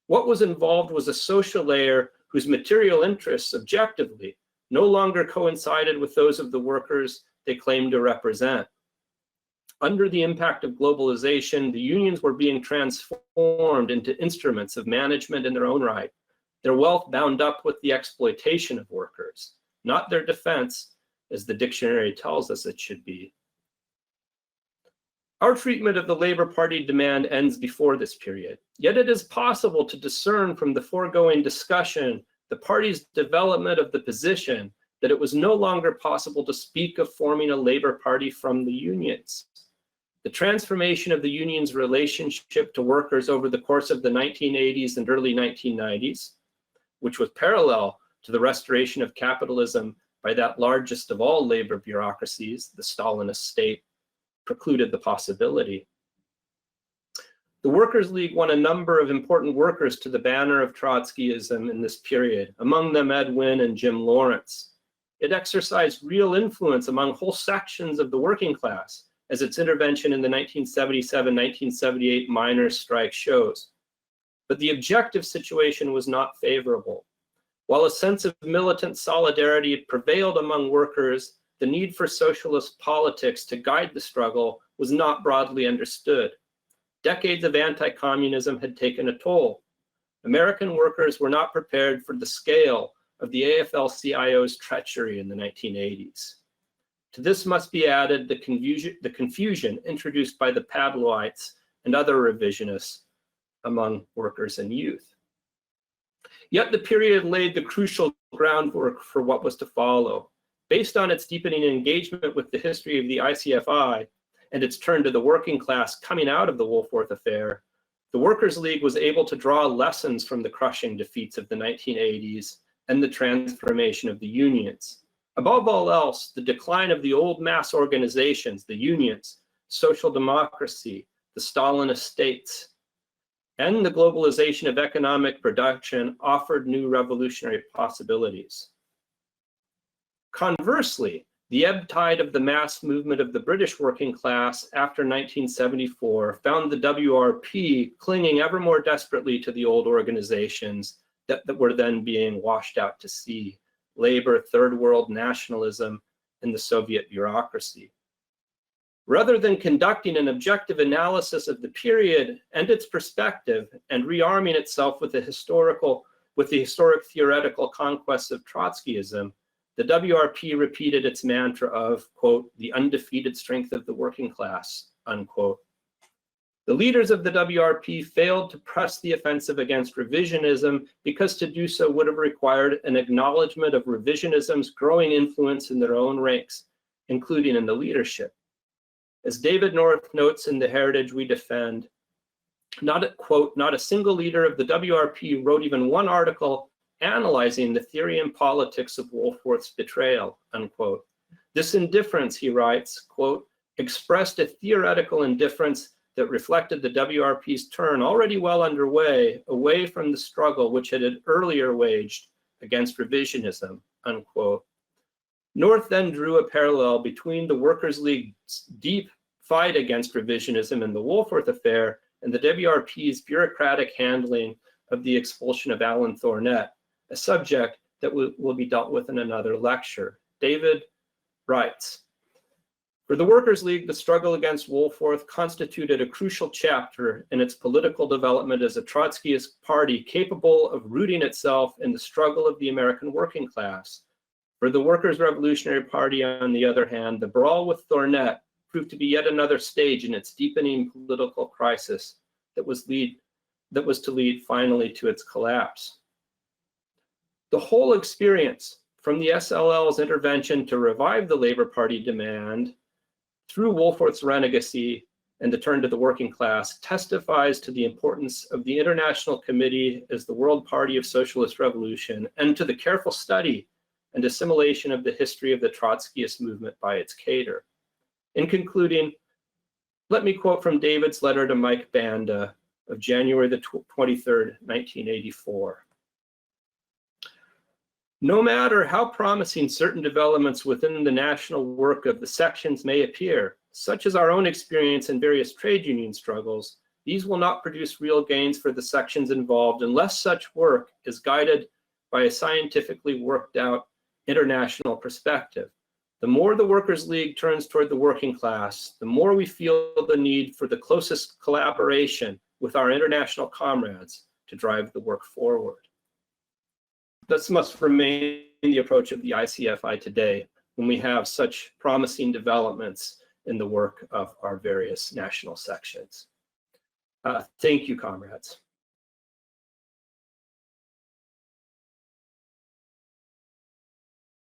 What was involved was a social layer whose material interests, objectively, no longer coincided with those of the workers they claimed to represent. Under the impact of globalization, the unions were being transformed into instruments of management in their own right, their wealth bound up with the exploitation of workers, not their defense, as the dictionary tells us it should be. Our treatment of the Labor Party demand ends before this period, yet it is possible to discern from the foregoing discussion the party's development of the position that it was no longer possible to speak of forming a Labor Party from the unions. The transformation of the union's relationship to workers over the course of the 1980s and early 1990s, which was parallel to the restoration of capitalism by that largest of all labor bureaucracies, the Stalinist state, precluded the possibility. The Workers' League won a number of important workers to the banner of Trotskyism in this period, among them Ed Wynn and Jim Lawrence. It exercised real influence among whole sections of the working class, as its intervention in the 1977-1978 miners' strike shows. But the objective situation was not favorable. While a sense of militant solidarity prevailed among workers, the need for socialist politics to guide the struggle was not broadly understood. Decades of anti-communism had taken a toll. American workers were not prepared for the scale of the AFL-CIO's treachery in the 1980s. To this must be added the confusion introduced by the Pabloites and other revisionists among workers and youth. Yet the period laid the crucial groundwork for what was to follow. Based on its deepening engagement with the history of the ICFI and its turn to the working class coming out of the Wolforth affair, the Workers' League was able to draw lessons from the crushing defeats of the 1980s and the transformation of the unions. Above all else, the decline of the old mass organizations, the unions, social democracy, the Stalinist states, and the globalization of economic production offered new revolutionary possibilities. Conversely, the ebb tide of the mass movement of the British working class after 1974 found the WRP clinging ever more desperately to the old organizations that were then being washed out to sea: labor, third world nationalism, and the Soviet bureaucracy. Rather than conducting an objective analysis of the period and its perspective and rearming itself with the historic theoretical conquests of Trotskyism, the WRP repeated its mantra of, quote, the undefeated strength of the working class, unquote. The leaders of the WRP failed to press the offensive against revisionism because to do so would have required an acknowledgement of revisionism's growing influence in their own ranks, including in the leadership. As David North notes in The Heritage We Defend, not a single leader of the WRP wrote even one article analyzing the theory and politics of Wolforth's betrayal, unquote. This indifference, he writes, quote, expressed a theoretical indifference that reflected the WRP's turn already well underway away from the struggle which it had earlier waged against revisionism, unquote. North then drew a parallel between the Workers' League's deep fight against revisionism in the Wolforth affair and the WRP's bureaucratic handling of the expulsion of Alan Thornett, a subject that will be dealt with in another lecture. David writes, for the Workers' League, the struggle against Wolforth constituted a crucial chapter in its political development as a Trotskyist party capable of rooting itself in the struggle of the American working class. For the Workers' Revolutionary Party, on the other hand, the brawl with Thornett proved to be yet another stage in its deepening political crisis that was to lead finally to its collapse. The whole experience, from the SLL's intervention to revive the Labor Party demand, through Wolforth's Renegacy and the turn to the working class, testifies to the importance of the International Committee as the World Party of Socialist Revolution and to the careful study and assimilation of the history of the Trotskyist movement by its cadre. In concluding, let me quote from David's letter to Mike Banda of January the 23rd, 1984. No matter how promising certain developments within the national work of the sections may appear, such as our own experience in various trade union struggles, these will not produce real gains for the sections involved unless such work is guided by a scientifically worked out international perspective. The more the Workers' League turns toward the working class, the more we feel the need for the closest collaboration with our international comrades to drive the work forward. This must remain the approach of the ICFI today when we have such promising developments in the work of our various national sections. Thank you, comrades.